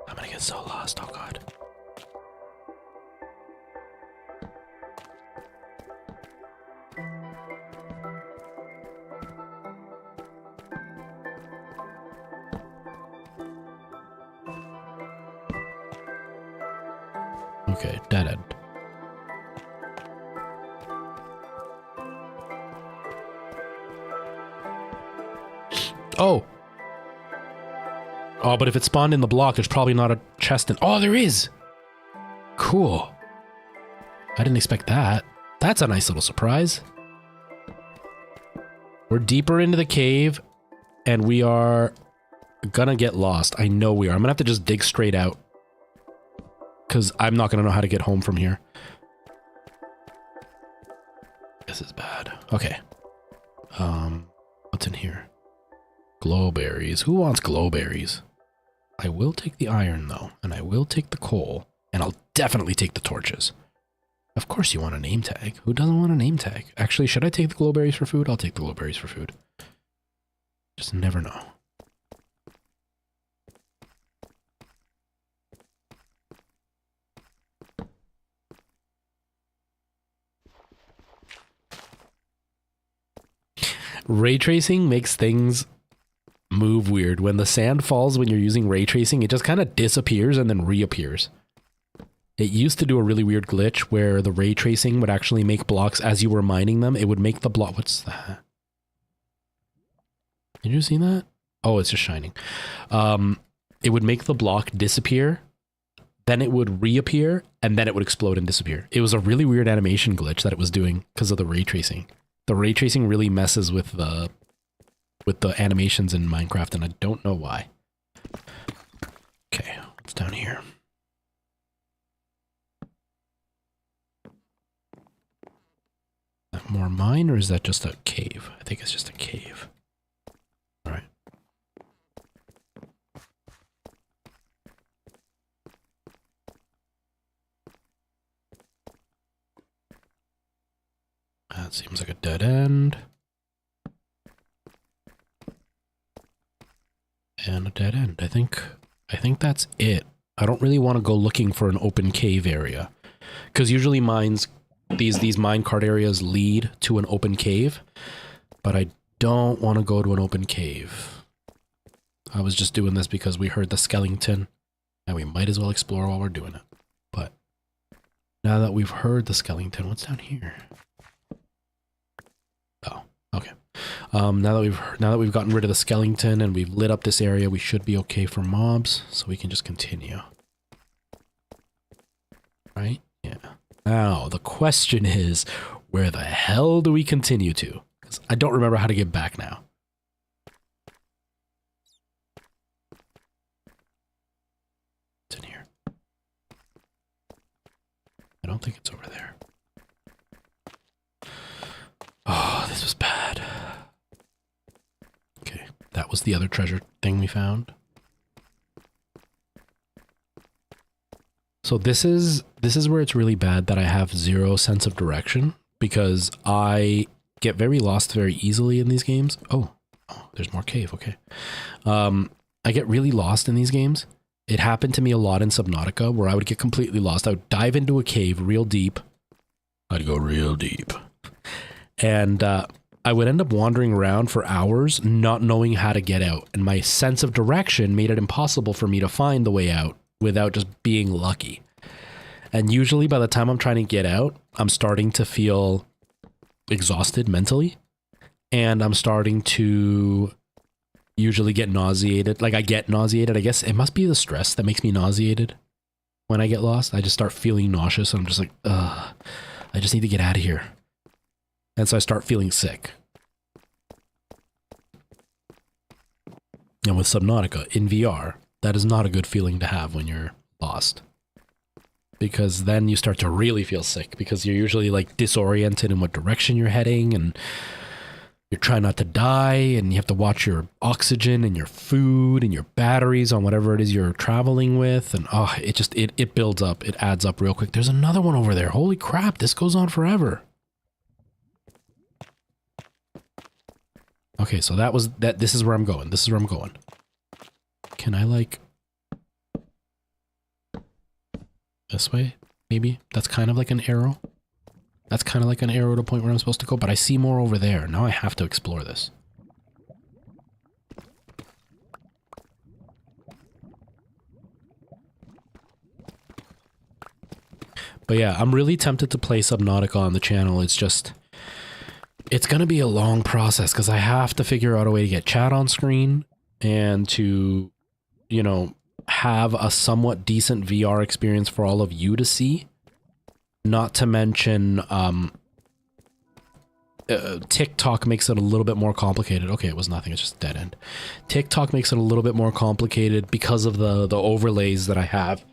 I'm gonna get so lost, oh god. Okay, dead end. Oh! Oh, but if it spawned in the block, there's probably not a chest in... Oh, there is! Cool. I didn't expect that. That's a nice little surprise. We're deeper into the cave, and we are gonna get lost. I know we are. I'm gonna have to just dig straight out, because I'm not gonna know how to get home from here. This is bad. Okay. What's in here? Glowberries. Who wants glowberries? I will take the iron, though, and I will take the coal, and I'll definitely take the torches. Of course you want a name tag. Who doesn't want a name tag? Actually, should I take the glowberries for food? I'll take the glowberries for food. Just never know. Ray tracing makes things move weird. When the sand falls when you're using ray tracing, it just kind of disappears and then reappears. It used to do a really weird glitch where the ray tracing would actually make blocks as you were mining them. It would make the block... What's that? Did you see that? Oh, it's just shining. It would make the block disappear, then it would reappear, and then it would explode and disappear. It was a really weird animation glitch that it was doing because of the ray tracing. The ray tracing really messes with the animations in Minecraft, and I don't know why. Okay, what's down here? Is that more mine, or is that just a cave? I think it's just a cave. All right. That seems like a dead end. dead end. I think that's it. I don't really want to go looking for an open cave area, because usually these minecart areas lead to an open cave, but I don't want to go to an open cave. I was just doing this because we heard the skeleton, and we might as well explore while we're doing it. But now that we've heard the skeleton, what's down here? Oh, okay. Now that we've gotten rid of the skeleton and we've lit up this area, we should be okay for mobs, so we can just continue. Right? Yeah. Now, the question is, where the hell do we continue to? Because I don't remember how to get back now. It's in here. I don't think it's over there. Oh, this was bad. Okay, that was the other treasure thing we found. So this is where it's really bad that I have zero sense of direction, because I get very lost very easily in these games. Oh, there's more cave. Okay. I get really lost in these games. It happened to me a lot in Subnautica, where I would get completely lost. I would dive into a cave real deep. I'd go real deep. And I would end up wandering around for hours, not knowing how to get out. And my sense of direction made it impossible for me to find the way out without just being lucky. And usually by the time I'm trying to get out, I'm starting to feel exhausted mentally. And I'm starting to usually get nauseated. Like, I get nauseated. I guess it must be the stress that makes me nauseated when I get lost. I just start feeling nauseous. I'm just like, ugh, I just need to get out of here. And so I start feeling sick. And with Subnautica in VR, that is not a good feeling to have when you're lost. Because then you start to really feel sick, because you're usually like disoriented in what direction you're heading, and you're trying not to die, and you have to watch your oxygen and your food and your batteries on whatever it is you're traveling with. And oh, it builds up. It adds up real quick. There's another one over there. Holy crap, this goes on forever. Okay, so this is where I'm going. This is where I'm going. Can I, like, this way? Maybe? That's kind of like an arrow. That's kind of like an arrow to point where I'm supposed to go, but I see more over there. Now I have to explore this. But yeah, I'm really tempted to play Subnautica on the channel. It's just, it's going to be a long process, because I have to figure out a way to get chat on screen and to, you know, have a somewhat decent VR experience for all of you to see. Not to mention, TikTok makes it a little bit more complicated. Okay, it was nothing. It's just dead end. TikTok makes it a little bit more complicated because of the overlays that I have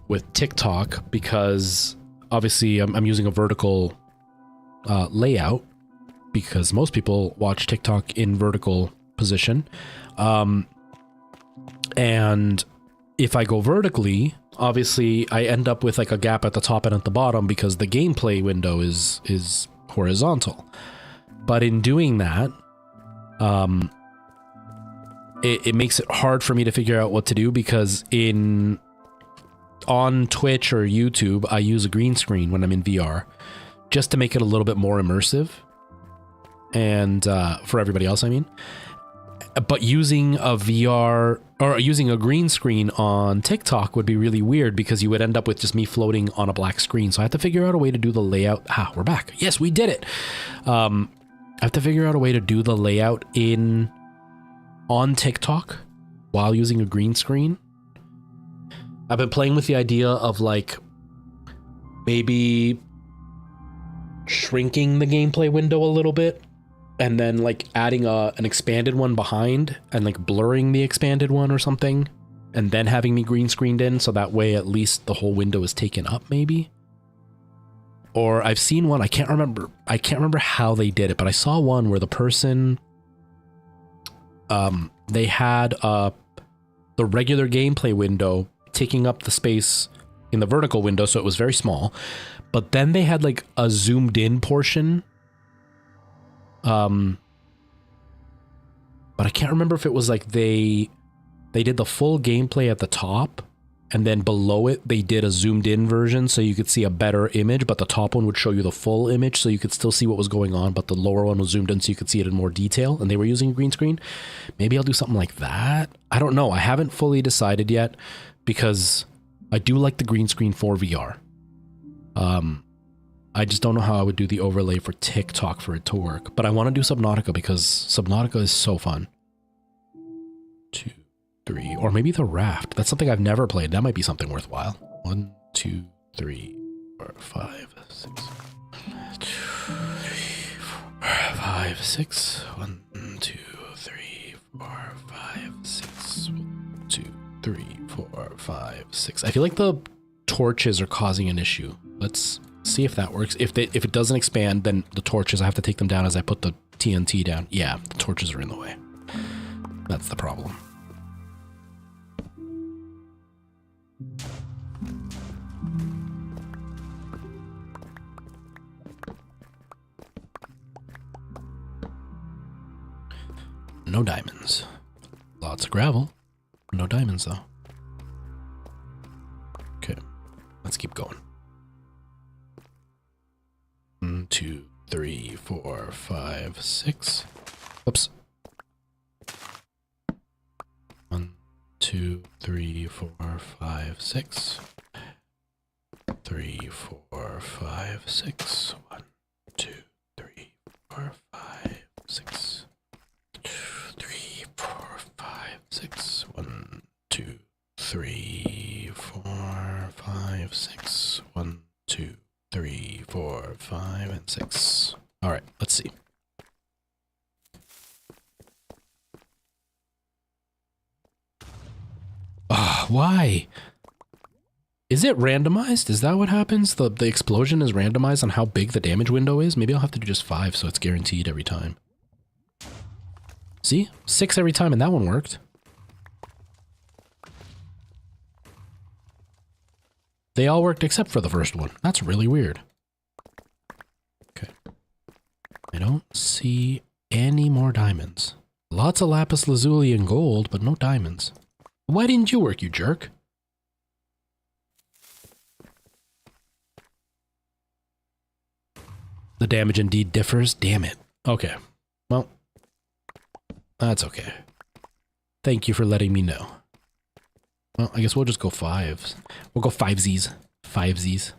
with TikTok, because obviously I'm using a vertical layout, because most people watch TikTok in vertical position. And if I go vertically, obviously I end up with like a gap at the top and at the bottom, because the gameplay window is horizontal. But in doing that, it makes it hard for me to figure out what to do, because on Twitch or YouTube, I use a green screen when I'm in VR, just to make it a little bit more immersive. And for everybody else, I mean. But using a VR or using a green screen on TikTok would be really weird, because you would end up with just me floating on a black screen. So I have to figure out a way to do the layout. Ah, we're back. Yes, we did it. I have to figure out a way to do the layout on TikTok while using a green screen. I've been playing with the idea of, like, maybe shrinking the gameplay window a little bit, and then like adding an expanded one behind, and like blurring the expanded one or something, and then having me green screened in, so that way at least the whole window is taken up, maybe. Or I've seen one, I can't remember how they did it, but I saw one where the person, they had the regular gameplay window taking up the space in the vertical window, so it was very small, but then they had like a zoomed in portion. But I can't remember if it was like they They did the full gameplay at the top, and then below it, they did a zoomed in version so you could see a better image, but the top one would show you the full image so you could still see what was going on, but the lower one was zoomed in so you could see it in more detail, and they were using a green screen. Maybe I'll do something like that. I don't know. I haven't fully decided yet because I do like the green screen for VR. I just don't know how I would do the overlay for TikTok for it to work, but I want to do Subnautica because Subnautica is so fun. 2, 3, or maybe the raft. That's something I've never played. That might be something worthwhile. 1, 2, 3, 4, 5, 6. 5, 6. 1, 2, 3, 4, 5, 6. 1, 2, 3, 4, 5, 6. I feel like the torches are causing an issue. Let's see if that works. If it doesn't expand, then the torches, I have to take them down as I put the TNT down. Yeah, the torches are in the way. That's the problem. No diamonds. Lots of gravel. No diamonds, though. Okay, let's keep going. 1, 2, 3, 4, 5, 6. Oops. 1, 2, 3, 4, 5, 6. 3, 4, 5, 6. 1, 2, 3, 4, 5, 6. 3, 4, 5, 6. 1, 2, 3, 4, 5, 6. 1, 2, 3, 4, 5, and 6. All right, let's see. Why? Is it randomized? Is that what happens? The explosion is randomized on how big the damage window is? Maybe I'll have to do just 5 so it's guaranteed every time. See? 6 every time, and that one worked. They all worked except for the first one. That's really weird. Okay. I don't see any more diamonds. Lots of lapis lazuli and gold, but no diamonds. Why didn't you work, you jerk? The damage indeed differs. Damn it. Okay. Well, that's okay. Thank you for letting me know. Well, I guess we'll just go 5s. We'll go 5Zs. 5Zs.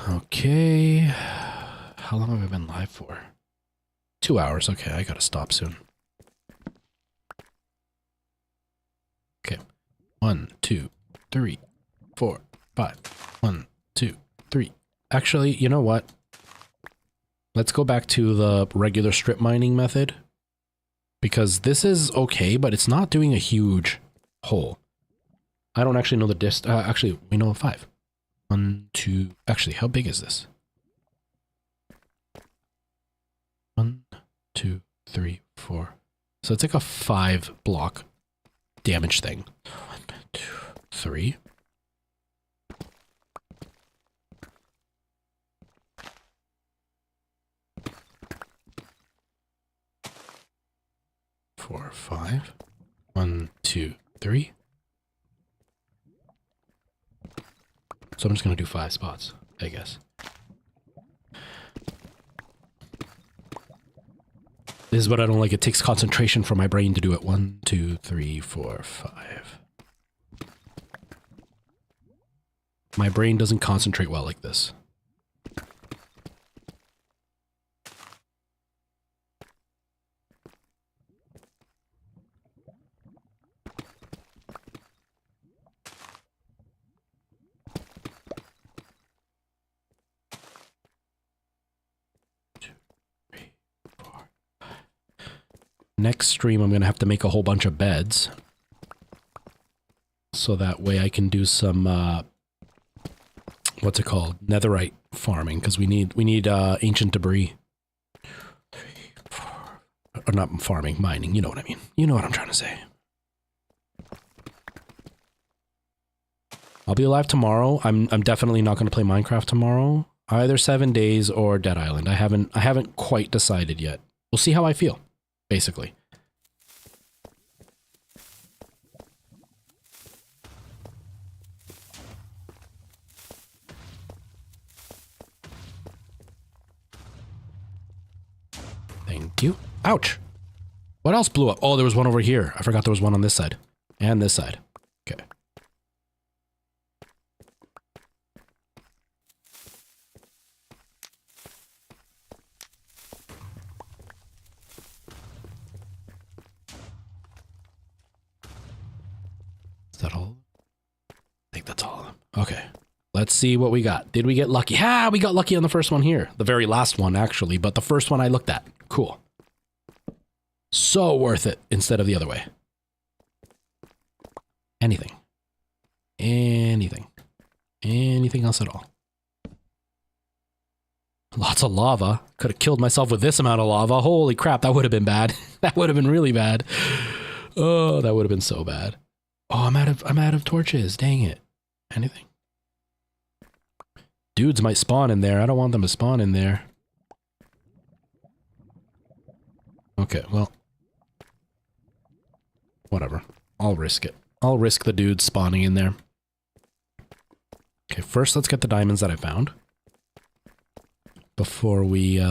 Okay. How long have I been live for? 2 hours. Okay, I gotta stop soon. Okay. 1, 2, 3, 4, 5. 1, 2, 3. Actually, you know what? Let's go back to the regular strip mining method. Because this is okay, but it's not doing a huge hole. I don't actually know the distance. Actually, we know 5. 1, 2. Actually, how big is this? 1, 2, 3, 4. So it's like a 5 block damage thing. 1, 2, 3. 4, 5. 1, 2, 3. So I'm just going to do 5 spots, I guess. This is what I don't like. It takes concentration for my brain to do it. 1, 2, 3, 4, 5. My brain doesn't concentrate well like this. Next stream, I'm going to have to make a whole bunch of beds. So that way I can do some, what's it called? Netherite farming, because we need ancient debris. 3, 4, or not farming, mining, you know what I mean. You know what I'm trying to say. I'll be alive tomorrow. I'm definitely not going to play Minecraft tomorrow. Either 7 days or Dead Island. I haven't quite decided yet. We'll see how I feel. Basically. Thank you. Ouch. What else blew up? Oh, there was one over here. I forgot there was one on this side. And this side. Okay. Is that all? I think that's all of them. Okay. Let's see what we got. Did we get lucky? Ah, we got lucky on the first one here. The very last one, actually, but the first one I looked at. Cool. So worth it instead of the other way. Anything. Anything. Anything else at all. Lots of lava. Could have killed myself with this amount of lava. Holy crap, that would have been bad. That would have been really bad. Oh, that would have been so bad. Oh, I'm out of torches. Dang it. Anything? Dudes might spawn in there. I don't want them to spawn in there. Okay, well. Whatever. I'll risk it. I'll risk the dudes spawning in there. Okay, first let's get the diamonds that I found. Before we,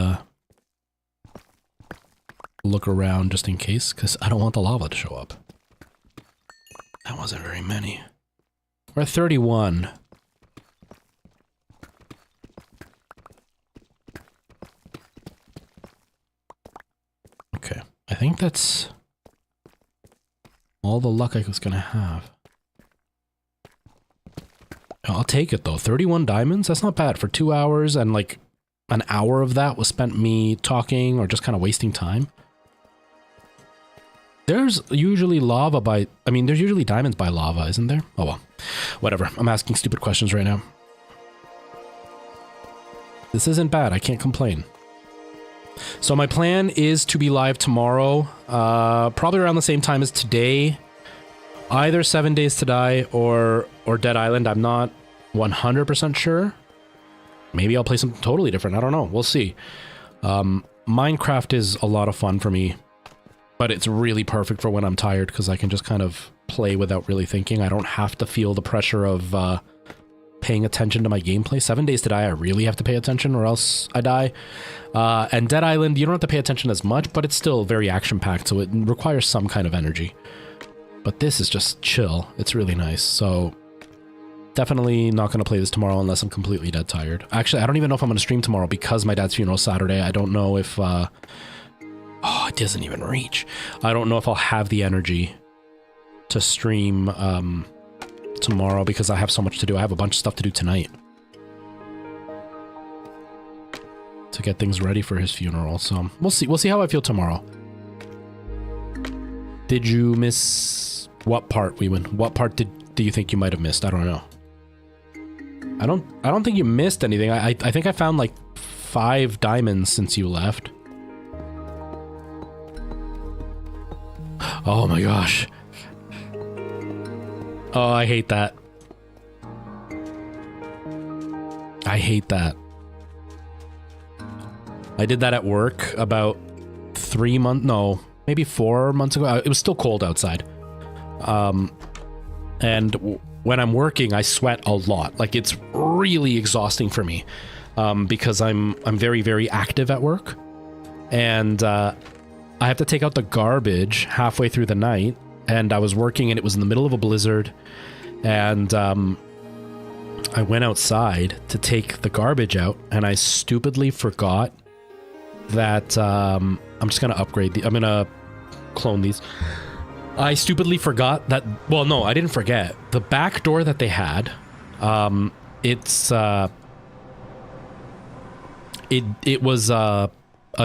look around just in case, because I don't want the lava to show up. That wasn't very many. We're at 31. Okay, I think that's all the luck I was gonna have. I'll take it though. 31 diamonds? That's not bad for 2 hours, and like an hour of that was spent me talking or just kind of wasting time. There's usually lava by... I mean, there's usually diamonds by lava, isn't there? Oh well. Whatever. I'm asking stupid questions right now. This isn't bad. I can't complain. So my plan is to be live tomorrow, probably around the same time as today. Either 7 Days to Die or Dead Island. I'm not 100% sure. Maybe I'll play something totally different. I don't know. We'll see. Minecraft is a lot of fun for me, but it's really perfect for when I'm tired because I can just kind of play without really thinking. I don't have to feel the pressure of paying attention to my gameplay. 7 Days to Die, I really have to pay attention or else I die. And Dead Island, you don't have to pay attention as much, but it's still very action-packed, so it requires some kind of energy. But this is just chill. It's really nice. So definitely not going to play this tomorrow unless I'm completely dead tired. Actually, I don't even know if I'm going to stream tomorrow because my dad's funeral is Saturday. I don't know if... oh, it doesn't even reach. I don't know if I'll have the energy to stream tomorrow because I have so much to do. I have a bunch of stuff to do tonight to get things ready for his funeral. So we'll see. We'll see how I feel tomorrow. Did you miss what part, Weewin? What part do you think you might have missed? I don't know. I don't think you missed anything. I think I found like 5 diamonds since you left. Oh my gosh. Oh, I hate that. I hate that. I did that at work about 3 months, no, maybe 4 months ago. It was still cold outside. And when I'm working, I sweat a lot. Like, it's really exhausting for me because I'm very, very active at work. And I have to take out the garbage halfway through the night. And I was working and it was in the middle of a blizzard. And I went outside to take the garbage out. And I stupidly forgot that... I'm just going to upgrade I'm going to clone these. I stupidly forgot that... Well, no, I didn't forget. The back door that they had, it's... It was a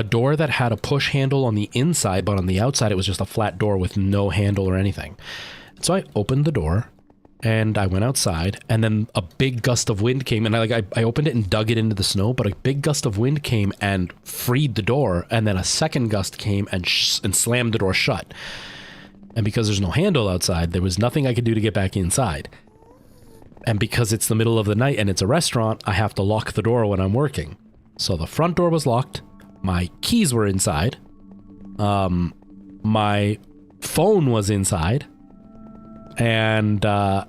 door that had a push handle on the inside, but on the outside it was just a flat door with no handle or anything. So I opened the door, and I went outside, and then a big gust of wind came, and I opened it and dug it into the snow, but a big gust of wind came and freed the door, and then a second gust came and slammed the door shut. And because there's no handle outside, there was nothing I could do to get back inside. And because it's the middle of the night and it's a restaurant, I have to lock the door when I'm working. So the front door was locked, my keys were inside, my phone was inside, and I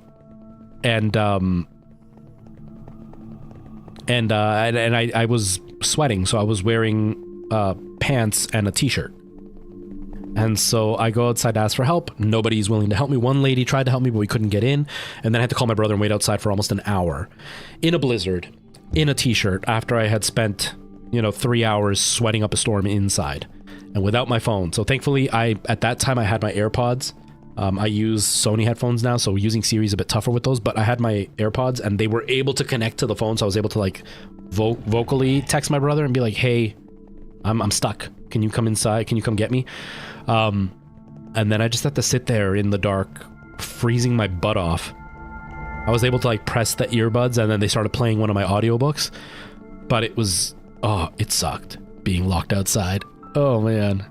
was sweating, so I was wearing pants and a t-shirt. And so I go outside to ask for help. Nobody's willing to help me. One lady tried to help me, but we couldn't get in. And then I had to call my brother and wait outside for almost an hour in a blizzard, in a t-shirt, after I had spent, 3 hours sweating up a storm inside and without my phone. So thankfully, at that time, I had my AirPods. I use Sony headphones now, so using Siri is a bit tougher with those, but I had my AirPods and they were able to connect to the phone. So I was able to like vocally text my brother and be like, hey, I'm stuck. Can you come inside? Can you come get me? And then I just had to sit there in the dark, freezing my butt off. I was able to like press the earbuds and then they started playing one of my audiobooks, but it was, it sucked being locked outside. Oh man.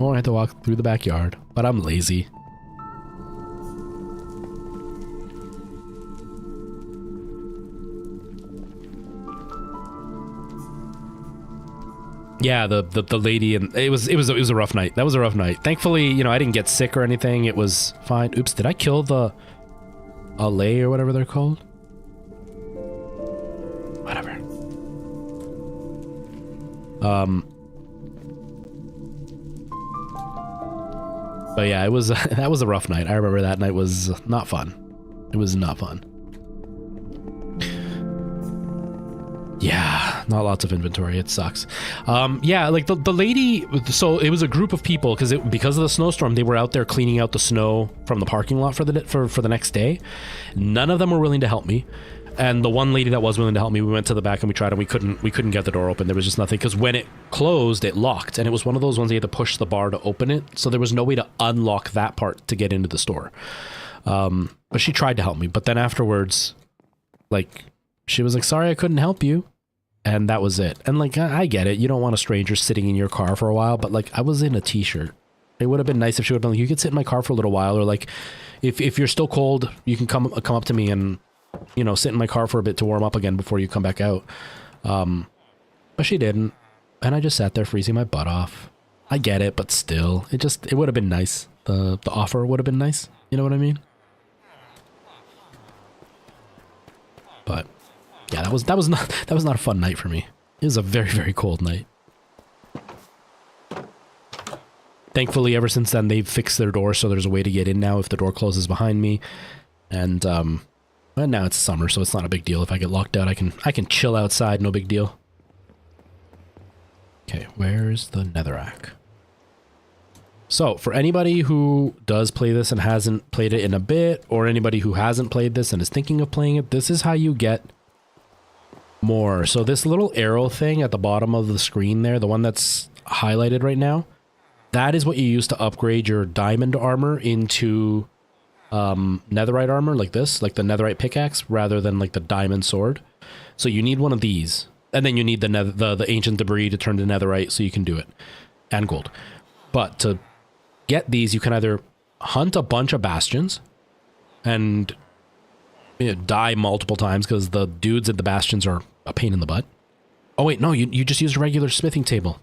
Oh, I had to walk through the backyard, but I'm lazy. Yeah, the lady, and it was a rough night. That was a rough night. Thankfully, I didn't get sick or anything. It was fine. Oops, did I kill the Allay or whatever they're called? Whatever. But yeah, it was that was a rough night. I remember that night was not fun. It was not fun. Yeah, not lots of inventory. It sucks. Yeah, like the lady. So it was a group of people because of the snowstorm. They were out there cleaning out the snow from the parking lot for the next day. None of them were willing to help me. And the one lady that was willing to help me, we went to the back and we tried, and we couldn't get the door open. There was just nothing, because when it closed, it locked, and it was one of those ones you had to push the bar to open it. So there was no way to unlock that part to get into the store. But she tried to help me. But then afterwards, like, she was like, "Sorry, I couldn't help you." And that was it. And like, I get it. You don't want a stranger sitting in your car for a while, but like, I was in a t-shirt. It would have been nice if she would have been like, "You could sit in my car for a little while," or like, if you're still cold, you can come up to me and, sit in my car for a bit to warm up again before you come back out. But she didn't. And I just sat there freezing my butt off. I get it, but still, it would have been nice. The offer would have been nice. You know what I mean? But yeah, that was not a fun night for me. It was a very, very cold night. Thankfully, ever since then, they've fixed their door, so there's a way to get in now if the door closes behind me. And now it's summer, so it's not a big deal. If I get locked out, I can chill outside, no big deal. Okay, where's the netherrack? So, for anybody who does play this and hasn't played it in a bit, or anybody who hasn't played this and is thinking of playing it, this is how you get more. So this little arrow thing at the bottom of the screen there, the one that's highlighted right now, that is what you use to upgrade your diamond armor into netherite armor, like this, like the netherite pickaxe, rather than like the diamond sword. So you need one of these, and then you need the ancient debris to turn to netherite so you can do it, and gold. But to get these, you can either hunt a bunch of bastions and die multiple times, because the dudes at the bastions are a pain in the butt. Oh wait, no, you just used a regular smithing table.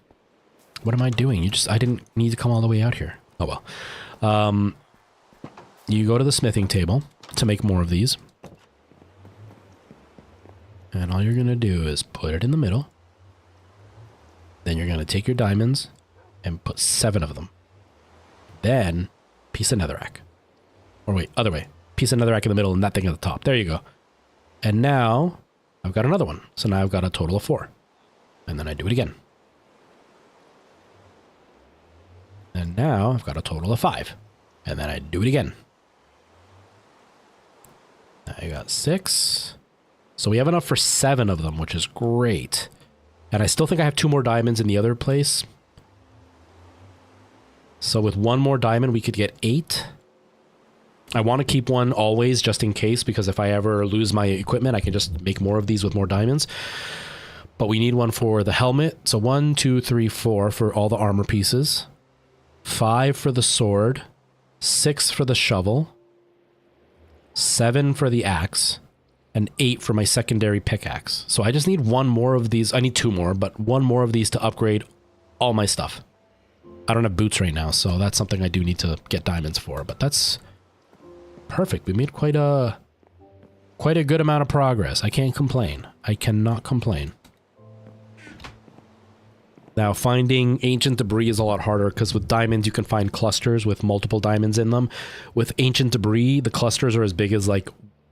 What am I doing? I didn't need to come all the way out here. Oh well. You go to the smithing table to make more of these. And all you're going to do is put it in the middle. Then you're going to take your diamonds and put 7 of them. Then, piece of netherrack. Or wait, other way. Piece of netherrack in the middle and that thing at the top. There you go. And now, I've got another one. So now I've got a total of 4. And then I do it again. And now I've got a total of 5. And then I do it again. I got 6. So we have enough for 7 of them, which is great. And I still think I have 2 more diamonds in the other place. So with 1 more diamond, we could get 8. I want to keep 1 always, just in case, because if I ever lose my equipment, I can just make more of these with more diamonds. But we need 1 for the helmet. So 1, 2, 3, 4 for all the armor pieces. 5 for the sword. 6 for the shovel. 7 for the axe. And 8 for my secondary pickaxe. So I just need 1 more of these. I need 2 more, but 1 more of these to upgrade all my stuff. I don't have boots right now, so that's something I do need to get diamonds for. But that's perfect. We made quite a good amount of progress. I can't complain. I cannot complain. Now, finding ancient debris is a lot harder because with diamonds, you can find clusters with multiple diamonds in them. With ancient debris, the clusters are as big as like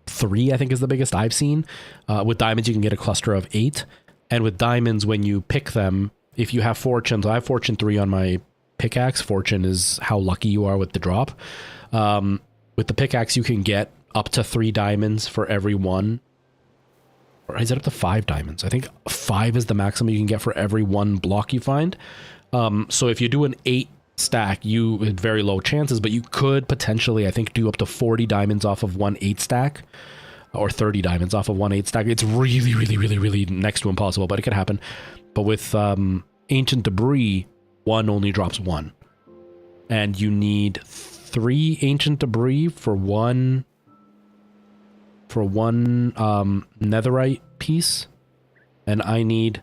3, I think is the biggest I've seen. With diamonds, you can get a cluster of 8. And with diamonds, when you pick them, if you have fortune, so I have fortune 3 on my pickaxe. Fortune is how lucky you are with the drop. With the pickaxe, you can get up to 3 diamonds for every one. Or is it up to 5 diamonds? I think 5 is the maximum you can get for every 1 block you find. So if you do an 8 stack, you had very low chances, but you could potentially, I think, do up to 40 diamonds off of 1 8 stack, or 30 diamonds off of 1 8 stack. It's really, really, really, really next to impossible, but it could happen. But with ancient debris, 1 only drops 1, and you need 3 ancient debris for one netherite piece, and I need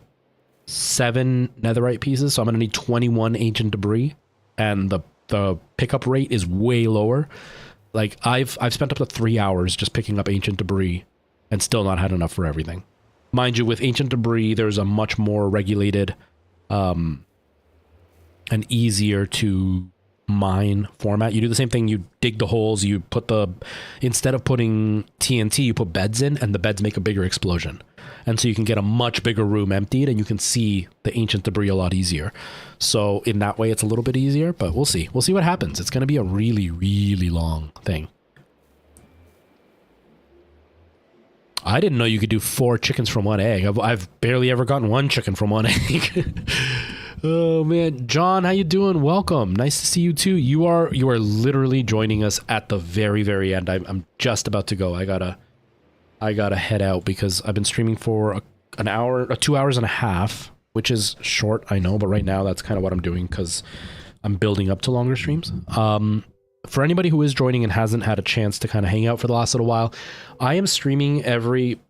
7 netherite pieces, so I'm gonna need 21 ancient debris, and the pickup rate is way lower. Like I've spent up to 3 hours just picking up ancient debris and still not had enough for everything. Mind you, with ancient debris, there's a much more regulated and easier to mine format. You do the same thing. You dig the holes, you put instead of putting TNT, you put beds in, and the beds make a bigger explosion. And so you can get a much bigger room emptied, and you can see the ancient debris a lot easier. So in that way, it's a little bit easier, but we'll see. We'll see what happens. It's going to be a really, really long thing. I didn't know you could do 4 chickens from 1 egg. I've barely ever gotten 1 chicken from 1 egg. Oh man, John, how you doing? Welcome. Nice to see you too. You are literally joining us at the very, very end. I'm just about to go. I gotta head out because I've been streaming for an hour, 2 hours and a half, which is short, I know, but right now that's kind of what I'm doing because I'm building up to longer streams. For anybody who is joining and hasn't had a chance to kind of hang out for the last little while, I am streaming every,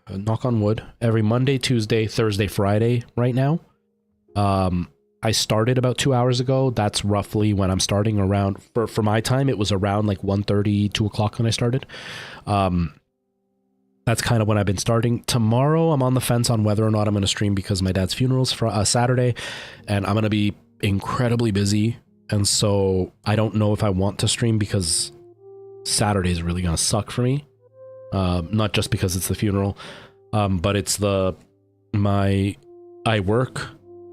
knock on wood, every Monday, Tuesday, Thursday, Friday right now. I started about 2 hours ago. That's roughly when I'm starting around, for my time, it was around like 1:30, 2 o'clock when I started. That's kind of when I've been starting. Tomorrow, I'm on the fence on whether or not I'm going to stream because my dad's funeral's for Saturday, and I'm going to be incredibly busy. And so I don't know if I want to stream because Saturday is really going to suck for me. Not just because it's the funeral, but it's I work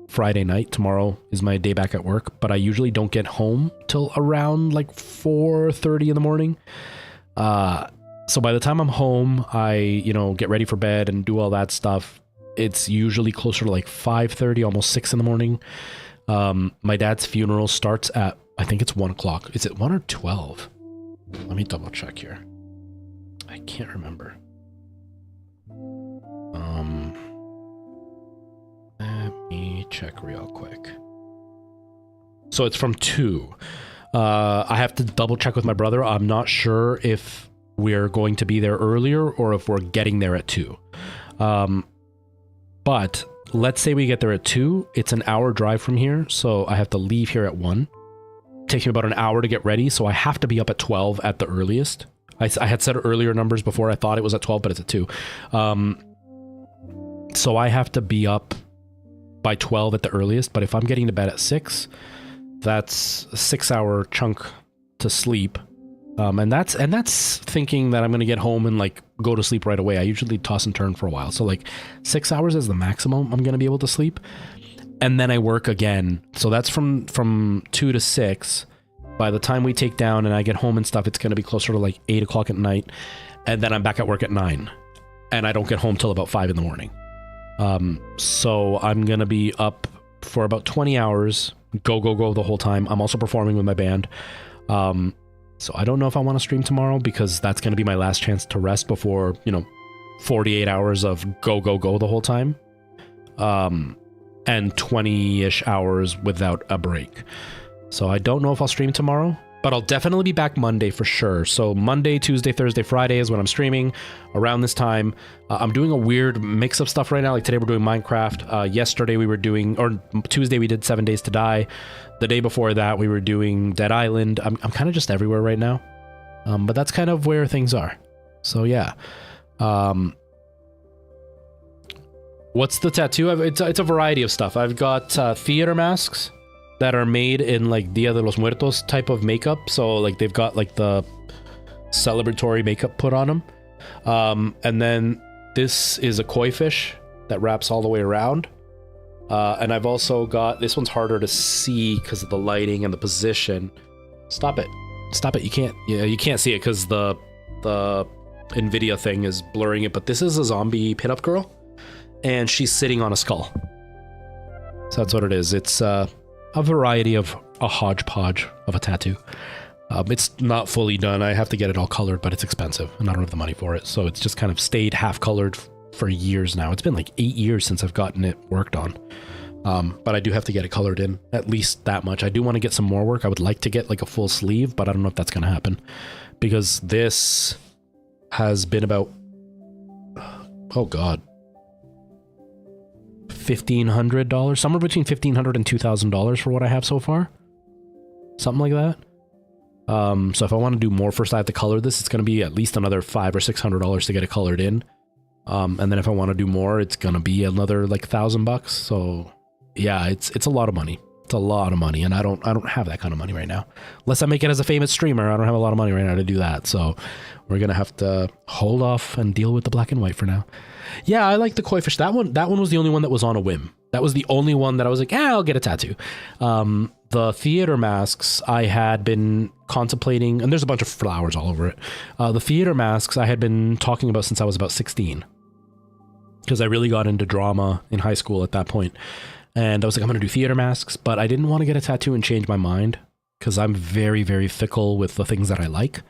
Friday night. Tomorrow is my day back at work, but I usually don't get home till around like 4:30 in the morning. So by the time I'm home, I, get ready for bed and do all that stuff. It's usually closer to like 5:30, almost 6 in the morning. My dad's funeral starts at, I think it's 1 o'clock. Is it 1 or 12? Let me double check here. I can't remember. Let me check real quick. So it's from 2. I have to double check with my brother. I'm not sure if we're going to be there earlier or if we're getting there at 2. But let's say we get there at 2. It's an hour drive from here, so I have to leave here at 1. It takes me about an hour to get ready, so I have to be up at 12 at the earliest. I had said earlier numbers before. I thought it was at 12, but it's at 2. So I have to be up by 12 at the earliest, but if I'm getting to bed at 6, that's a 6-hour chunk to sleep. And that's thinking that I'm going to get home and like go to sleep right away. I usually toss and turn for a while. So like 6 hours is the maximum I'm going to be able to sleep. And then I work again. So that's from 2 to 6. By the time we take down and I get home and stuff, it's going to be closer to like 8 o'clock at night. And then I'm back at work at 9. And I don't get home till about 5 in the morning. So I'm going to be up for about 20 hours, go the whole time. I'm also performing with my band. So I don't know if I want to stream tomorrow because that's going to be my last chance to rest before, 48 hours of go the whole time. And 20-ish hours without a break. So I don't know if I'll stream tomorrow, but I'll definitely be back Monday for sure. So Monday, Tuesday, Thursday, Friday is when I'm streaming around this time. I'm doing a weird mix of stuff right now. Like today we're doing Minecraft. Yesterday we were doing, or Tuesday we did 7 Days to Die. The day before that we were doing Dead Island. I'm kind of just everywhere right now. But that's kind of where things are. So yeah. What's the tattoo? It's a variety of stuff. I've got theater masks that are made in like Dia de los Muertos type of makeup. So like they've got like the celebratory makeup put on them. And then this is a koi fish that wraps all the way around. And I've also got, this one's harder to see because of the lighting and the position. Stop it. Stop it. You can't see it because the NVIDIA thing is blurring it. But this is a zombie pinup girl. And she's sitting on a skull. So that's what it is. It's a variety of a hodgepodge of a tattoo. It's not fully done. I have to get it all colored, but it's expensive and I don't have the money for it. So it's just kind of stayed half colored for years now. It's been like 8 years since I've gotten it worked on. But I do have to get it colored in at least that much. I do want to get some more work. I would like to get like a full sleeve, but I don't know if that's going to happen because this has been about, oh God, $1,500, somewhere between $1,500 and $2,000 for what I have so far. Something like that. So if I want to do more, first I have to color this. It's going to be at least another $500 or $600 to get it colored in. And then if I want to do more, it's going to be another like $1,000. So yeah, it's a lot of money. It's a lot of money. And I don't have that kind of money right now. Unless I make it as a famous streamer, I don't have a lot of money right now to do that. So we're going to have to hold off and deal with the black and white for now. Yeah, I like the koi fish. That one was the only one that was on a whim. That was the only one that I was like, I'll get a tattoo. The theater masks I had been contemplating, and there's a bunch of flowers all over it. The theater masks I had been talking about since I was about 16. Because I really got into drama in high school at that point. And I was like, I'm going to do theater masks, but I didn't want to get a tattoo and change my mind. Because I'm very, very fickle with the things that I like.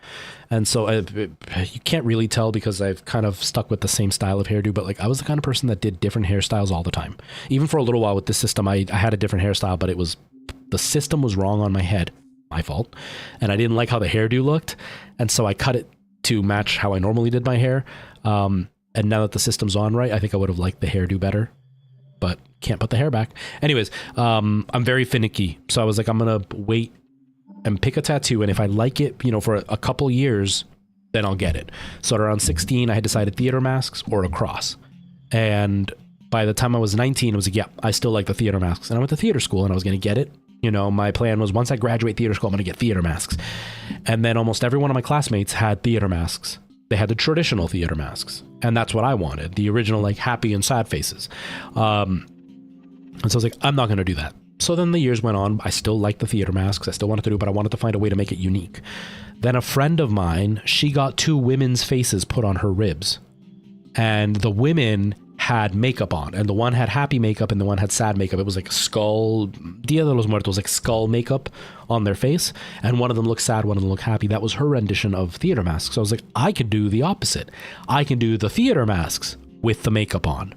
And so you can't really tell because I've kind of stuck with the same style of hairdo, but like I was the kind of person that did different hairstyles all the time. Even for a little while with this system, I had a different hairstyle, but the system was wrong on my head. My fault. And I didn't like how the hairdo looked. And so I cut it to match how I normally did my hair. And now that the system's on right, I think I would have liked the hairdo better. But can't put the hair back. Anyways, I'm very finicky. So I was like, I'm going to wait and pick a tattoo, and if I like it, for a couple years, then I'll get it. So at around 16, I had decided theater masks or a cross. And by the time I was 19, it was like, yeah, I still like the theater masks. And I went to theater school and I was going to get it. My plan was once I graduate theater school, I'm going to get theater masks. And then almost every one of my classmates had theater masks. They had the traditional theater masks. And that's what I wanted. The original, like, happy and sad faces. And so I was like, I'm not going to do that. So then the years went on. I still liked the theater masks. I still wanted to do it, but I wanted to find a way to make it unique. Then a friend of mine, she got 2 women's faces put on her ribs. And the women had makeup on. And the one had happy makeup and the one had sad makeup. It was like a skull, Dia de los Muertos, like skull makeup on their face. And one of them looked sad, one of them looked happy. That was her rendition of theater masks. So I was like, I could do the opposite. I can do the theater masks with the makeup on.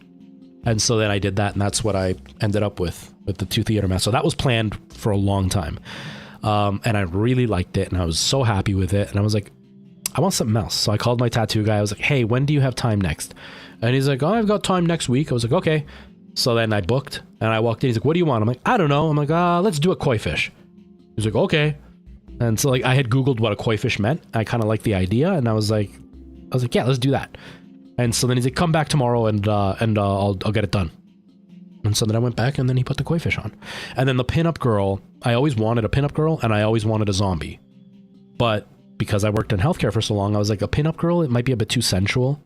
And so then I did that, and that's what I ended up with the 2 theater masks. So that was planned for a long time. And I really liked it, and I was so happy with it. And I was like, I want something else. So I called my tattoo guy. I was like, hey, when do you have time next? And he's like, oh, I've got time next week. I was like, okay. So then I booked, and I walked in. He's like, what do you want? I'm like, I don't know. I'm like, let's do a koi fish. He's like, okay. And so like I had Googled what a koi fish meant. I kind of liked the idea, and I was like, yeah, let's do that. And so then he's like, come back tomorrow and I'll get it done. And so then I went back and then he put the koi fish on. And then the pinup girl, I always wanted a pinup girl and I always wanted a zombie. But because I worked in healthcare for so long, I was like, a pinup girl, it might be a bit too sensual.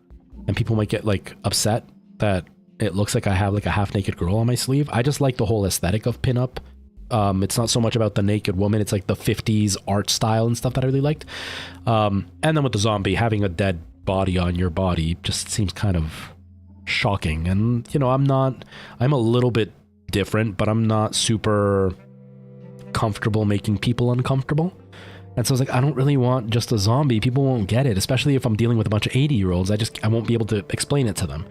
And people might get like upset that it looks like I have like a half naked girl on my sleeve. I just like the whole aesthetic of pinup. It's not so much about the naked woman. It's like the 50s art style and stuff that I really liked. And then with the zombie, having a dead body on your body just seems kind of shocking. And I'm a little bit different, but I'm not super comfortable making people uncomfortable. And so I was like, I don't really want just a zombie. People won't get it, especially if I'm dealing with a bunch of 80-year-olds. I won't be able to explain it to them.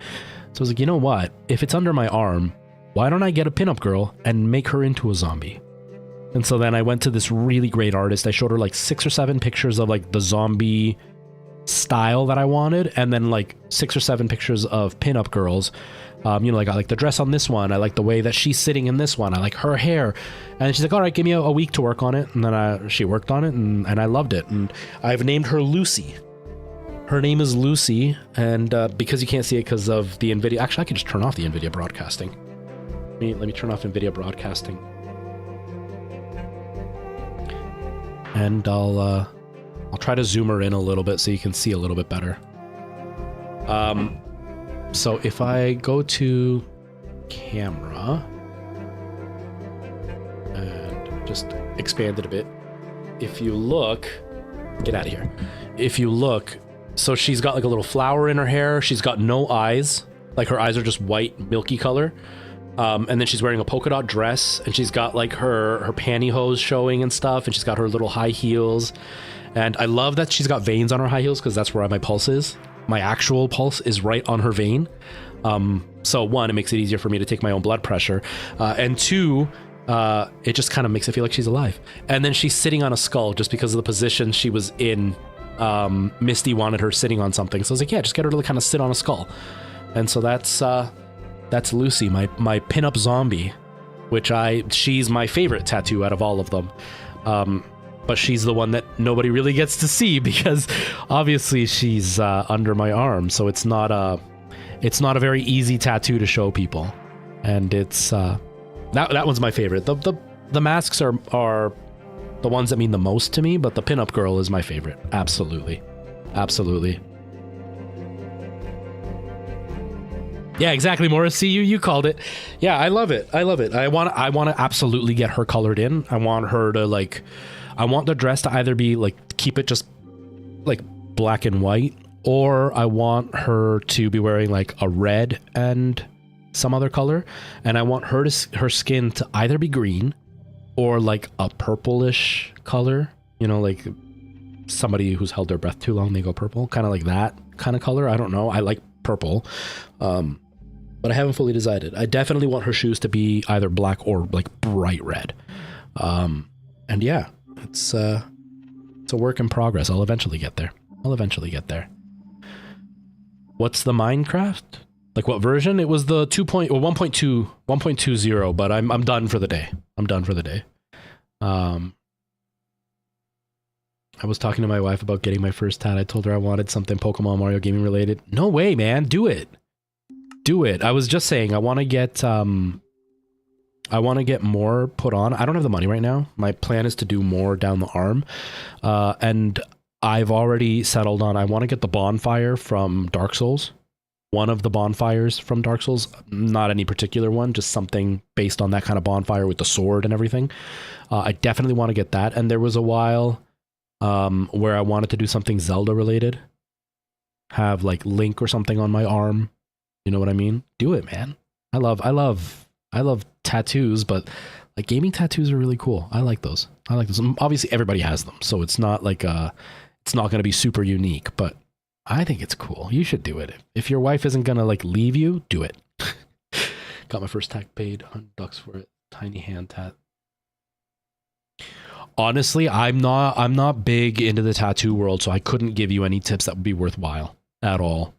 So I was like, you know what? If it's under my arm, why don't I get a pinup girl and make her into a zombie? And so then I went to this really great artist. I showed her like 6 or 7 pictures of like the zombie style that I wanted, and then like 6 or 7 pictures of pinup girls. Like I like the dress on this one. I like the way that she's sitting in this one. I like her hair. And she's like, all right, give me a week to work on it. And then she worked on it, and I loved it. And I've named her Lucy. Her name is Lucy, and because you can't see it because of the NVIDIA... Actually, I can just turn off the NVIDIA broadcasting. Let me turn off NVIDIA broadcasting. And I'll try to zoom her in a little bit so you can see a little bit better. So if I go to camera and just expand it a bit, if you look... Get out of here. If you look... So she's got like a little flower in her hair. She's got no eyes. Like her eyes are just white, milky color. And then she's wearing a polka dot dress, and she's got like her pantyhose showing and stuff, and she's got her little high heels. And I love that she's got veins on her high heels because that's where my pulse is. My actual pulse is right on her vein. So one, it makes it easier for me to take my own blood pressure. And two, it just kind of makes it feel like she's alive. And then she's sitting on a skull just because of the position she was in. Misty wanted her sitting on something, so I was like, yeah, just get her to kind of sit on a skull. And so that's Lucy, my pinup zombie, which she's my favorite tattoo out of all of them. But she's the one that nobody really gets to see because obviously she's under my arm, so it's not a very easy tattoo to show people. And it's that one's my favorite. The masks are the ones that mean the most to me, but the pinup girl is my favorite. Absolutely. Absolutely. Yeah, exactly, Morris. See, you called it. Yeah, I love it. I love it. I want to absolutely get her colored in. I want her to I want the dress to either be keep it just black and white, or I want her to be wearing a red and some other color, and I want her skin to either be green or a purplish color, somebody who's held their breath too long, they go purple, kind of like that kind of color. I don't know. I like purple, but I haven't fully decided. I definitely want her shoes to be either black or bright red. And yeah, it's a work in progress. I'll eventually get there. What's the Minecraft? What version? It was the 1.20, but I'm done for the day. I was talking to my wife about getting my first tat. I told her I wanted something Pokemon Mario gaming related. No way, man. Do it. I was just saying I want to get more put on. I don't have the money right now. My plan is to do more down the arm. And I've already settled on I want to get the bonfire from Dark Souls. One of the bonfires from Dark Souls, not any particular one, just something based on that kind of bonfire with the sword and everything. I definitely want to get that. And there was a while where I wanted to do something Zelda related, have Link or something on my arm. You know what I mean? Do it, man. I love tattoos, but gaming tattoos are really cool. I like those. Obviously everybody has them, so it's not it's not going to be super unique, but I think it's cool. You should do it. If your wife isn't gonna leave you, do it. Got my first tax paid, $100 for it. Tiny hand tat. Honestly, I'm not big into the tattoo world, so I couldn't give you any tips that would be worthwhile at all.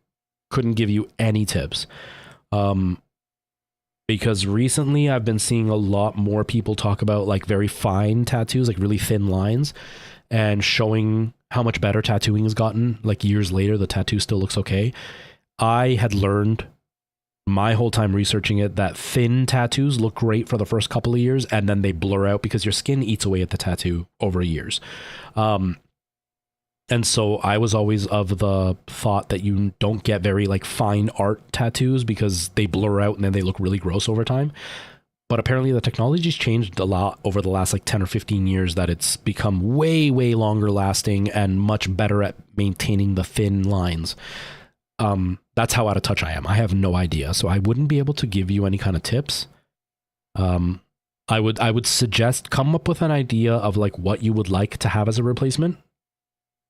Couldn't give you any tips. Because recently I've been seeing a lot more people talk about very fine tattoos, really thin lines, and showing how much better tattooing has gotten. Years later, the tattoo still looks okay. I had learned my whole time researching it that thin tattoos look great for the first couple of years, and then they blur out because your skin eats away at the tattoo over years. And so I was always of the thought that you don't get very fine art tattoos because they blur out and then they look really gross over time. But apparently the technology's changed a lot over the last 10 or 15 years, that it's become way, way longer lasting and much better at maintaining the thin lines. That's how out of touch I am. I have no idea. So I wouldn't be able to give you any kind of tips. I would suggest come up with an idea of what you would like to have as a replacement.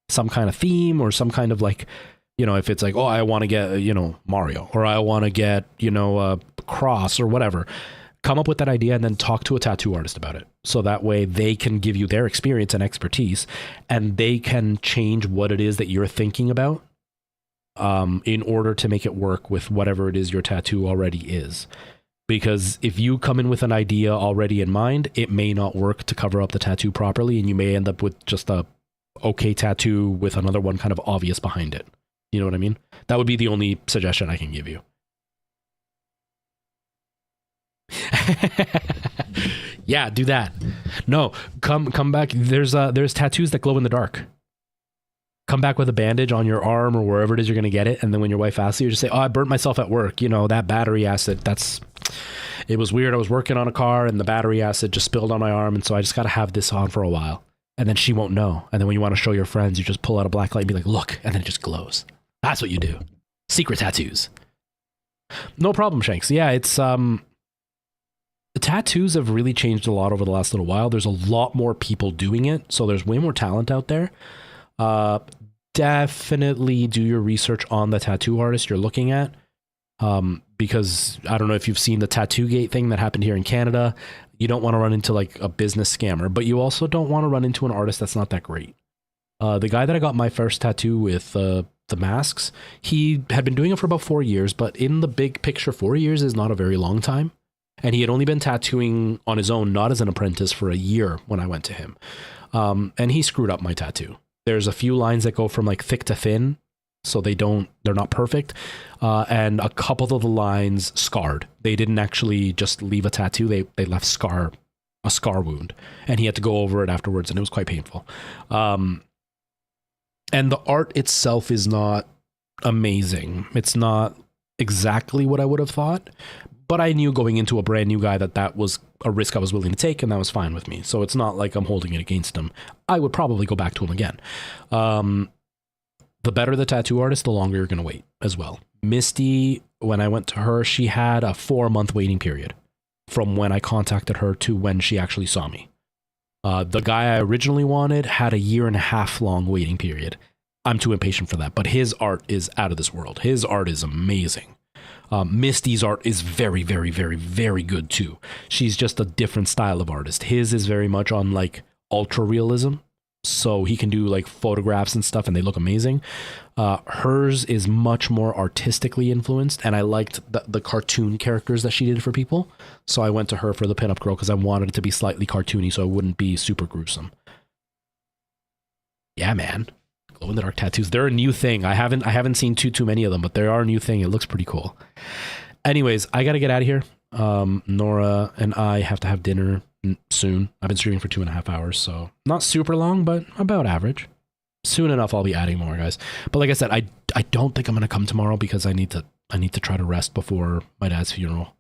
Some kind of theme or some kind of if it's oh, I want to get, Mario, or I want to get, a cross or whatever. Come up with that idea and then talk to a tattoo artist about it. So that way they can give you their experience and expertise, and they can change what it is that you're thinking about in order to make it work with whatever it is your tattoo already is. Because if you come in with an idea already in mind, it may not work to cover up the tattoo properly, and you may end up with just a okay tattoo with another one kind of obvious behind it. You know what I mean? That would be the only suggestion I can give you. Yeah, do that. No, come back. There's tattoos that glow in the dark. Come back with a bandage on your arm or wherever it is you're gonna get it, and then when your wife asks you, just say, "Oh, I burnt myself at work. You know, that battery acid. It was weird. I was working on a car, and the battery acid just spilled on my arm, and so I just gotta have this on for a while." And then she won't know. And then when you want to show your friends, you just pull out a black light and be like, "Look," and then it just glows. That's what you do. Secret tattoos. No problem, Shanks. Yeah, it's the tattoos have really changed a lot over the last little while. There's a lot more people doing it, so there's way more talent out there. Definitely do your research on the tattoo artist you're looking at, because I don't know if you've seen the Tattoo Gate thing that happened here in Canada. You don't want to run into like a business scammer, but you also don't want to run into an artist that's not that great. The guy that I got my first tattoo with, the masks, he had been doing it for about 4 years, but in the big picture, 4 years is not a very long time. And he had only been tattooing on his own, not as an apprentice, for a year when I went to him. And he screwed up my tattoo. There's a few lines that go from like thick to thin, so they're not perfect. And a couple of the lines scarred. They didn't actually just leave a tattoo. They left a scar wound, and he had to go over it afterwards, and it was quite painful. And the art itself is not amazing. It's not exactly what I would have thought, but I knew going into a brand new guy that was a risk I was willing to take, and that was fine with me. So it's not like I'm holding it against him. I would probably go back to him again. The better the tattoo artist, the longer you're going to wait as well. Misty, when I went to her, she had a 4-month waiting period from when I contacted her to when she actually saw me. The guy I originally wanted had a 1.5 year long waiting period. I'm too impatient for that, but his art is out of this world. His art is amazing. Misty's art is very, very, very, very good too. She's just a different style of artist. His is very much on like ultra realism. So he can do like photographs and stuff and they look amazing. Hers is much more artistically influenced, and I liked the cartoon characters that she did for people. So I went to her for the pinup girl because I wanted it to be slightly cartoony so it wouldn't be super gruesome. Yeah, man. Glow in the dark tattoos. They're a new thing. I haven't seen too many of them, but they are a new thing. It looks pretty cool. Anyways, I gotta get out of here. Nora and I have to have dinner soon. I've been streaming for 2.5 hours, so not super long, but about average. Soon enough, I'll be adding more, guys. But like I said, I don't think I'm gonna come tomorrow because I need to try to rest before my dad's funeral.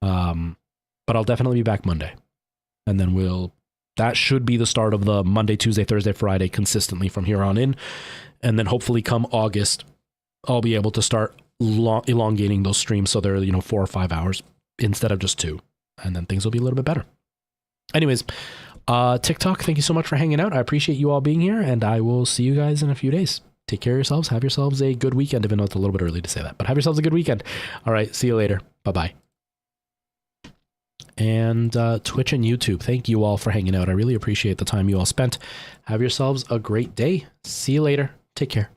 But I'll definitely be back Monday, and then that should be the start of the Monday, Tuesday, Thursday, Friday consistently from here on in, and then hopefully come August, I'll be able to start elongating those streams so they're 4 or 5 hours instead of just 2, and then things will be a little bit better. Anyways, TikTok, thank you so much for hanging out. I appreciate you all being here, and I will see you guys in a few days. Take care of yourselves. Have yourselves a good weekend, even though it's a little bit early to say that, but have yourselves a good weekend. All right, see you later. Bye-bye. And Twitch and YouTube, thank you all for hanging out. I really appreciate the time you all spent. Have yourselves a great day. See you later. Take care.